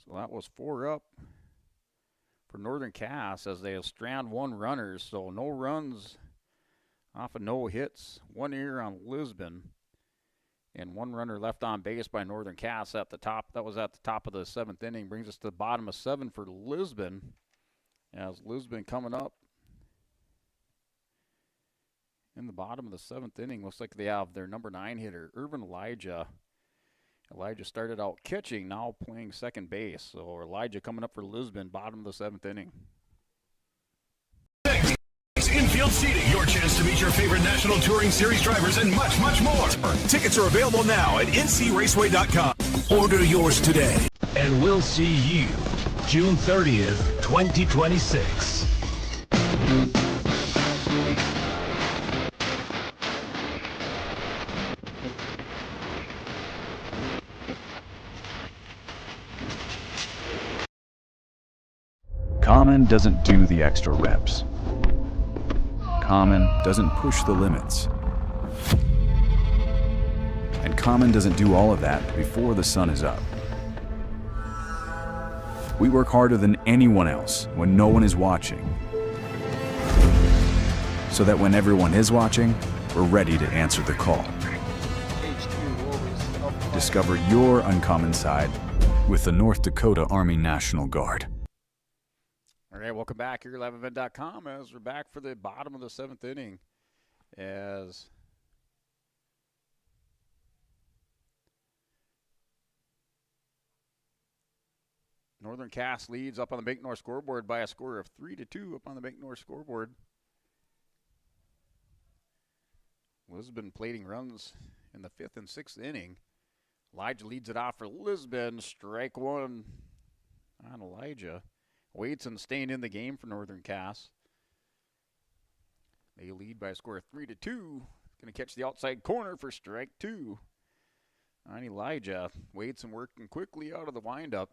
So that was 4 up for Northern Cass as they strand 1 runners. So no runs off of no hits. 1 error on Lisbon. And 1 runner left on base by Northern Cass at the top. That was at the top of the 7th inning. Brings us to the bottom of 7 for Lisbon. As Lisbon coming up in the bottom of the 7th inning. Looks like they have their number 9 hitter, Irvin Elijah. Elijah started out catching, now playing second base. So Elijah coming up for Lisbon, bottom of the 7th inning. Infield seating, your chance to meet your favorite National Touring Series drivers and much, much more. Tickets are available now at ncraceway.com. Order yours today. And we'll see you June 30th, 2026. Common doesn't do the extra reps. Common doesn't push the limits. And Common doesn't do all of that before the sun is up. We work harder than anyone else when no one is watching, so that when everyone is watching, we're ready to answer the call. Discover your uncommon side with the North Dakota Army National Guard. All right, welcome back here at 11event.com as we're back for the bottom of the 7th inning as Northern Cass leads up on the Bank North scoreboard by a score of 3-2 up on the Bank North scoreboard. Lisbon plating runs in the 5th and 6th inning. Elijah leads it off for Lisbon. Strike one on Elijah. Wadeson staying in the game for Northern Cass. They lead by a score of 3-2. Going to catch the outside corner for strike two on Elijah. Wadeson working quickly out of the windup.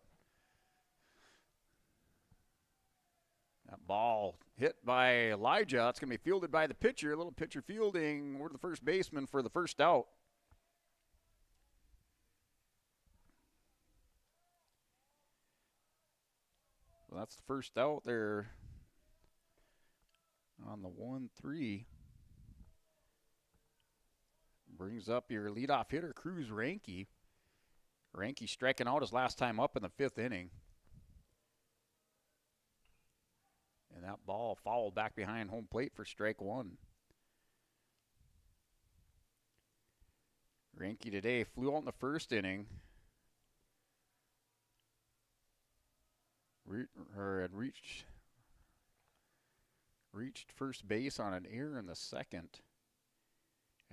That ball hit by Elijah. It's going to be fielded by the pitcher. A little pitcher fielding. We're the first baseman for the first out. So that's the first out there on the 1-3. Brings up your leadoff hitter, Cruz Ranke. Ranke striking out his last time up in the 5th inning. And that ball fouled back behind home plate for strike one. Ranke today flew out in the 1st inning. Reached first base on an error in the 2nd.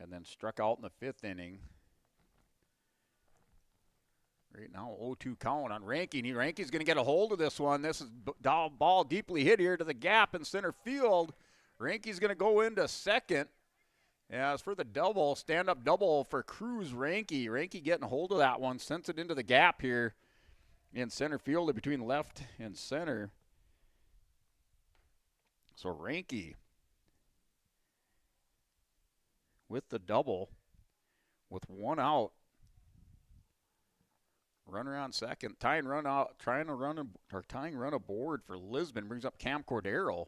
And then struck out in the 5th inning. Right now, 0-2 count on Ranke. Ranke's going to get a hold of this one. This is ball deeply hit here to the gap in center field. Ranke's going to go into second. As for the double, stand-up double for Cruz Ranke. Ranke getting a hold of that one, sends it into the gap here in center field between left and center. So Ranke with the double with one out. Runner on second, tying run aboard for Lisbon. Brings up Cam Cordero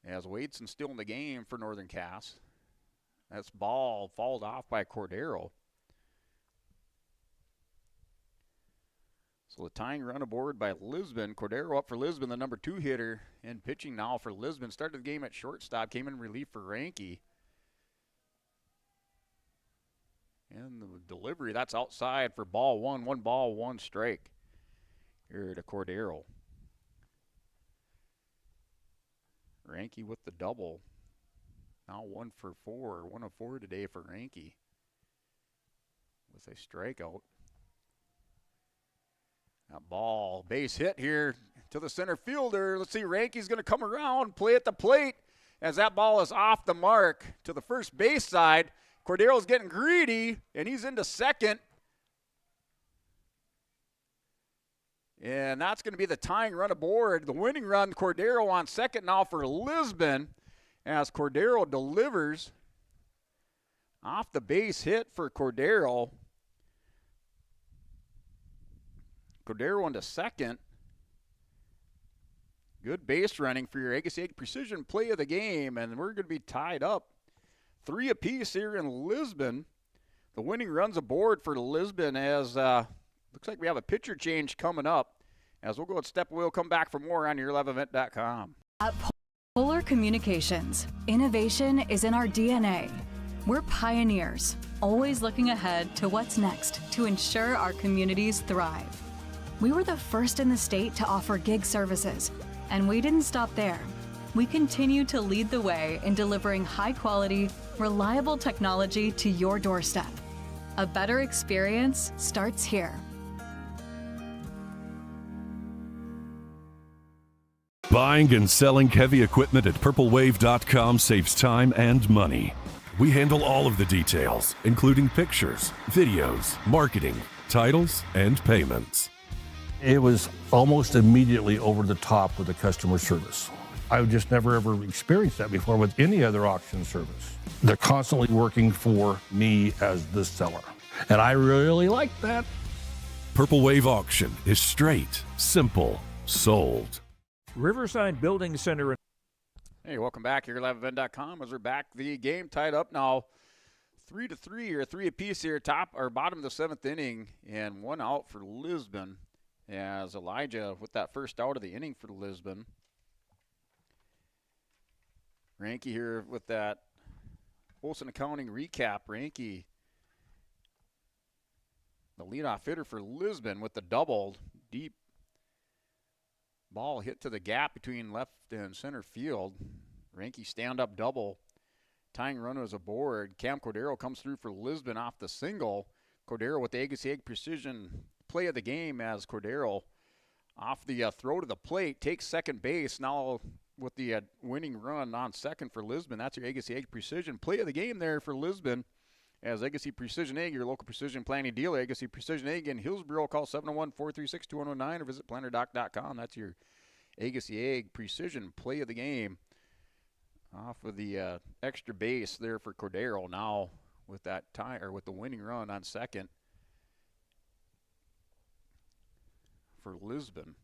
as Wadeson still in the game for Northern Cass. That's ball fouled off by Cordero. So the tying run aboard by Lisbon. Cordero up for Lisbon, the number 2 hitter, and pitching now for Lisbon. Started the game at shortstop, came in relief for Ranke. And the delivery, that's outside for ball one. 1 ball, 1 strike here to Cordero. Ranke with the double. Now 1 for 4. 1 of 4 today for Ranke with a strikeout. That ball, base hit here to the center fielder. Let's see, Ranke's going to come around, play at the plate as that ball is off the mark to the first base side. Cordero's getting greedy, and he's into second. And that's going to be the tying run aboard. The winning run, Cordero on second now for Lisbon as Cordero delivers off the base hit for Cordero. Cordero into second. Good base running for your Agassi Precision play of the game, and we're going to be tied up 3 apiece here in Lisbon. The winning runs aboard for Lisbon as looks like we have a pitcher change coming up. As we'll go and step away, we'll come back for more on your11event.com. At Polar Communications, innovation is in our DNA. We're pioneers, always looking ahead to what's next to ensure our communities thrive. We were the first in the state to offer gig services, and we didn't stop there. We continue to lead the way in delivering high-quality, reliable technology to your doorstep. A better experience starts here. Buying and selling heavy equipment at purplewave.com saves time and money. We handle all of the details, including pictures, videos, marketing, titles, and payments. It was almost immediately over the top with the customer service. I've just never ever experienced that before with any other auction service. They're constantly working for me as the seller, and I really like that. Purple Wave Auction is straight, simple, sold. Riverside Building Center. Hey, welcome back here at 11event.com as we're back. The game tied up now 3-3 or 3 apiece here, top or bottom of the 7th inning, and 1 out for Lisbon as Elijah with that first out of the inning for Lisbon. Ranke here with that Olson Accounting recap. Ranke, the leadoff hitter for Lisbon, with the double. Deep ball hit to the gap between left and center field. Ranke stand-up double. Tying run was aboard. Cam Cordero comes through for Lisbon off the single. Cordero with the Agassi precision play of the game as Cordero off the throw to the plate takes second base. Now with the winning run on second for Lisbon. That's your Agassi precision play of the game there for Lisbon. As Agassi Precision Egg, your local precision planning dealer, Agassi Precision Egg in Hillsboro. Call 701-436-2109 or visit plannerdoc.com. That's your Agassi Egg Precision play of the game. Off of the extra base there for Cordero now with that tie, or with the winning run on second for Lisbon.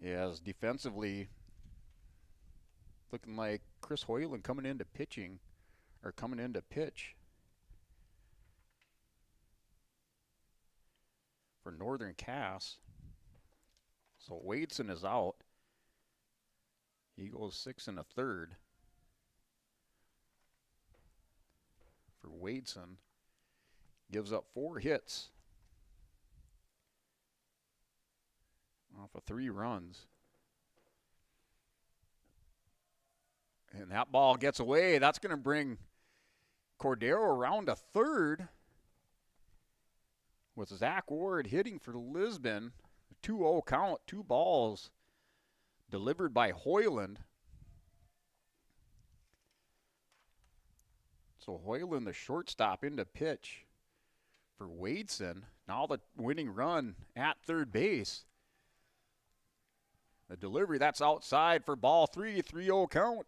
As defensively, looking like Chris Hoyland coming into pitching, or coming into pitch for Northern Cass. So Wadeson is out. He goes 6 1/3 for Wadeson. Gives up 4 hits off of 3 runs. And that ball gets away. That's going to bring Cordero around to third with Zach Ward hitting for Lisbon. 2-0 count, 2 balls delivered by Hoyland. So Hoyland, the shortstop, into pitch for Wadeson. Now the winning run at third base. The delivery, that's outside for ball 3, 3-0 count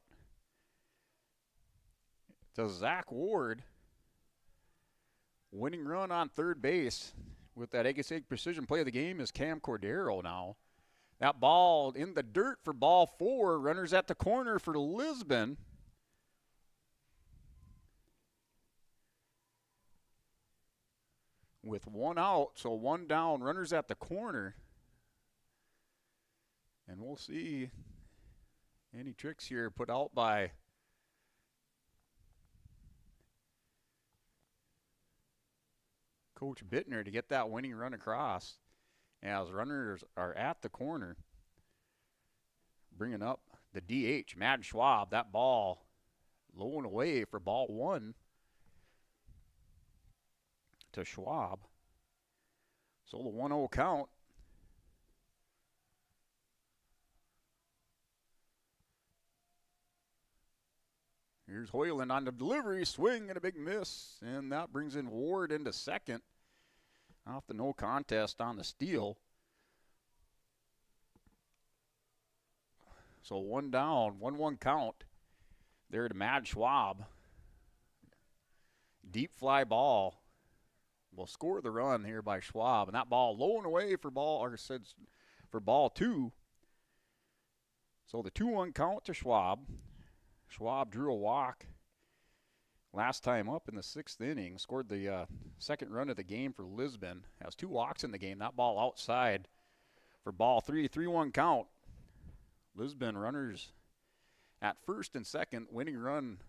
to Zach Ward. Winning run on third base with that Agassi precision play of the game is Cam Cordero now. That ball in the dirt for ball 4. Runners at the corner for Lisbon. With 1 out, so 1 down. Runners at the corner. And we'll see any tricks here put out by Coach Bittner to get that winning run across. As runners are at the corner, bringing up the DH, Matt Schwab. That ball low and away for ball 1 to Schwab. So the 1-0 count. Here's Hoyland on the delivery, swing and a big miss, and that brings in Ward into second. Off the no contest on the steal. So 1 down, 1-1 count there to Mad Schwab. Deep fly ball will score the run here by Schwab, and that ball low and away for ball 2. So the 2-1 count to Schwab. Schwab drew a walk last time up in the 6th inning, scored the second run of the game for Lisbon. Has 2 walks in the game. That ball outside for ball 3, 3-1 count. Lisbon runners at first and second, winning run,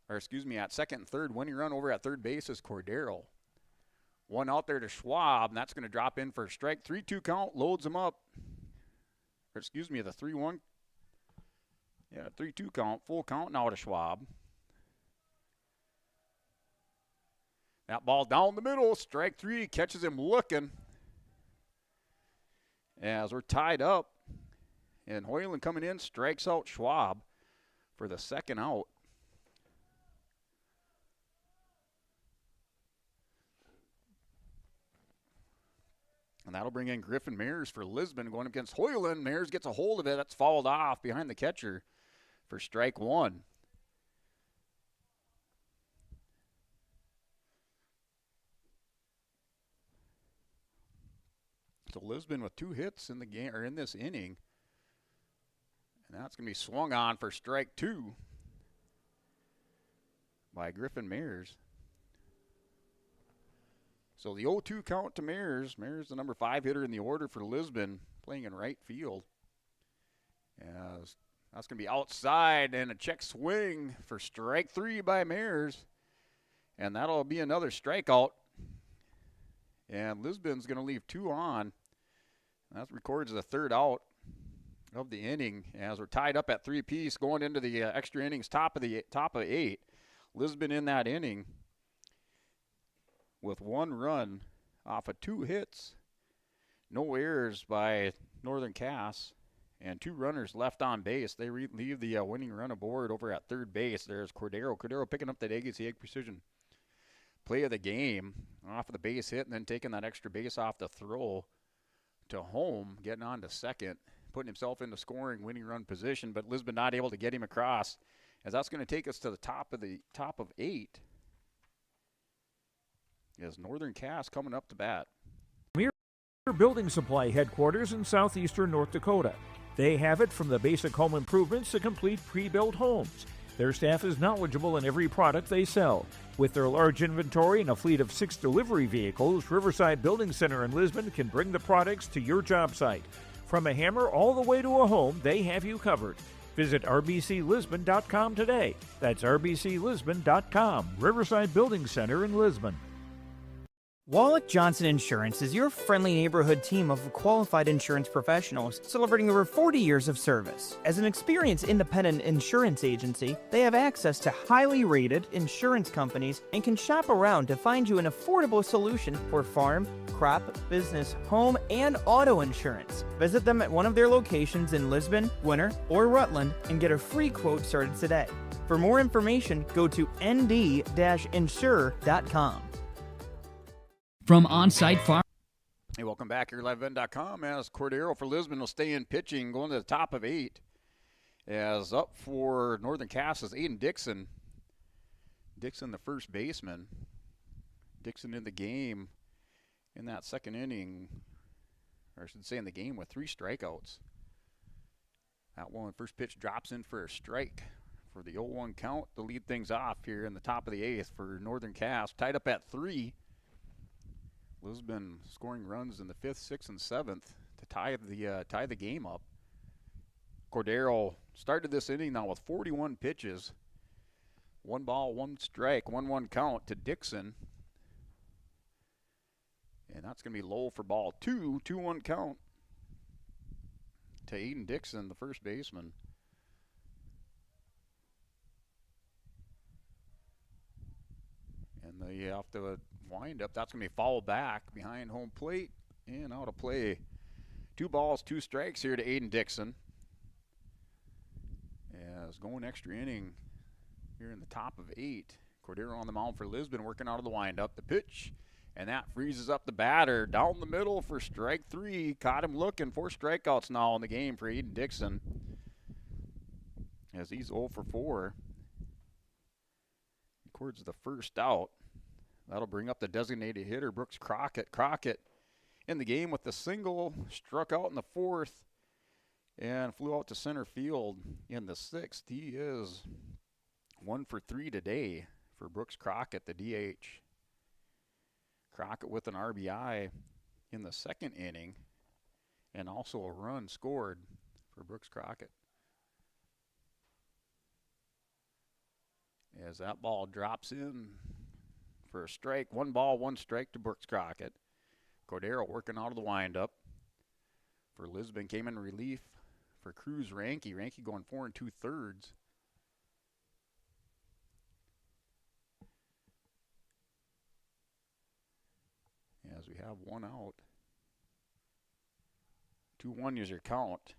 at second and third, winning run over at third base is Cordero. 1 out there to Schwab, and that's going to drop in for a strike. 3-2 count, loads him up. The 3-1. Yeah, 3-2 count, full count now to Schwab. That ball down the middle, strike 3, catches him looking. As we're tied up, and Hoyland coming in, strikes out Schwab for the second out. And that'll bring in Griffin Mears for Lisbon going up against Hoyland. Mears gets a hold of it. That's fouled off behind the catcher for strike 1. So Lisbon with 2 hits in the game, or in this inning. And that's going to be swung on for strike 2 by Griffin Mears. So the 0-2 count to Mears. Mears, the number 5 hitter in the order for Lisbon, playing in right field. As that's going to be outside and a check swing for strike 3 by Mears. And that'll be another strikeout. And Lisbon's going to leave 2 on. That records the 3rd out of the inning as we're tied up at 3 apiece going into the extra innings, top of 8. Lisbon in that inning with 1 run off of 2 hits, no errors by Northern Cass, and 2 runners left on base. They leave the winning run aboard over at third base. There's Cordero. Cordero picking up that egg precision play of the game off of the base hit and then taking that extra base off the throw to home, getting on to second, putting himself into scoring winning run position, but Lisbon not able to get him across, as that's going to take us to the top of 8. As Northern Cass coming up to bat. Premier Building Supply headquarters in southeastern North Dakota. They have it from the basic home improvements to complete pre-built homes. Their staff is knowledgeable in every product they sell. With their large inventory and a fleet of 6 delivery vehicles, Riverside Building Center in Lisbon can bring the products to your job site. From a hammer all the way to a home, they have you covered. Visit rbclisbon.com today. That's rbclisbon.com, Riverside Building Center in Lisbon. Wallach Johnson Insurance is your friendly neighborhood team of qualified insurance professionals celebrating over 40 years of service. As an experienced independent insurance agency, they have access to highly rated insurance companies and can shop around to find you an affordable solution for farm, crop, business, home, and auto insurance. Visit them at one of their locations in Lisbon, Winter, or Rutland and get a free quote started today. For more information, go to nd-insure.com. From on-site farm. Hey, welcome back here, liveevent.com, as Cordero for Lisbon will stay in pitching, going to the top of 8. As up for Northern Cass is Aiden Dixon. Dixon, the first baseman. Dixon in the game in that second inning, or I should say in the game, with 3 strikeouts. That one, first pitch drops in for a strike for the 0-1 count to lead things off here in the top of the 8th for Northern Cass. Tied up at 3. Lisbon scoring runs in the 5th, 6th, and 7th to tie the game up. Cordero started this inning now with 41 pitches. 1 ball, 1 strike, 1-1 count to Dixon. And that's going to be low for ball 2, 2-1 count to Aiden Dixon, the first baseman. And they have to wind up. That's going to be fouled back behind home plate and out of play. 2 balls, 2 strikes here to Aiden Dixon. As going extra inning here in the top of 8. Cordero on the mound for Lisbon, working out of the windup. The pitch, and that freezes up the batter down the middle for strike 3. Caught him looking. 4 strikeouts now in the game for Aiden Dixon, as he's 0 for 4. Records the first out. That'll bring up the designated hitter, Brooks Crockett. Crockett in the game with the single, struck out in the 4th, and flew out to center field in the 6th. He is 1 for 3 today for Brooks Crockett, the DH. Crockett with an RBI in the 2nd inning, and also a run scored for Brooks Crockett. As that ball drops in for a strike. 1 ball, 1 strike to Brooks Crockett. Cordero working out of the windup for Lisbon. Came in relief for Cruz Ranke. Ranke going 4 2/3. As we have 1 out. 2-1 is your count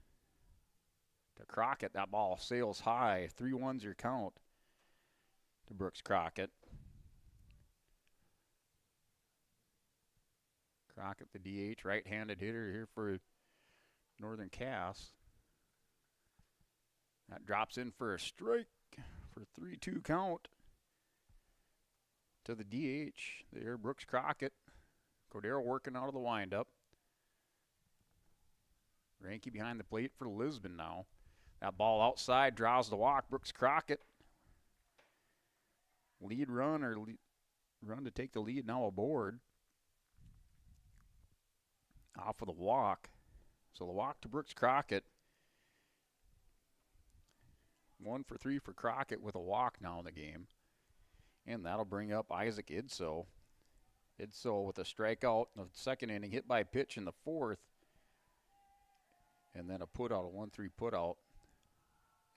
to Crockett. That ball sails high. 3-1's your count to Brooks Crockett. Crockett, the DH, right-handed hitter here for Northern Cass. That drops in for a strike for 3-2 count to the DH there, Brooks Crockett. Cordero working out of the windup. Ranke behind the plate for Lisbon now. That ball outside draws the walk. Brooks Crockett. Lead run or run to take the lead now aboard. Off of the walk. So the walk to Brooks Crockett. 1 for 3 for Crockett with a walk now in the game. And that'll bring up Isaac Idso. Idso with a strikeout in the second inning, hit by pitch in the fourth. And then a putout, a 1-3 putout.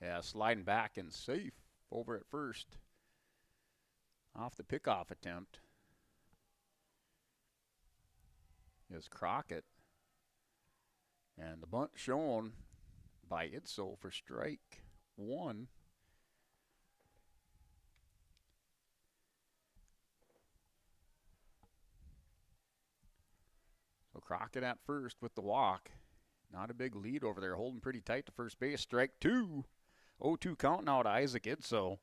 Yeah, sliding back and safe over at first. Off the pickoff attempt is Crockett. And the bunt shown by Idso for strike 1. So Crockett at first with the walk. Not a big lead over there, holding pretty tight to first base. Strike 2. 0-2 count now to Isaac Idso.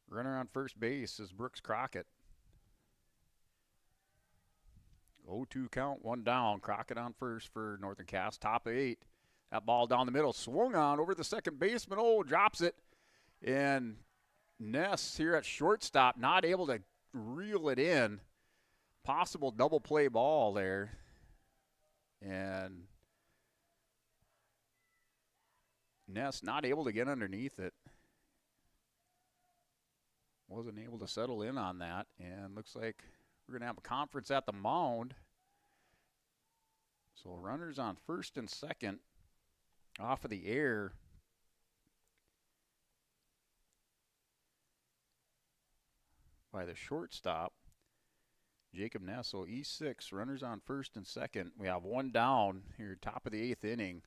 Runner on first base is Brooks Crockett. 0-2 count, 1 down. Crockett on first for Northern Cass. Top of 8. That ball down the middle, swung on over the second baseman. Oh, drops it. And Ness here at shortstop, not able to reel it in. Possible double play ball there. And Ness not able to get underneath it. Wasn't able to settle in on that. And looks like we're going to have a conference at the mound. So runners on first and second off of the air. By the shortstop, Jacob Ness. So E6, runners on first and second. We have 1 down here, top of the 8th inning.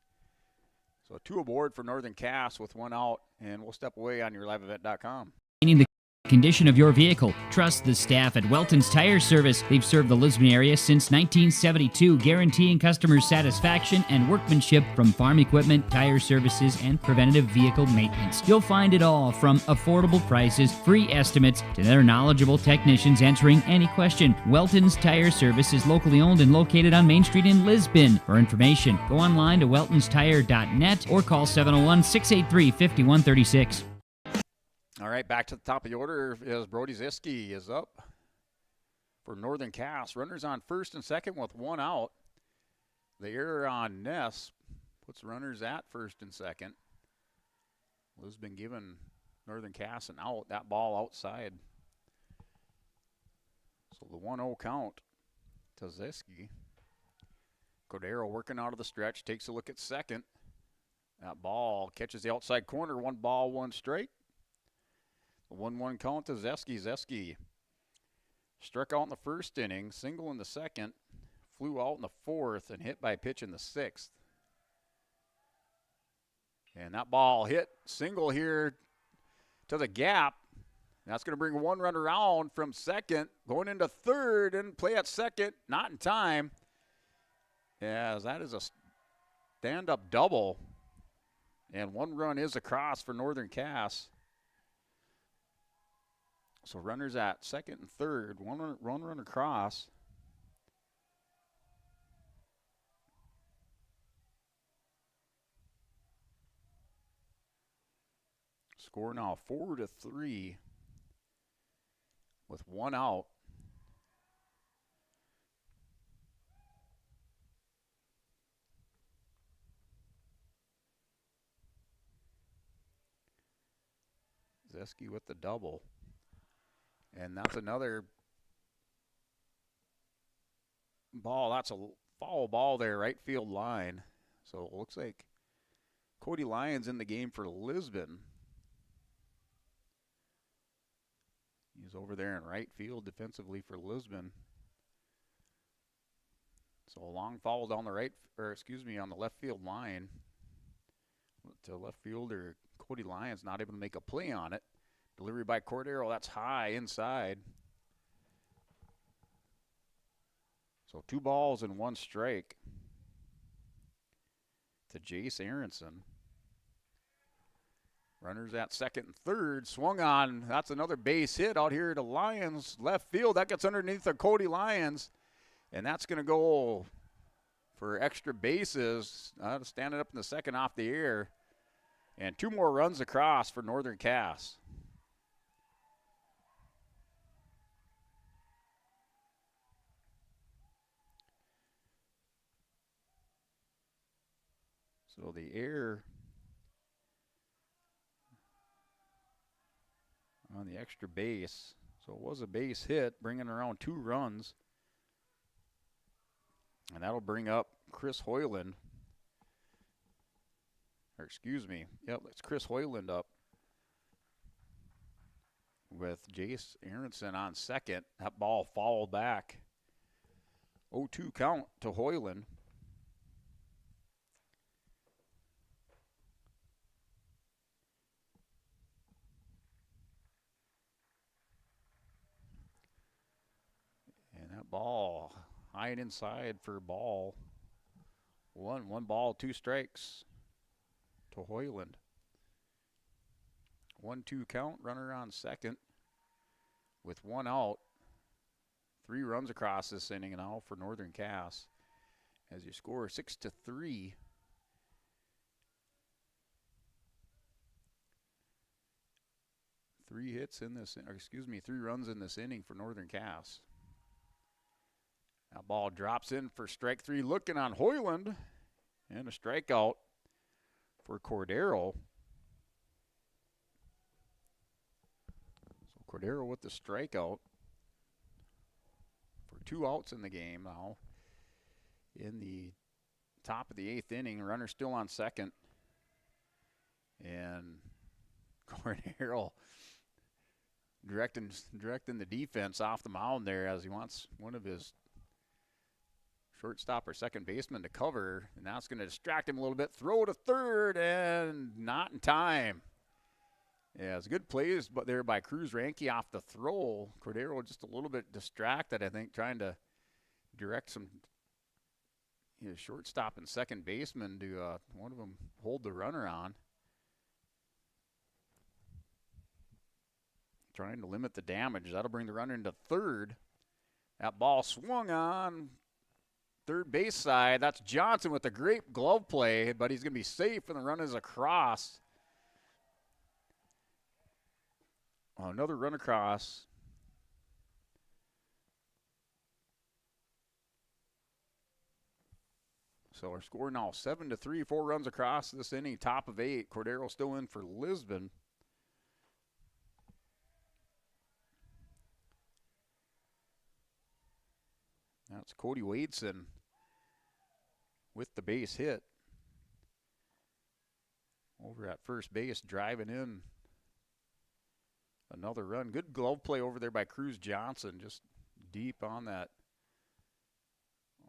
So 2 aboard for Northern Cass with 1 out, and we'll step away on yourliveevent.com. The condition of your vehicle. Trust the staff at Welton's Tire Service. They've served the Lisbon area since 1972, guaranteeing customer satisfaction and workmanship from farm equipment, tire services, and preventative vehicle maintenance. You'll find it all from affordable prices, free estimates, to their knowledgeable technicians answering any question. Welton's Tire Service is locally owned and located on Main Street in Lisbon. For information, go online to weltonstire.net or call 701-683-5136. All right, back to the top of the order is Brody Ziske is up for Northern Cass. Runners on first and second with 1 out. The error on Ness puts runners at first and second. Lisbon giving Northern Cass an out. That ball outside. So the 1-0 count to Ziske. Cordero working out of the stretch, takes a look at second. That ball catches the outside corner. 1 ball, 1 strike. 1-1 count to Zeske. Zeske struck out in the first inning, single in the second, flew out in the fourth, and hit by a pitch in the 6th. And that ball hit single here to the gap. That's going to bring 1 run around from second, going into third, and play at second, not in time. As that is a stand-up double. And 1 run is across for Northern Cass. So runners at second and third, one run across. Score now 4-3 with 1 out. Zeske with the double. And that's another ball. That's a foul ball there, right field line. So it looks like Cody Lyons in the game for Lisbon. He's over there in right field defensively for Lisbon. So a long foul down the on the left field line. To left fielder Cody Lyons, not able to make a play on it. Delivery by Cordero, that's high inside. So 2 balls and 1 strike to Jace Aronson. Runners at second and third, swung on. That's another base hit out here to Lyons. Left field, that gets underneath of Cody Lyons. And that's going to go for extra bases. Standing up in the second off the air. And 2 more runs across for Northern Cass. So the error on the extra base. So it was a base hit, bringing around 2 runs. And that'll bring up Chris Hoyland. Or excuse me, yep, it's Chris Hoyland up with Jace Aronson on second. That ball fouled back. 0-2 count to Hoyland. And that ball high and inside for ball. One ball, 2 strikes to Hoyland. 1-2 count, runner on second with 1 out. 3 runs across this inning now for Northern Cass as you score 6-3. Three runs in this inning for Northern Cass. That ball drops in for strike 3, looking on Hoyland, and a strikeout for Cordero. So Cordero with the strikeout for 2 outs in the game now. In the top of the 8th inning, runner still on second. And Cordero directing the defense off the mound there as he wants one of his shortstop or second baseman to cover, and that's going to distract him a little bit. Throw to third, and not in time. Yeah, it's good plays, but there by Cruz Ranke off the throw. Cordero just a little bit distracted, I think, trying to direct his shortstop and second baseman to one of them hold the runner on. Trying to limit the damage. That'll bring the runner into third. That ball swung on third base side. That's Johnson with a great glove play, but he's going to be safe, and the run is across. Another run across. So our score now 7-3, 4 runs across this inning, top of 8. Cordero still in for Lisbon. That's Cody Wadeson with the base hit. Over at first base, driving in another run. Good glove play over there by Cruz Johnson, just deep on that,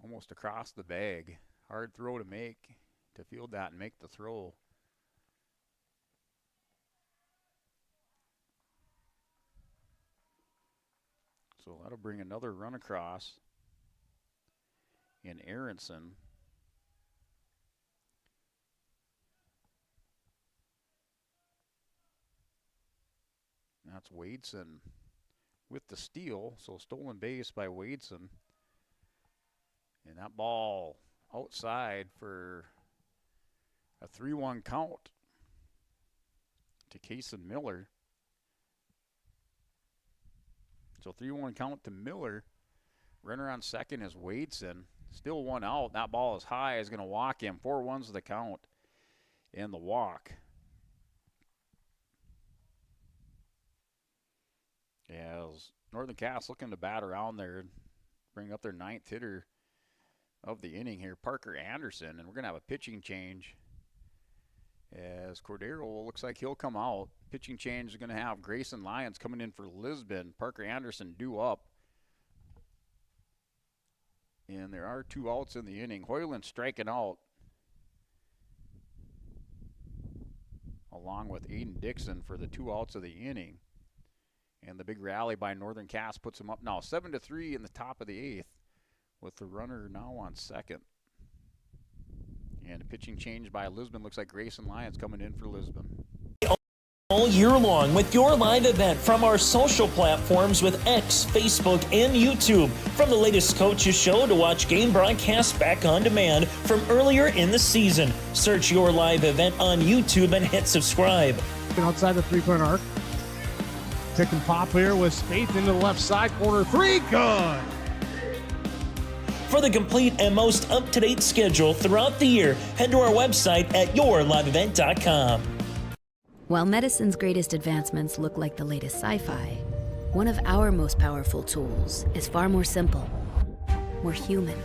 almost across the bag. Hard throw to make, to field that and make the throw. So that'll bring another run across in Aronson. That's Wadeson with the steal, so stolen base by Wadeson. And that ball outside for a 3-1 count to Kason Miller. So 3-1 count to Miller. Runner on second is Wadeson. Still 1 out. That ball is high, is going to walk him. 4-1's the count and the walk. As Northern Cass looking to bat around there, bring up their 9th hitter of the inning here, Parker Anderson, and we're going to have a pitching change as Cordero looks like he'll come out. Pitching change is going to have Grayson Lyons coming in for Lisbon. Parker Anderson due up. And there are 2 outs in the inning. Hoyland striking out along with Aiden Dixon for the 2 outs of the inning. And the big rally by Northern Cass puts them up now 7-3 in the top of the 8th with the runner now on second. And a pitching change by Lisbon. Looks like Grayson Lyons coming in for Lisbon. All year long with your live event from our social platforms with X, Facebook, and YouTube. From the latest coaches show to watch game broadcasts back on demand from earlier in the season. Search your live event on YouTube and hit subscribe. Outside the 3-point arc. Pick and pop here with Spaeth into the left side corner. 3, good. For the complete and most up-to-date schedule throughout the year, head to our website at yourliveevent.com. While medicine's greatest advancements look like the latest sci-fi, one of our most powerful tools is far more simple, more human.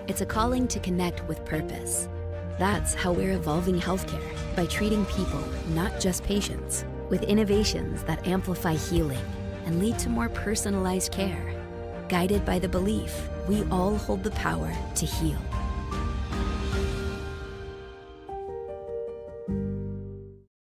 It's a calling to connect with purpose. That's how we're evolving healthcare, by treating people, not just patients, with innovations that amplify healing and lead to more personalized care, guided by the belief we all hold the power to heal.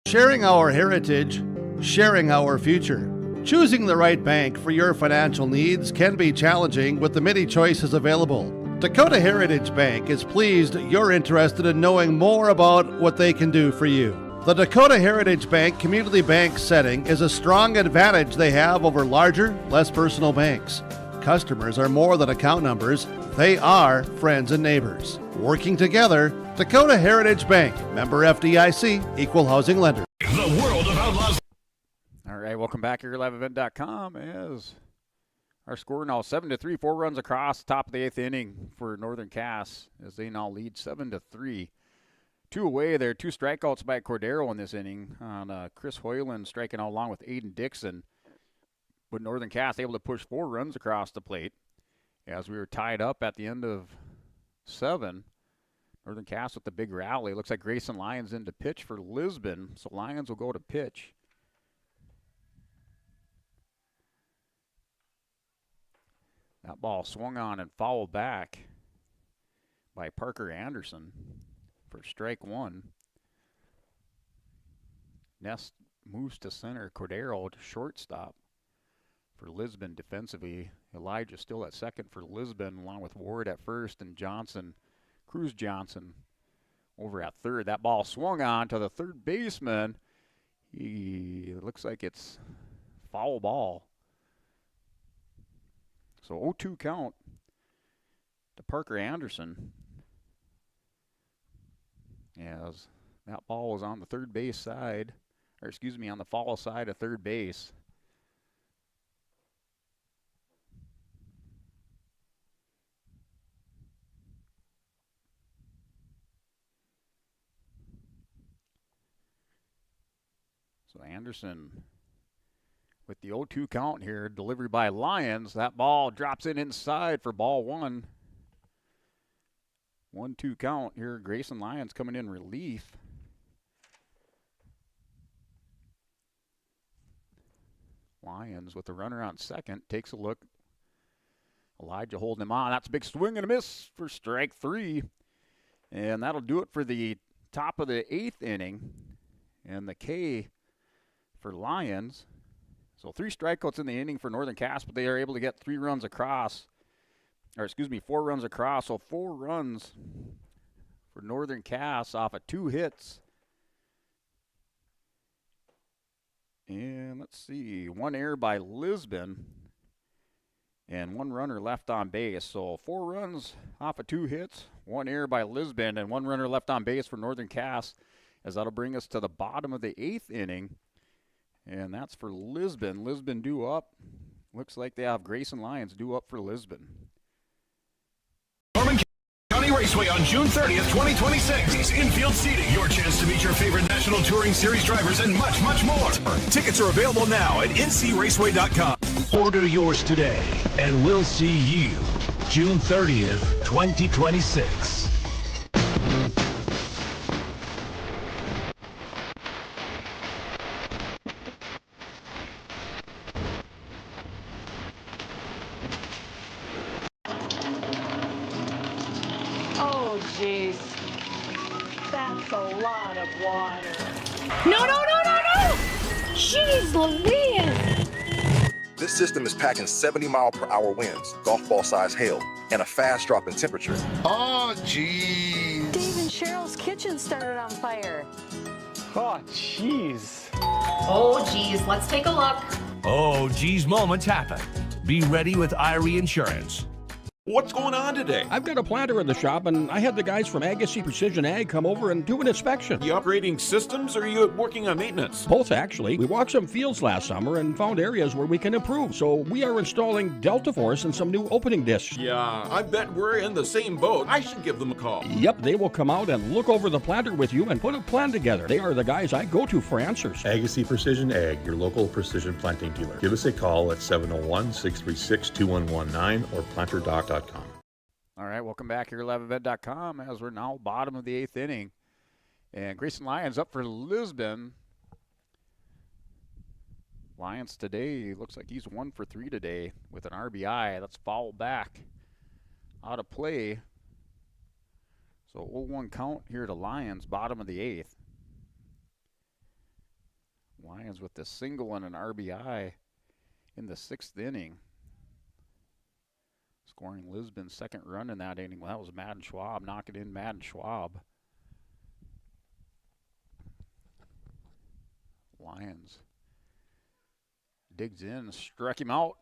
Sharing our heritage, sharing our future. Choosing the right bank for your financial needs can be challenging with the many choices available. Dakota Heritage Bank is pleased you're interested in knowing more about what they can do for you. The Dakota Heritage Bank community bank setting is a strong advantage they have over larger, less personal banks. Customers are more than account numbers, they are friends and neighbors. Working together, Dakota Heritage Bank, member FDIC, equal housing lender. The world of Outlaws. All right, welcome back here at liveevent.com as our score now 7-3, 4 runs across, top of the 8th inning for Northern Cass as they now lead 7-3. 2 away there, 2 strikeouts by Cordero in this inning on Chris Hoyland striking out along with Aiden Dixon. But Northern Cass able to push 4 runs across the plate as we were tied up at the end of 7. Northern Cass with the big rally. Looks like Grayson Lyons in to pitch for Lisbon, so Lyons will go to pitch. That ball swung on and fouled back by Parker Anderson for strike 1. Ness moves to center. Cordero to shortstop for Lisbon defensively. Elijah still at second for Lisbon, along with Ward at first and Cruz Johnson over at third. That ball swung on to the third baseman. It looks like it's foul ball. So 0-2 count to Parker Anderson as that ball was on the third base side, or excuse me, on the foul side of third base. So Anderson with the 0-2 count here, delivery by Lyons. That ball drops in inside for ball 1. 1-2 count here. Grayson Lyons coming in relief. Lyons with the runner on second takes a look. Elijah holding him on. That's a big swing and a miss for strike 3. And that'll do it for the top of the 8th inning. And the K for Lyons. So 3 strikeouts in the inning for Northern Cass, but they are able to get 4 runs across. So 4 runs for Northern Cass off of 2 hits. And let's see, 1 error by Lisbon and 1 runner left on base. So 4 runs off of 2 hits, 1 error by Lisbon, and 1 runner left on base for Northern Cass, as that'll bring us to the bottom of the 8th inning. And that's for Lisbon. Lisbon due up. Looks like they have Grayson Lyons due up for Lisbon. Norman County Raceway on June 30th, 2026. Infield seating, your chance to meet your favorite National Touring Series drivers and much, much more. Tickets are available now at ncraceway.com. Order yours today, and we'll see you June 30th, 2026. Oh, jeez. That's a lot of water. No! Jeez Louise! This system is packing 70-mile-per-hour winds, golf ball size hail, and a fast drop in temperature. Oh, jeez. Dave and Cheryl's kitchen started on fire. Oh, jeez. Oh, geez, let's take a look. Oh, geez moments happen. Be ready with Irie Insurance. What's going on today? I've got a planter in the shop, and I had the guys from Agassi Precision Ag come over and do an inspection. You upgrading systems, or are you working on maintenance? Both, actually. We walked some fields last summer and found areas where we can improve, so we are installing Delta Force and some new opening discs. Yeah, I bet we're in the same boat. I should give them a call. Yep, they will come out and look over the planter with you and put a plan together. They are the guys I go to for answers. Agassi Precision Ag, your local precision planting dealer. Give us a call at 701-636-2119 or planterdoc.com. All right, welcome back here at 11vet.com as we're now bottom of the 8th inning. And Grayson Lyons up for Lisbon. Lyons today looks like he's 1 for 3 today with an RBI. That's foul back out of play. So 0-1 count here to Lyons, bottom of the 8th. Lyons with the single and an RBI in the 6th inning. Scoring Lisbon's second run in that inning. Well, that was Madden Schwab knocking in Madden Schwab. Lyons digs in, struck him out.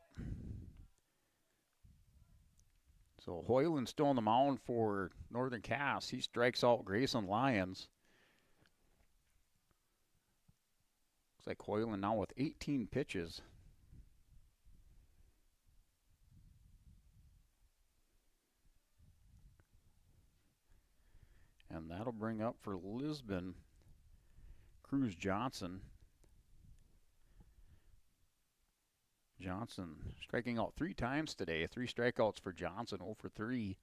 So Hoyland's still on the mound for Northern Cass. He strikes out Grayson Lyons. Looks like Hoyland now with 18 pitches. And that'll bring up for Lisbon, Cruz Johnson. Johnson striking out 3 times today. 3 strikeouts for Johnson, 0 for 3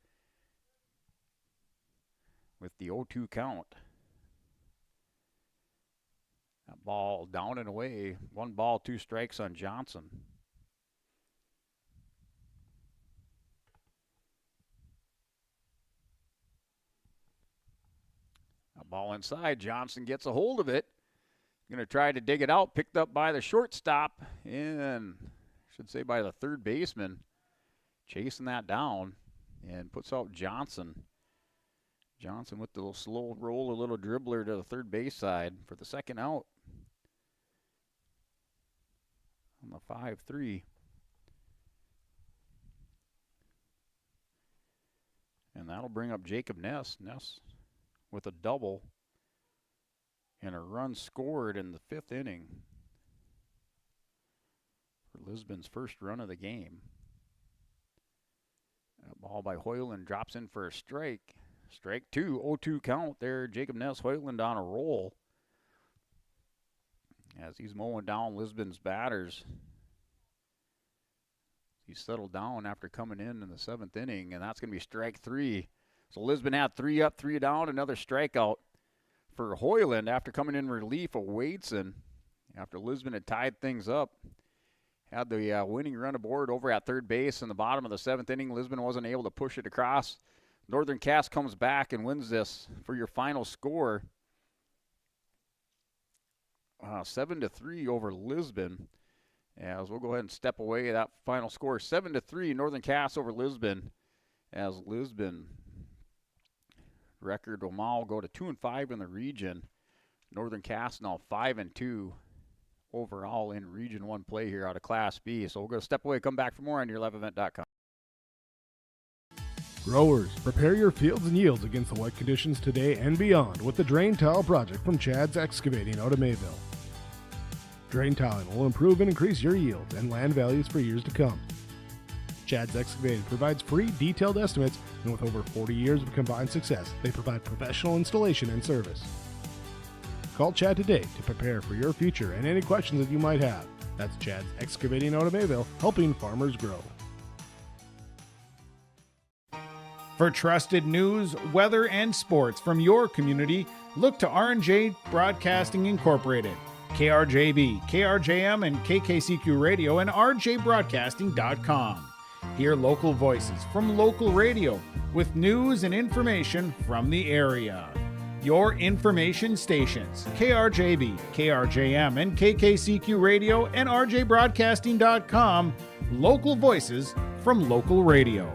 with the 0-2 count. That ball down and away. 1 ball, 2 strikes on Johnson. Ball inside. Johnson gets a hold of it. Going to try to dig it out. Picked up by the shortstop and I should say by the third baseman. Chasing that down and puts out Johnson. Johnson with the little slow roll, a little dribbler to the third base side for the second out. On the 5-3. And that'll bring up Jacob Ness. Ness with a double and a run scored in the 5th inning for Lisbon's first run of the game. That ball by Hoyland drops in for a strike. Strike 2, 0-2 count there. Jacob Ness, Hoyland on a roll as he's mowing down Lisbon's batters. He's settled down after coming in the 7th inning, and that's going to be strike 3. So Lisbon had 3 up, 3 down, another strikeout for Hoyland after coming in relief of Wadeson. After Lisbon had tied things up, had the winning run aboard over at third base in the bottom of the 7th inning. Lisbon wasn't able to push it across. Northern Cass comes back and wins this for your final score. 7-3 over Lisbon. As we'll go ahead and step away. That final score, 7-3, Northern Cass over Lisbon. As Lisbon record will now go to 2-5 in the region. Northern Cass now 5-2 overall in Region 1 play here out of Class B. So we'll go step away, come back for more on your 11event.com. Growers, prepare your fields and yields against the wet conditions today and beyond with the Drain Tile project from Chad's Excavating out of Mayville. Drain tiling will improve and increase your yields and land values for years to come. Chad's Excavating provides free detailed estimates, and with over 40 years of combined success, they provide professional installation and service. Call Chad today to prepare for your future and any questions that you might have. That's Chad's Excavating out of Mayville, helping farmers grow. For trusted news, weather, and sports from your community, look to R&J Broadcasting Incorporated, KRJB, KRJM, and KKCQ Radio, and rjbroadcasting.com. Hear local voices from local radio with news and information from the area. Your information stations, KRJB, KRJM, and KKCQ Radio, and rjbroadcasting.com. Local voices from local radio.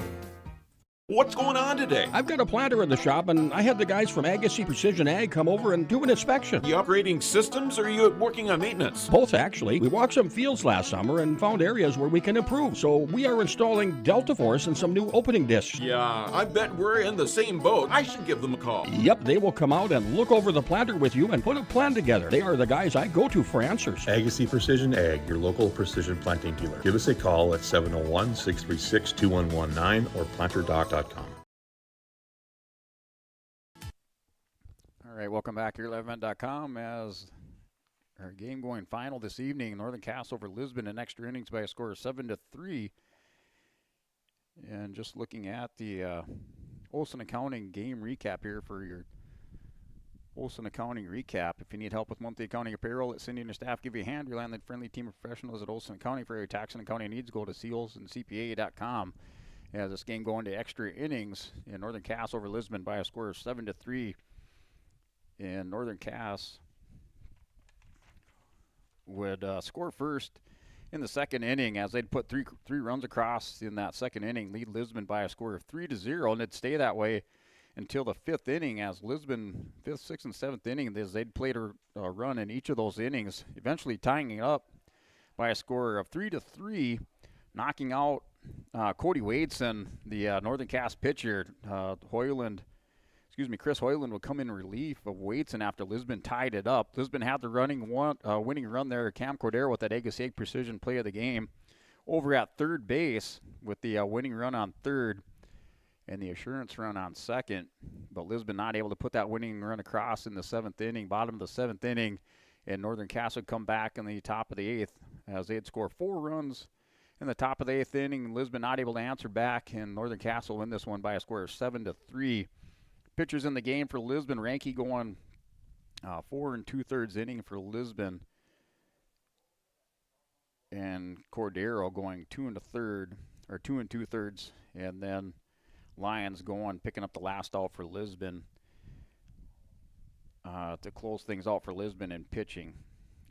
What's going on today? I've got a planter in the shop, and I had the guys from Agassi Precision Ag come over and do an inspection. You upgrading systems, or are you working on maintenance? Both, actually. We walked some fields last summer and found areas where we can improve, so we are installing Delta Force and some new opening discs. Yeah, I bet we're in the same boat. I should give them a call. Yep, they will come out and look over the planter with you and put a plan together. They are the guys I go to for answers. Agassi Precision Ag, your local precision planting dealer. Give us a call at 701-636-2119 or planterdoc.com. All right, welcome back here at liveevent.com as our game going final this evening. Northern Cass over Lisbon in extra innings by a score of 7-3. And just looking at the Olson Accounting game recap here for your Olson Accounting recap. If you need help with monthly accounting or payroll, let Cindy and her staff give you a hand. Rely on the friendly team of professionals at Olson Accounting for your tax and accounting needs. Go to colsoncpa.com. As this game going to extra innings in Northern Cass over Lisbon by a score of 7-3. And Northern Cass would score first in the second inning as they'd put three runs across in that second inning, lead Lisbon by a score of 3-0, and it'd stay that way until the fifth inning as Lisbon, fifth, sixth, and seventh inning, as they'd played a run in each of those innings, eventually tying it up by a score of 3-3, knocking out Cody Wadeson, the Northern Cass pitcher. Chris Hoyland would come in relief of Wadeson after Lisbon tied it up. Lisbon had the winning run there. Cam Cordero with that Agassi precision play of the game over at third base with the winning run on third and the assurance run on second. But Lisbon not able to put that winning run across in the seventh inning, bottom of the seventh inning, and Northern Cass would come back in the top of the eighth as they'd score 4 runs in the top of the eighth inning. Lisbon not able to answer back, and Northern Cass will win this one by a score of 7-3. Pitchers in the game for Lisbon, Ranke going 4 2/3 inning for Lisbon, and Cordero going 2 2/3, and then Lyons picking up the last out for Lisbon to close things out for Lisbon in pitching.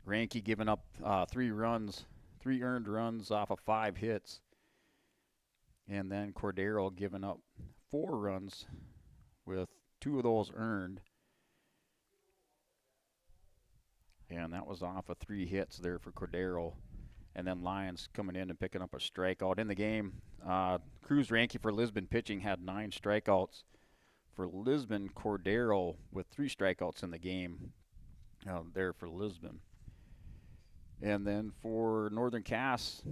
Ranke giving up 3 earned runs off of 5 hits, and then Cordero giving up 4 runs with 2 of those earned. And that was off of 3 hits there for Cordero. And then Lyons coming in and picking up a strikeout. In the game, Cruz Ranke for Lisbon pitching had 9 strikeouts. For Lisbon, Cordero with 3 strikeouts in the game there for Lisbon. And then for Northern Cass,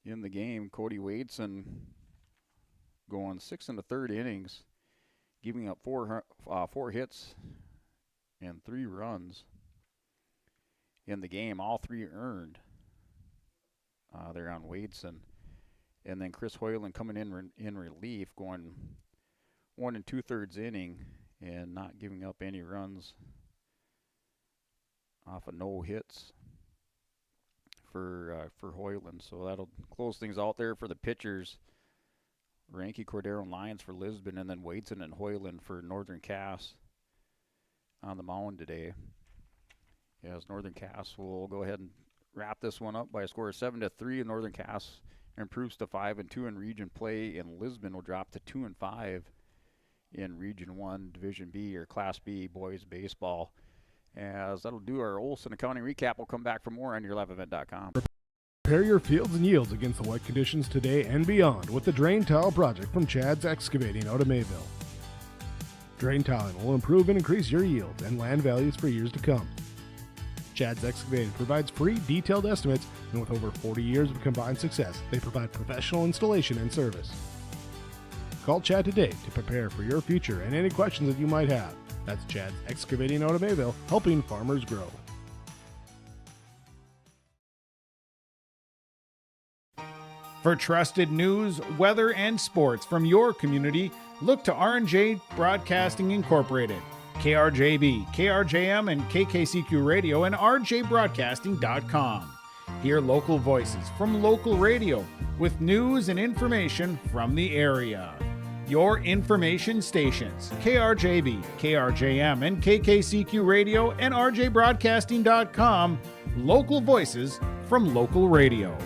in the game, Cody Wadeson going 6 1/3 innings, giving up 4 hits and 3 runs in the game, all 3 earned there on Wadeson. And then Chris Hoyland coming in relief, going 1 2/3 inning and not giving up any runs off of no hits for Hoyland. So that'll close things out there for the pitchers. Ranke, Cordero, and Lyons for Lisbon, and then Wadeson and Hoyland for Northern Cass on the mound today. As Northern Cass will go ahead and wrap this one up by a score of 7-3, and Northern Cass improves to 5-2 in region play, and Lisbon will drop to 2-5 in Region 1, Division B, or Class B boys baseball. As that'll do our Olson Accounting recap. We'll come back for more on yourliveevent.com. Prepare your fields and yields against the wet conditions today and beyond with the Drain Tile Project from Chad's Excavating out of Mayville. Drain tiling will improve and increase your yield and land values for years to come. Chad's Excavating provides free detailed estimates, and with over 40 years of combined success, they provide professional installation and service. Call Chad today to prepare for your future and any questions that you might have. That's Chad's Excavating out of Mayville, helping farmers grow. For trusted news, weather, and sports from your community, look to R&J Broadcasting Incorporated, KRJB, KRJM, and KKCQ Radio, and rjbroadcasting.com. Hear local voices from local radio with news and information from the area. Your information stations, KRJB, KRJM, and KKCQ Radio, and rjbroadcasting.com. Local voices from local radio.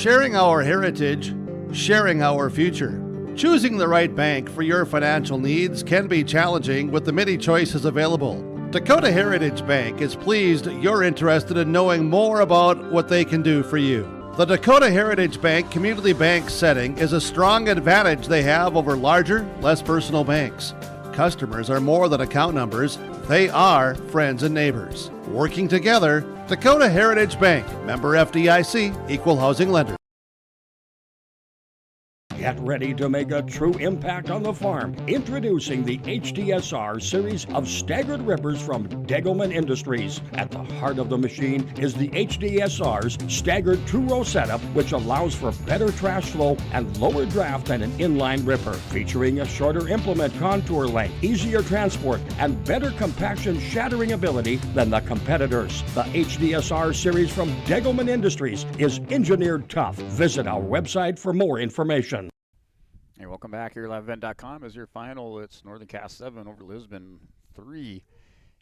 Sharing our heritage, sharing our future. Choosing the right bank for your financial needs can be challenging with the many choices available. Dakota Heritage Bank is pleased you're interested in knowing more about what they can do for you. The Dakota Heritage Bank community bank setting is a strong advantage they have over larger, less personal banks. Customers are more than account numbers, they are friends and neighbors. Working together, Dakota Heritage Bank, member FDIC, equal housing lender. Get ready to make a true impact on the farm. Introducing the HDSR series of staggered rippers from Degelman Industries. At the heart of the machine is the HDSR's staggered two-row setup, which allows for better trash flow and lower draft than an inline ripper. Featuring a shorter implement contour length, easier transport, and better compaction shattering ability than the competitors. The HDSR series from Degelman Industries is engineered tough. Visit our website for more information. Hey, welcome back here, liveevent.com. As your final, it's Northern Cass 7 over Lisbon 3.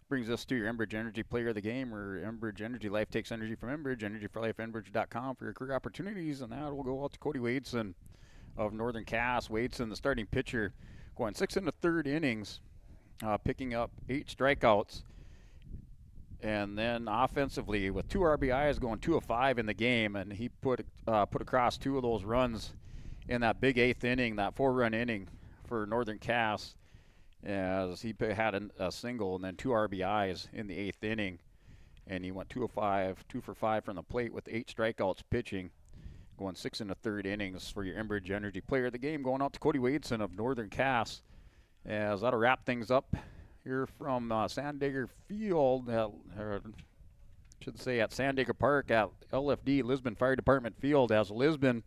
Brings us to your Enbridge Energy Player of the Game, where Enbridge Energy Life takes energy from Enbridge, energy for life, enbridge.com for your career opportunities, and that will go out to Cody Wadeson of Northern Cass. Wadeson, the starting pitcher, going 6 1/3 innings, picking up 8 strikeouts, and then offensively with 2 RBIs, going 2 of 5 in the game, and he put across 2 of those runs in that big 8th inning, that 4-run inning for Northern Cass, as he had a single and then 2 RBIs in the 8th inning, and he went 2 of 5, 2 for 5 from the plate with 8 strikeouts pitching, going 6 1/3 innings for your Enbridge Energy Player of the Game, going out to Cody Wadeson of Northern Cass. As that'll wrap things up here from Sandager Field, should say at Sandager Park at LFD Lisbon Fire Department Field, as Lisbon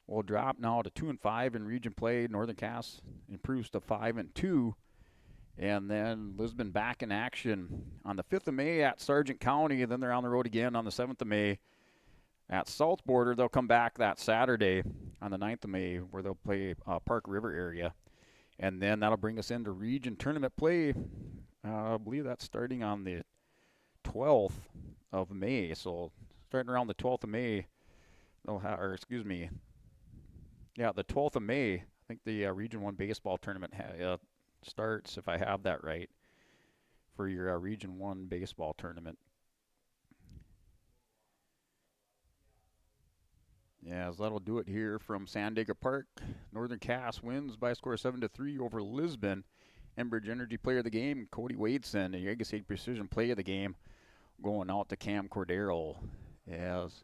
will drop now to 2-5 in region play. Northern Cass improves to 5-2. And then Lisbon back in action on the 5th of May at Sargent County. And then they're on the road again on the 7th of May at South Border. They'll come back that Saturday on the 9th of May, where they'll play Park River area. And then that'll bring us into region tournament play. I believe that's starting on the 12th of May. So starting around the 12th of May, the 12th of May, I think the Region 1 baseball tournament starts, if I have that right, for your Region 1 baseball tournament. Yeah, so that'll do it here from Sandager Park. Northern Cass wins by a score of 7-3 over Lisbon. Enbridge Energy Player of the Game, Cody Wadeson, the Yegasade Precision Play of the Game, going out to Cam Cordero. As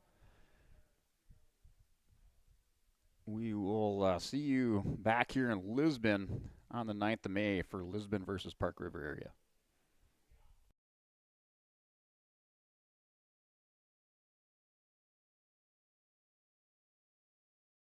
we will see you back here in Lisbon on the 9th of May for Lisbon versus Park River area.